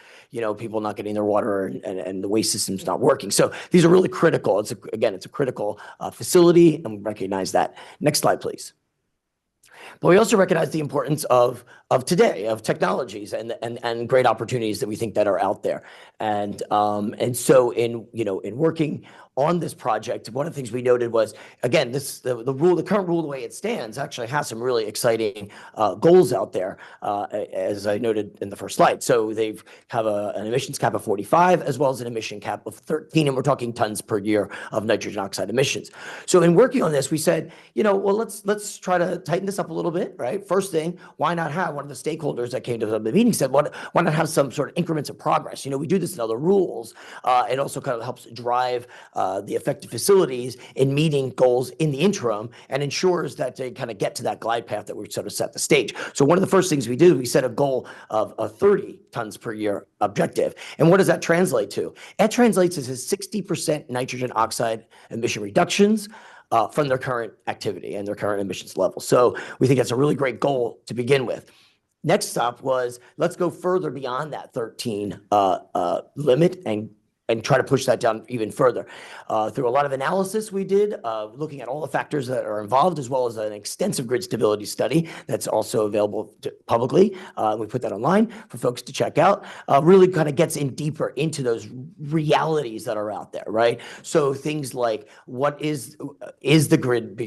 people not getting their water and the waste system's not working. So these are really critical. It's a critical facility, and we recognize that. Next slide, please. But we also recognize the importance of today, of technologies and great opportunities that we think that are out there. And so in working on this project, one of the things we noted was, again, the current rule, the way it stands, actually has some really exciting goals out there, as I noted in the first slide. So they have an emissions cap of 45, as well as an emission cap of 13, and we're talking tons per year of nitrogen oxide emissions. So in working on this, we said, well, let's try to tighten this up a little bit, right? First thing, why not have one of the stakeholders that came to the meeting said, why not have some sort of increments of progress? We do this in other rules. It also kind of helps drive the affected facilities in meeting goals in the interim and ensures that they kind of get to that glide path that we sort of set the stage. So one of the first things we did, we set a goal of 30 tons per year objective. And what does that translate to? That translates as 60% nitrogen oxide emission reductions from their current activity and their current emissions level. So we think that's a really great goal to begin with. Next stop was, let's go further beyond that 13 limit and try to push that down even further. Through a lot of analysis we did, looking at all the factors that are involved, as well as an extensive grid stability study that's also available publicly. We put that online for folks to check out. Really kind of gets in deeper into those realities that are out there, right? So things like, what is the grid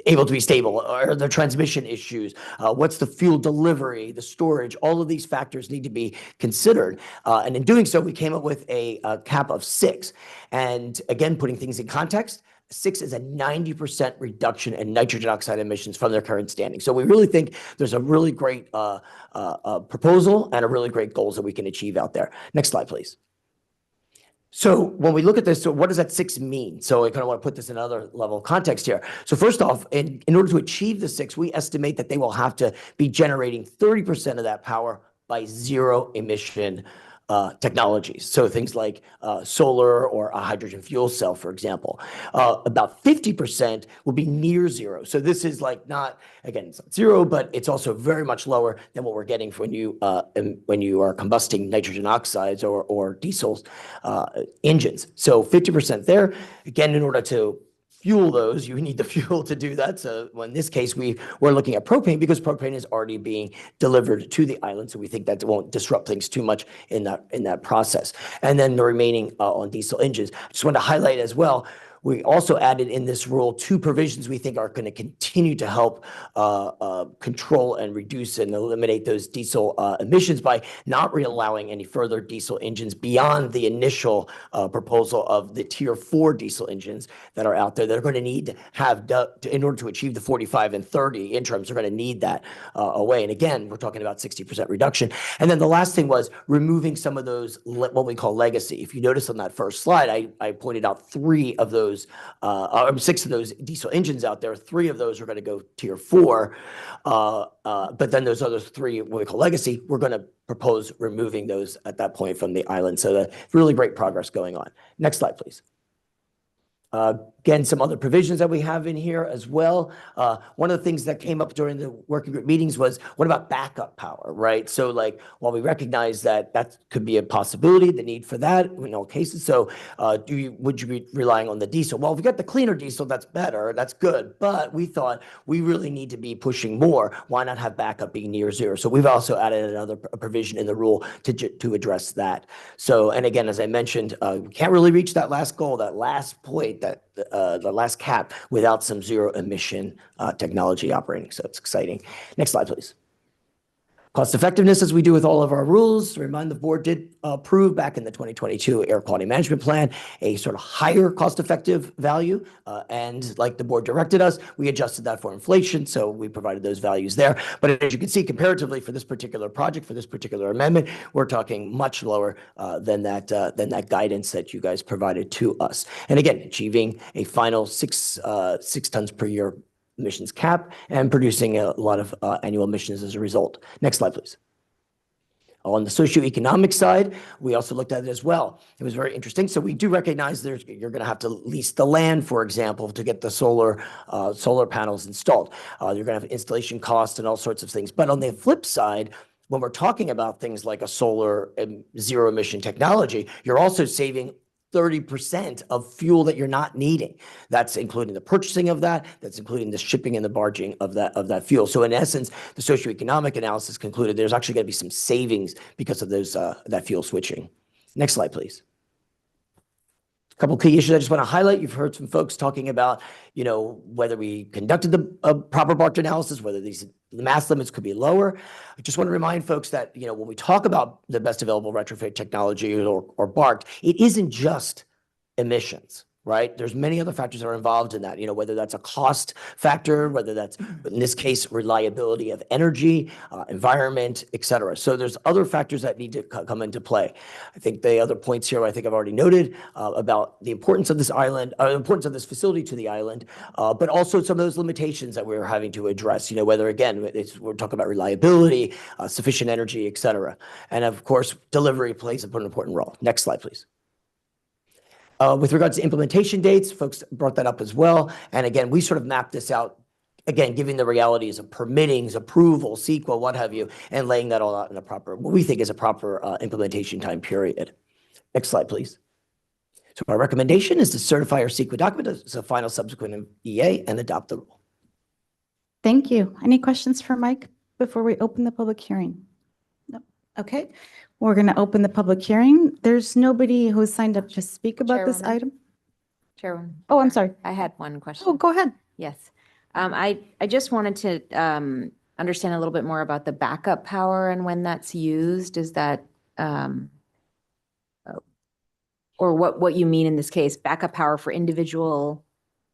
able to be stable? Are there transmission issues? What's the fuel delivery, the storage? All of these factors need to be considered. And in doing so, we came up with a cap of 6. And again, putting things in context, 6 is a 90% reduction in nitrogen oxide emissions from their current standing. So we really think there's a really great proposal and a really great goals that we can achieve out there. Next slide, please. So when we look at this, so what does that 6 mean? So I kind of want to put this in another level of context here. So first off, in order to achieve the 6, we estimate that they will have to be generating 30% of that power by zero emission technologies. So things like solar or a hydrogen fuel cell, for example. About 50% will be near zero. So this is like not, again, it's not zero, but it's also very much lower than what we're getting when you are combusting nitrogen oxides or diesel engines. So 50% there. Again, in order to fuel those, you need the fuel to do that. So in this case, we're looking at propane because propane is already being delivered to the island. So we think that won't disrupt things too much in that process. And then the remaining on diesel engines. I just want to highlight as well, we also added in this rule 2 provisions we think are going to continue to help control and reduce and eliminate those diesel emissions by not allowing any further diesel engines beyond the initial proposal of the tier 4 diesel engines that are out there that are going to need to have, in order to achieve the 45 and 30 interims, they're going to need that away. And again, we're talking about 60% reduction. And then the last thing was removing some of those, what we call legacy. If you notice on that first slide, I pointed out 3 of those 6 of those diesel engines out there. 3 of those are going to go tier 4, but then those other 3, what we call legacy, we're going to propose removing those at that point from the island. So that's really great progress going on. Next slide, please. Again, some other provisions that we have in here as well. One of the things that came up during the working group meetings was, what about backup power, right? So like, while we recognize that that could be a possibility, the need for that in all cases. So would you be relying on the diesel? Well, if we got the cleaner diesel, that's better, that's good. But we thought we really need to be pushing more. Why not have backup being near zero? So we've also added another provision in the rule to address that. So, and again, as I mentioned, we can't really reach that last goal, that last point, that the last cap without some zero emission technology operating. So it's exciting. Next slide, please. Cost effectiveness, as we do with all of our rules. Remind the board did approve back in the 2022 Air Quality Management Plan a sort of higher cost effective value. And like the board directed us, we adjusted that for inflation. So we provided those values there. But as you can see, comparatively for this particular project, for this particular amendment, we're talking much lower than that guidance that you guys provided to us. And again, achieving a final 6 tons per year emissions cap and producing a lot of annual emissions as a result. Next slide, please. On the socioeconomic side, we also looked at it as well. It was very interesting. So we do recognize you're going to have to lease the land, for example, to get the solar panels installed. You're going to have installation costs and all sorts of things. But on the flip side, when we're talking about things like a solar and zero emission technology, you're also saving 30% of fuel that you're not needing. That's including the purchasing of that. That's including the shipping and the barging of that fuel. So in essence, the socioeconomic analysis concluded there's actually going to be some savings because of those that fuel switching. Next slide, please. A couple key issues I just want to highlight. You've heard some folks talking about, whether we conducted the proper BART analysis, whether the mass limits could be lower. I just want to remind folks that, when we talk about the best available retrofit technology or BART, it isn't just emissions. right? There's many other factors that are involved in that, whether that's a cost factor, whether that's, in this case, reliability of energy, environment, et cetera. So there's other factors that need to come into play. I think the other points here, I think I've already noted about the importance of this island, importance of this facility to the island, but also some of those limitations that we're having to address, whether, again, we're talking about reliability, sufficient energy, et cetera. And of course, delivery plays an important role. Next slide, please. With regards to implementation dates, folks brought that up as well. And again, we sort of mapped this out, again, giving the realities of permittings, approval, CEQA, what have you, and laying that all out in a proper, what we think is a proper implementation time period. Next slide, please. So our recommendation is to certify our CEQA document as a final subsequent EA and adopt the rule. Thank you. Any questions for Mike before we open the public hearing? No. Okay. We're going to open the public hearing. There's nobody who signed up to speak about this item. Chairwoman. Oh, I'm sorry. I had one question. Oh, go ahead. Yes. I just wanted to understand a little bit more about the backup power and when that's used. Is that, or what you mean in this case, backup power for individual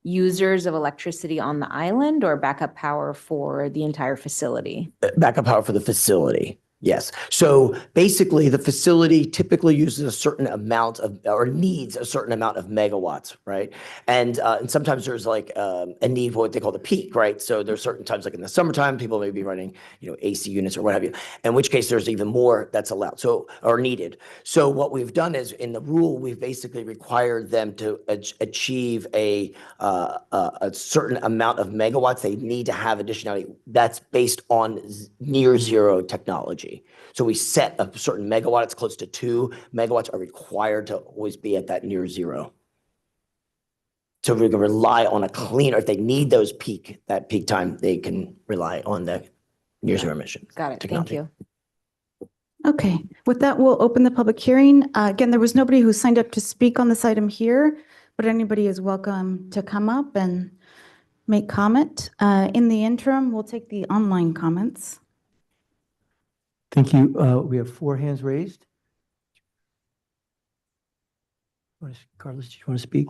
users of electricity on the island or backup power for the entire facility? Backup power for the facility. Yes. So basically, the facility typically uses a certain amount of, or needs a certain amount of megawatts, right? And sometimes there's like a need for what they call the peak, right? So there's certain times, like in the summertime, people may be running, AC units or what have you. In which case, there's even more that's allowed, or needed. So what we've done is, in the rule, we've basically required them to achieve a certain amount of megawatts. They need to have additionality. That's based on near zero technology. So we set a certain megawatt, it's close to 2 megawatts are required to always be at that near zero. So we can rely on a cleaner, if they need those that peak time, they can rely on the near zero emissions. Got it. Technology. Thank you. Okay. With that, we'll open the public hearing. Again, there was nobody who signed up to speak on this item here, but anybody is welcome to come up and make comment. In the interim, we'll take the online comments. Thank you. We have 4 hands raised. Carlos, do you want to speak?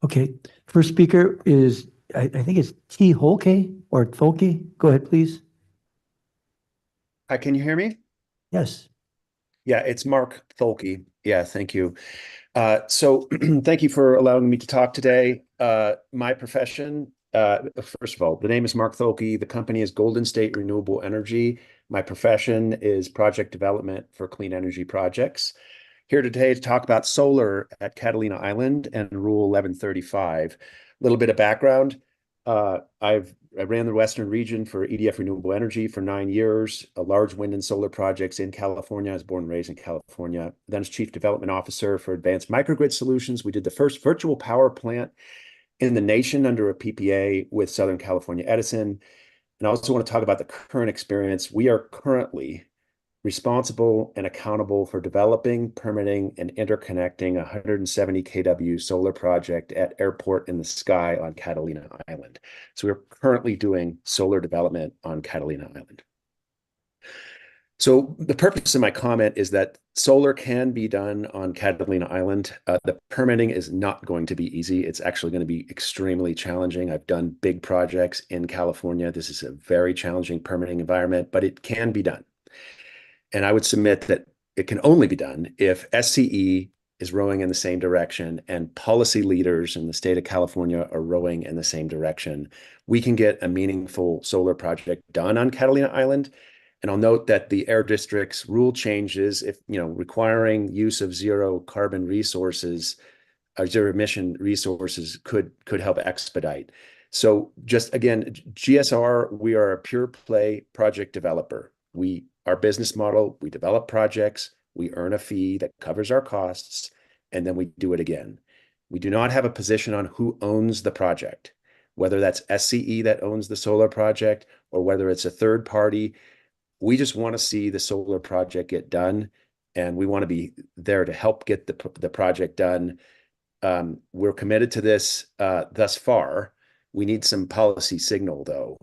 Okay. First speaker is, I think it's T. Holke or Tholke. Go ahead, please. Hi, can you hear me? Yes. Yeah, it's Mark Tholke. Yeah, thank you. So thank you for allowing me to talk today. My profession, first of all, the name is Mark Tholke. The company is Golden State Renewable Energy. My profession is project development for clean energy projects. Here today to talk about solar at Catalina Island and Rule 1135. A little bit of background. I ran the Western region for EDF Renewable Energy for 9 years, a large wind and solar projects in California. I was born and raised in California. Then as Chief Development Officer for Advanced Microgrid Solutions, we did the first virtual power plant in the nation under a PPA with Southern California Edison. And I also want to talk about the current experience. We are currently responsible and accountable for developing, permitting, and interconnecting a 170 kW solar project at Airport in the Sky on Catalina Island. So we're currently doing solar development on Catalina Island. So the purpose of my comment is that solar can be done on Catalina Island. The permitting is not going to be easy. It's actually going to be extremely challenging. I've done big projects in California. This is a very challenging permitting environment, but it can be done. And I would submit that it can only be done if SCE is rowing in the same direction and policy leaders in the state of California are rowing in the same direction. We can get a meaningful solar project done on Catalina Island. And I'll note that the air district's rule changes, if requiring use of zero carbon resources, zero emission resources could help expedite. So just again, GSR, we are a pure play project developer. Our business model, we develop projects, we earn a fee that covers our costs, and then we do it again. We do not have a position on who owns the project, whether that's SCE that owns the solar project or whether it's a third party. We just want to see the solar project get done, and we want to be there to help get the project done. We're committed to this thus far. We need some policy signal, though.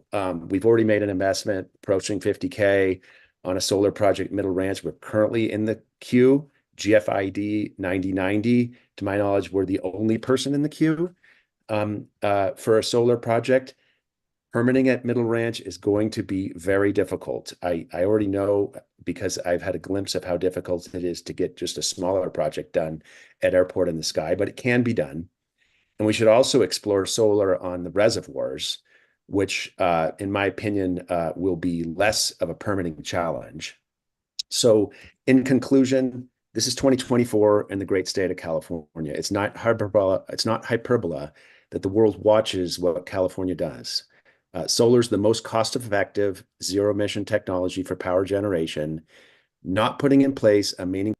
We've already made an investment approaching $50K on a solar project, Middle Ranch. We're currently in the queue. GFID 9090. To my knowledge, we're the only person in the queue for a solar project. Permitting at Middle Ranch is going to be very difficult. I already know because I've had a glimpse of how difficult it is to get just a smaller project done at Airport in the Sky, but it can be done. And we should also explore solar on the reservoirs, which, in my opinion, will be less of a permitting challenge. So in conclusion, this is 2024 in the great state of California. It's not hyperbole that the world watches what California does. Solar is the most cost-effective zero-emission technology for power generation. Not putting in place a meaningful.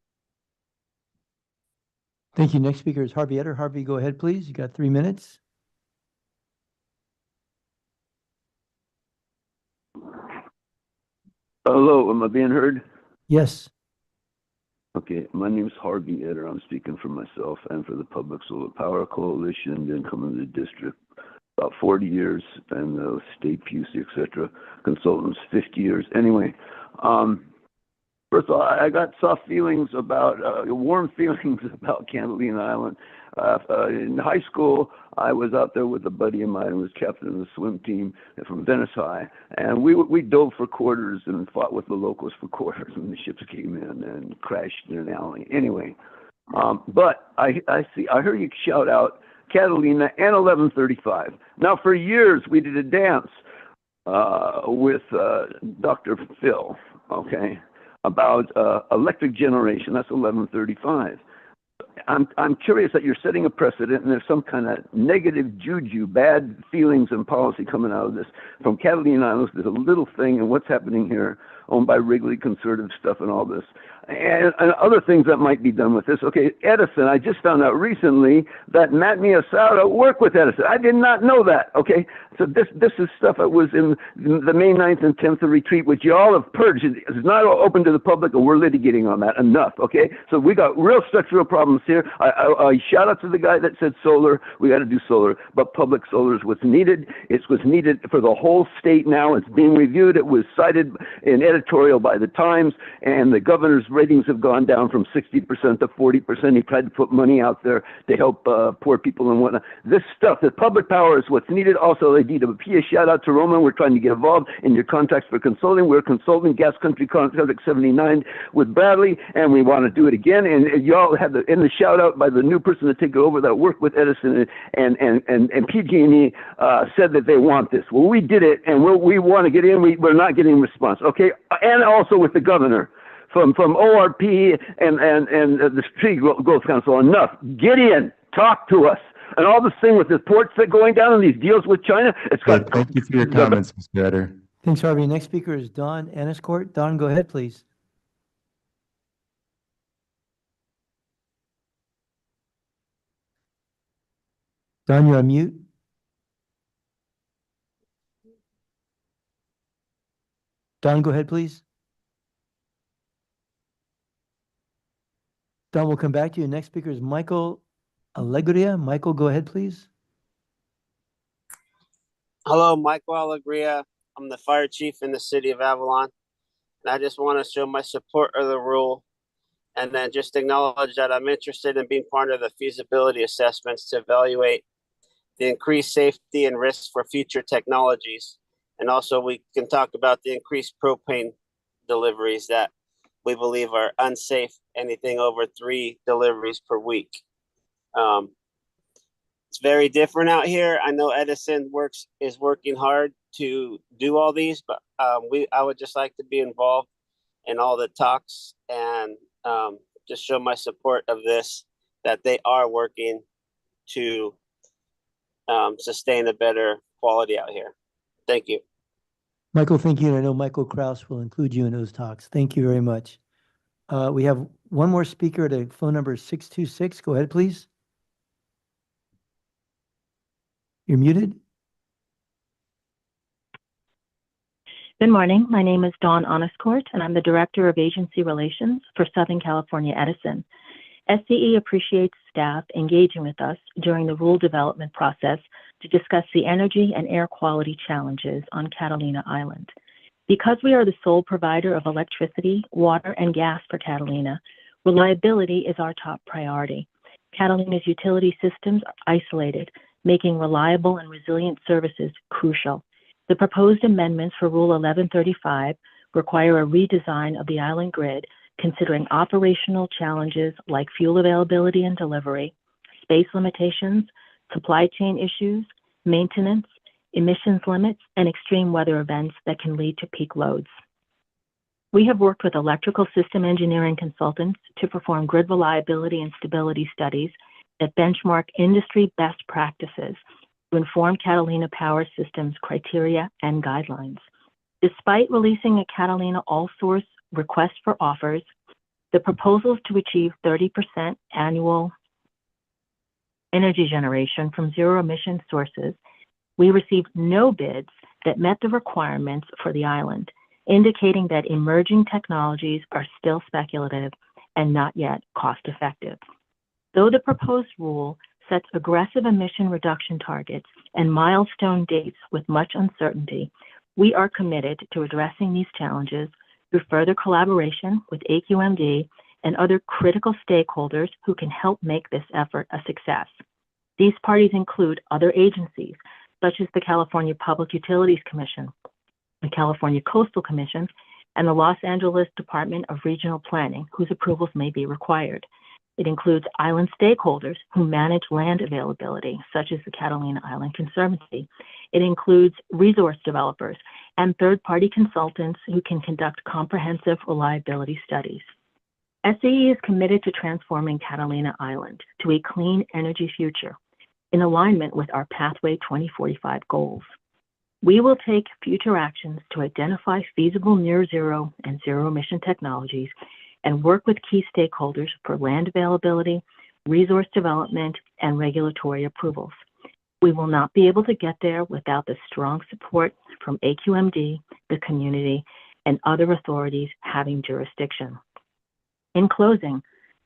Thank you. Next speaker is Harvey Etter. Harvey, go ahead, please. You got 3 minutes. Hello, am I being heard? Yes. Okay, my name is Harvey Etter. I'm speaking for myself and for the Public Solar Power Coalition. Been coming to the district about 40 years, and the state PUC, etc. Consultants 50 years. Anyway, first of all, I got soft feelings about, warm feelings about Catalina Island. In high school, I was out there with a buddy of mine who was captain of the swim team from Venice High, and we dove for quarters and fought with the locals for quarters, and the ships came in and crashed in an alley. Anyway, but I heard you shout out Catalina and 1135. Now, for years, we did a dance with Dr. Phil, okay, about electric generation. That's 1135. I'm curious that you're setting a precedent and there's some kind of negative juju, bad feelings and policy coming out of this. From Catalina Islands, there's a little thing and what's happening here, owned by Wrigley, conservative stuff and all this. And other things that might be done with this. Okay, Edison, I just found out recently that Matt Miyasara worked with Edison. I did not know that, okay? So this is stuff that was in the May 9th and 10th retreat, which you all have purged. It's not open to the public, and we're litigating on that enough, okay? So we got real structural problems here. I shout out to the guy that said solar. We got to do solar, but public solar is what's needed. It's what's needed for the whole state now. It's being reviewed. It was cited in editorial by the Times, and the governor's ratings have gone down from 60% to 40%. He tried to put money out there to help poor people and whatnot. This stuff, the public power is what's needed. Also, they need a PA shout out to Roman. We're trying to get involved in your contracts for consulting. We're consulting Gas Country Contract 79 with Bradley, and we want to do it again. And y'all have in the shout out by the new person to take over that worked with Edison and PG&E said that they want this. Well, we did it, and we want to get in. We're not getting response. Okay, and also with the governor. From ORP and the Street Growth Council, enough. Get in, talk to us. And all this thing with the ports that going down and these deals with China, it's got. Thank you for your comments, Mr. Etter. Thanks, Harvey. Next speaker is Don Anniscourt. Don, go ahead, please. Don, you're on mute. Don, go ahead, please. Don, we'll come back to you. Next speaker is Michael Alegria. Michael, go ahead, please. Hello, Michael Alegria. I'm the fire chief in the city of Avalon. And I just want to show my support of the rule and then just acknowledge that I'm interested in being part of the feasibility assessments to evaluate the increased safety and risks for future technologies. And also we can talk about the increased propane deliveries that we believe are unsafe, anything over 3 deliveries per week. It's very different out here. I know Edison is working hard to do all these, but I would just like to be involved in all the talks and just show my support of this, that they are working to sustain a better quality out here. Thank you. Michael, thank you. And I know Michael Kraus will include you in those talks. Thank you very much. We have one more speaker at a phone number 626. Go ahead, please. You're muted. Good morning. My name is Dawn Honestcourt, and I'm the Director of Agency Relations for Southern California Edison. SCE appreciates staff engaging with us during the rule development process to discuss the energy and air quality challenges on Catalina Island. Because we are the sole provider of electricity, water, and gas for Catalina, Reliability is our top priority. Catalina's utility systems are isolated, making reliable and resilient services crucial. The proposed amendments for Rule 1135 require a redesign of the island grid, considering operational challenges like fuel availability and delivery, space limitations, supply chain issues, maintenance, emissions limits, and extreme weather events that can lead to peak loads. We have worked with electrical system engineering consultants to perform grid reliability and stability studies that benchmark industry best practices to inform Catalina Power Systems criteria and guidelines. Despite releasing a Catalina all-source request for offers, the proposals to achieve 30% annual energy generation from zero-emission sources, we received no bids that met the requirements for the island, indicating that emerging technologies are still speculative and not yet cost-effective. Though the proposed rule sets aggressive emission reduction targets and milestone dates with much uncertainty, we are committed to addressing these challenges through further collaboration with AQMD and other critical stakeholders who can help make this effort a success. These parties include other agencies, such as the California Public Utilities Commission, the California Coastal Commission, and the Los Angeles Department of Regional Planning, whose approvals may be required. It includes island stakeholders who manage land availability, such as the Catalina Island Conservancy. It includes resource developers and third-party consultants who can conduct comprehensive reliability studies. SCE is committed to transforming Catalina Island to a clean energy future in alignment with our Pathway 2045 goals. We will take future actions to identify feasible near-zero and zero-emission technologies and work with key stakeholders for land availability, resource development, and regulatory approvals. We will not be able to get there without the strong support from AQMD, the community, and other authorities having jurisdiction. In closing,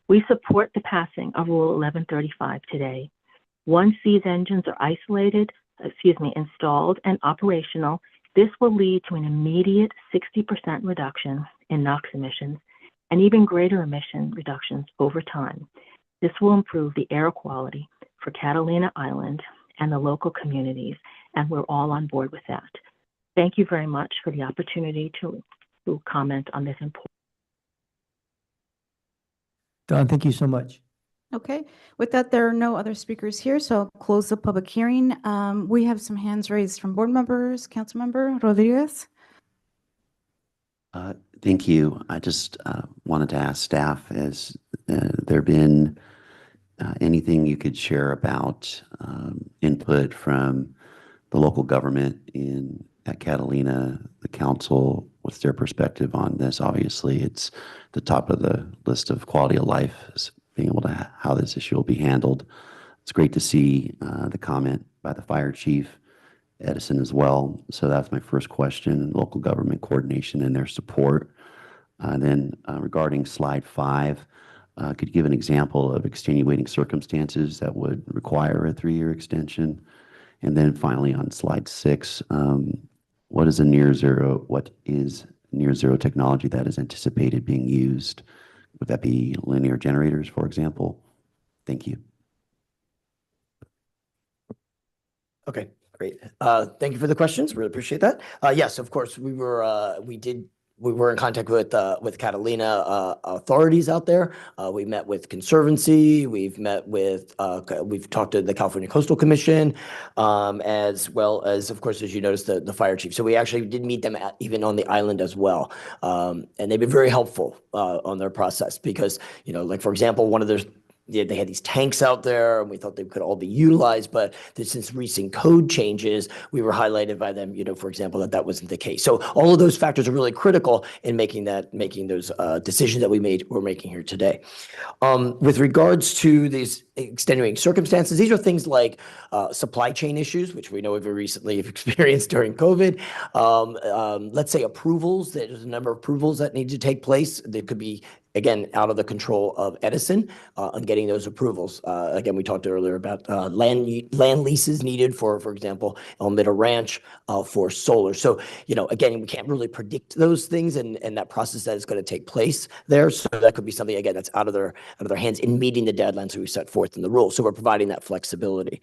we support the passing of Rule 1135 today. Once these engines are installed and operational, this will lead to an immediate 60% reduction in NOx emissions and even greater emission reductions over time. This will improve the air quality for Catalina Island and the local communities, and we're all on board with that. Thank you very much for the opportunity to comment on this important. Don, thank you so much. Okay, with that, there are no other speakers here, so I'll close the public hearing. We have some hands raised from board members. Councilmember Rodriguez. Thank you. I just wanted to ask staff, has there been anything you could share about input from the local government at Catalina, the council, what's their perspective on this? Obviously, it's the top of the list of quality of life, being able to how this issue will be handled. It's great to see the comment by the fire chief, Edison, as well. So that's my first question, local government coordination and their support. Then regarding slide 5, could you give an example of extenuating circumstances that would require a 3-year extension? And then finally on slide 6, what is near zero technology that is anticipated being used? Would that be linear generators, for example? Thank you. Okay, great. Thank you for the questions. Really appreciate that. Yes, of course, we were in contact with Catalina authorities out there. We met with Conservancy. We've talked to the California Coastal Commission, as well as, of course, as you noticed, the fire chief. So we actually did meet them even on the island as well, and they've been very helpful on their process because, like for example, one of their they had these tanks out there and we thought they could all be utilized, but since recent code changes, we were highlighted by them, for example, that wasn't the case. So all of those factors are really critical in making those decisions that we're making here today. With regards to these extenuating circumstances, these are things like supply chain issues, which we know we've recently experienced during COVID. Let's say approvals, there's a number of approvals that need to take place. There could be again, out of the control of Edison on getting those approvals. Again, we talked earlier about land leases needed for example, Elmira Ranch for solar. So, again, we can't really predict those things and that process that is going to take place there. So that could be something, again, that's out of their hands in meeting the deadlines that we set forth in the rules. So we're providing that flexibility.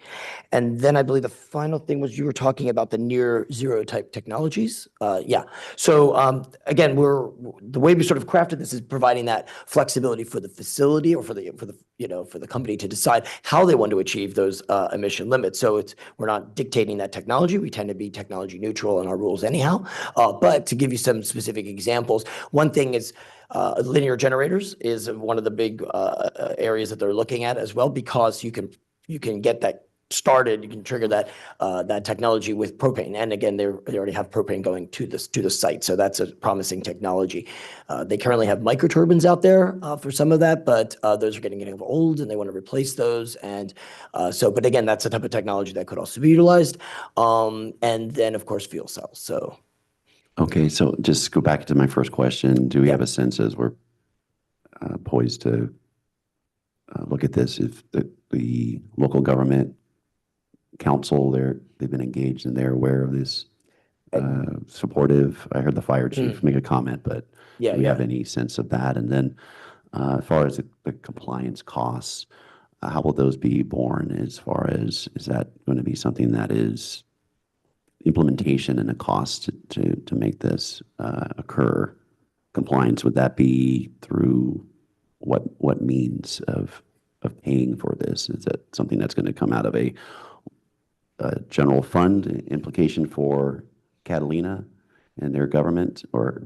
And then I believe the final thing was you were talking about the near zero type technologies. Yeah. So again, the way we sort of crafted this is providing that flexibility for the facility or for the company to decide how they want to achieve those emission limits. So we're not dictating that technology. We tend to be technology neutral in our rules anyhow. But to give you some specific examples, one thing is linear generators is one of the big areas that they're looking at as well, because you can get that started, you can trigger that technology with propane. And again, they already have propane going to the site. So that's a promising technology. They currently have microturbines out there for some of that, but those are getting old and they want to replace those. And but again, that's the type of technology that could also be utilized. And then of course, fuel cells. So. Okay, so just go back to my first question. Do we have a sense as we're poised to look at this, if the local government council, they've been engaged and they're aware of this, supportive? I heard the fire chief make a comment, but do we have any sense of that? And then as far as the compliance costs, how will those be borne? As far as, is that going to be something that is implementation and a cost to make this occur? Compliance, would that be through what means of paying for this? Is that something that's going to come out of a general fund implication for Catalina and their government, or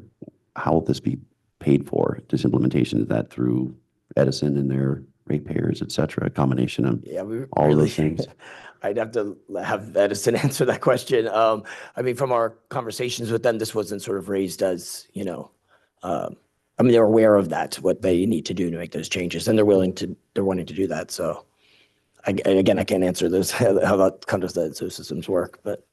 how will this be paid for? This implementation, is that through Edison and their ratepayers, et cetera, a combination of all of those things? I'd have to have Edison answer that question. I mean, from our conversations with them, this wasn't sort of raised as, I mean, they're aware of that, what they need to do to make those changes, and they're wanting to do that. So again, I can't answer those, how that comes, those systems work, but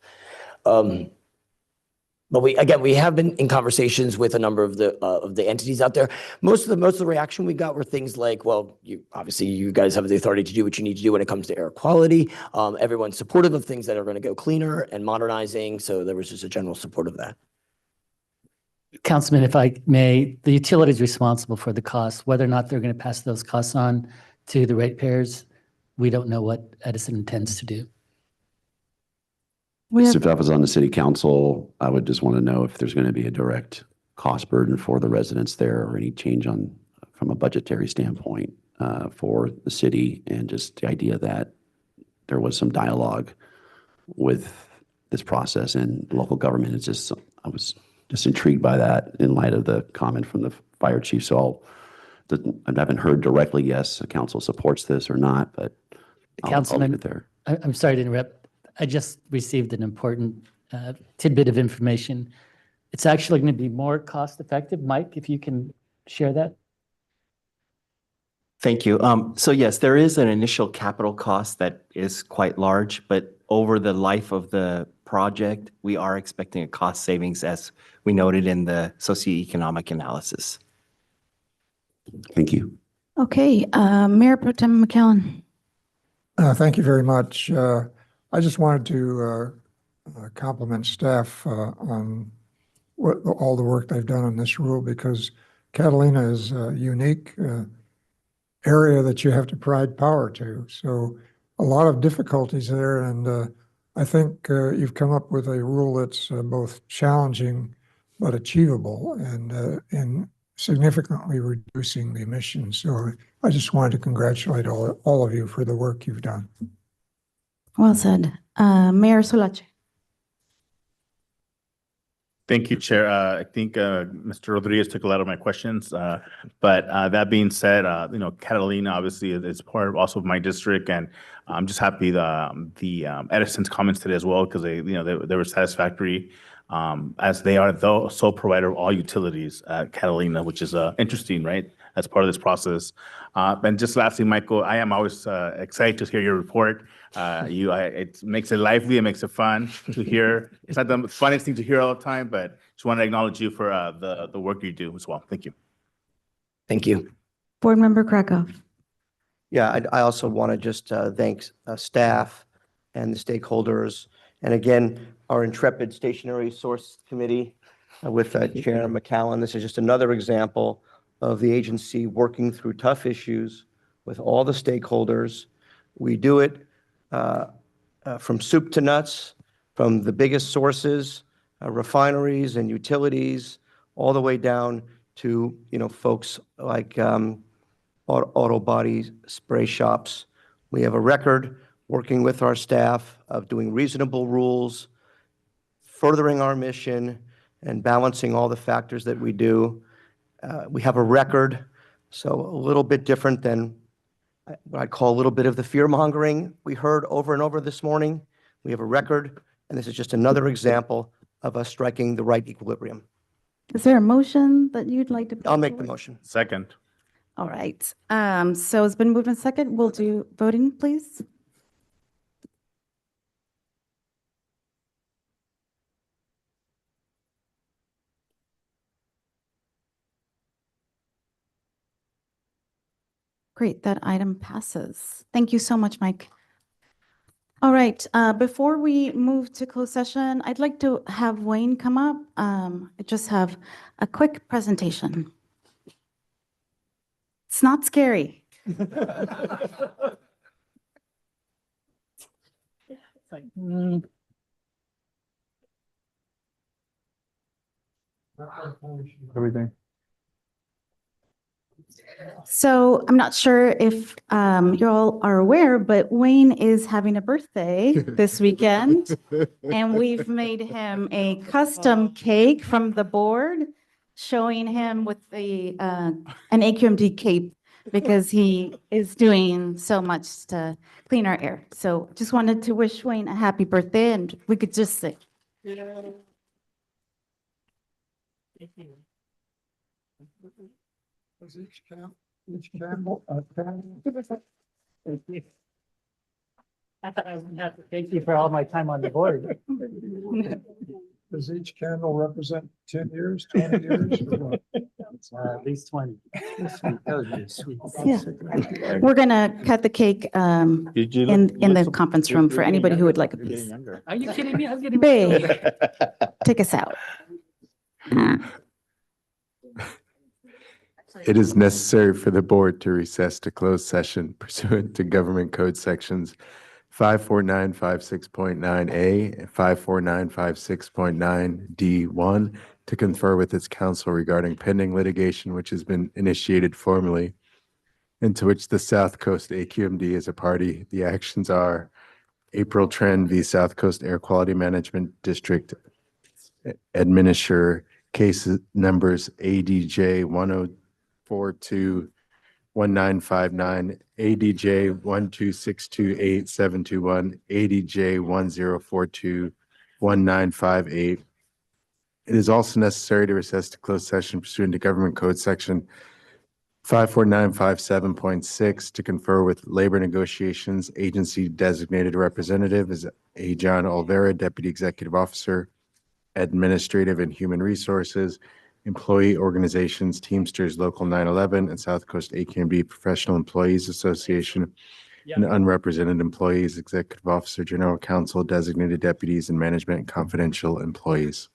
we have been in conversations with a number of the entities out there. Most of the reaction we got were things like, well, obviously you guys have the authority to do what you need to do when it comes to air quality. Everyone's supportive of things that are going to go cleaner and modernizing. So there was just a general support of that. Councilman, if I may, the utility is responsible for the costs. Whether or not they're going to pass those costs on to the ratepayers, we don't know what Edison intends to do. If I was on the city council, I would just want to know if there's going to be a direct cost burden for the residents there, or any change from a budgetary standpoint for the city, and just the idea that there was some dialogue with this process and local government. It's just, I was just intrigued by that in light of the comment from the fire chief. So I haven't heard directly, yes, the council supports this or not, but I'll leave it there. I'm sorry to interrupt. I just received an important tidbit of information. It's actually going to be more cost effective. Mike, if you can share that. Thank you. So yes, there is an initial capital cost that is quite large, but over the life of the project, we are expecting a cost savings, as we noted in the socioeconomic analysis. Thank you. Okay, Mayor Pro Tem McKellen. Thank you very much. I just wanted to compliment staff on all the work they've done on this rule, because Catalina is a unique area that you have to provide power to. So a lot of difficulties there, and I think you've come up with a rule that's both challenging but achievable, and significantly reducing the emissions. So I just wanted to congratulate all of you for the work you've done. Well said. Mayor Solache. Thank you, Chair. I think Mr. Rodriguez took a lot of my questions, but that being said, Catalina obviously is part also of my district, and I'm just happy the Edison's comments today as well, because they were satisfactory, as they are the sole provider of all utilities at Catalina, which is interesting, right? As part of this process. And just lastly, Michael, I am always excited to hear your report. It makes it lively, it makes it fun to hear. It's not the funniest thing to hear all the time, but just want to acknowledge you for the work you do as well. Thank you. Thank you. Board Member Krakow. Yeah, I also want to just thank staff and the stakeholders. And again, our intrepid Stationary Source Committee with Chair McCallum. This is just another example of the agency working through tough issues with all the stakeholders. We do it from soup to nuts, from the biggest sources, refineries and utilities, all the way down to, folks like auto body spray shops. We have a record working with our staff of doing reasonable rules, furthering our mission, and balancing all the factors that we do. We have a record, so a little bit different than what I'd call a little bit of the fear-mongering we heard over and over this morning. We have a record, and this is just another example of us striking the right equilibrium. Is there a motion that you'd like to? I'll make the motion. Second. All right. So it's been moved in second. We'll do voting, please. Great, that item passes. Thank you so much, Mike. All right, before we move to closed session, I'd like to have Wayne come up. I just have a quick presentation. It's not scary. Everything. So I'm not sure if you all are aware, but Wayne is having a birthday this weekend, and we've made him a custom cake from the board, showing him with the an AQMD cape because he is doing so much to clean our air. So just wanted to wish Wayne a happy birthday, and we could just sing. Does each candle, Thank you. I thought I was gonna have to thank you for all my time on the board. does each candle represent 10 years, 20 years? Or what? At least 20. That was really sweet. Yeah. We're gonna cut the cake in the conference room for anybody who would like a piece. Are you kidding me? I'm getting. Babe, take us out. It is necessary for the board to recess to closed session pursuant to Government Code Sections 54956.9A and 54956.9D1 to confer with its counsel regarding pending litigation which has been initiated formally, into which the South Coast AQMD is a party. The actions are April Trend v. South Coast Air Quality Management District Administrator, case numbers ADJ 10421959, ADJ 1262871, ADJ 10421958. It is also necessary to recess to closed session pursuant to Government Code Section 54957.6 to confer with Labor Negotiations Agency Designated Representative is a John Olvera, Deputy Executive Officer, Administrative and Human Resources, Employee Organizations, Teamsters Local 911, and South Coast AQMD Professional Employees Association, and unrepresented employees, Executive Officer, General Counsel, Designated Deputies, and Management and Confidential Employees.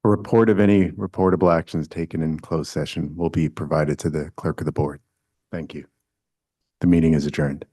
A report of any reportable actions taken in closed session will be provided to the clerk of the board. Thank you. The meeting is adjourned.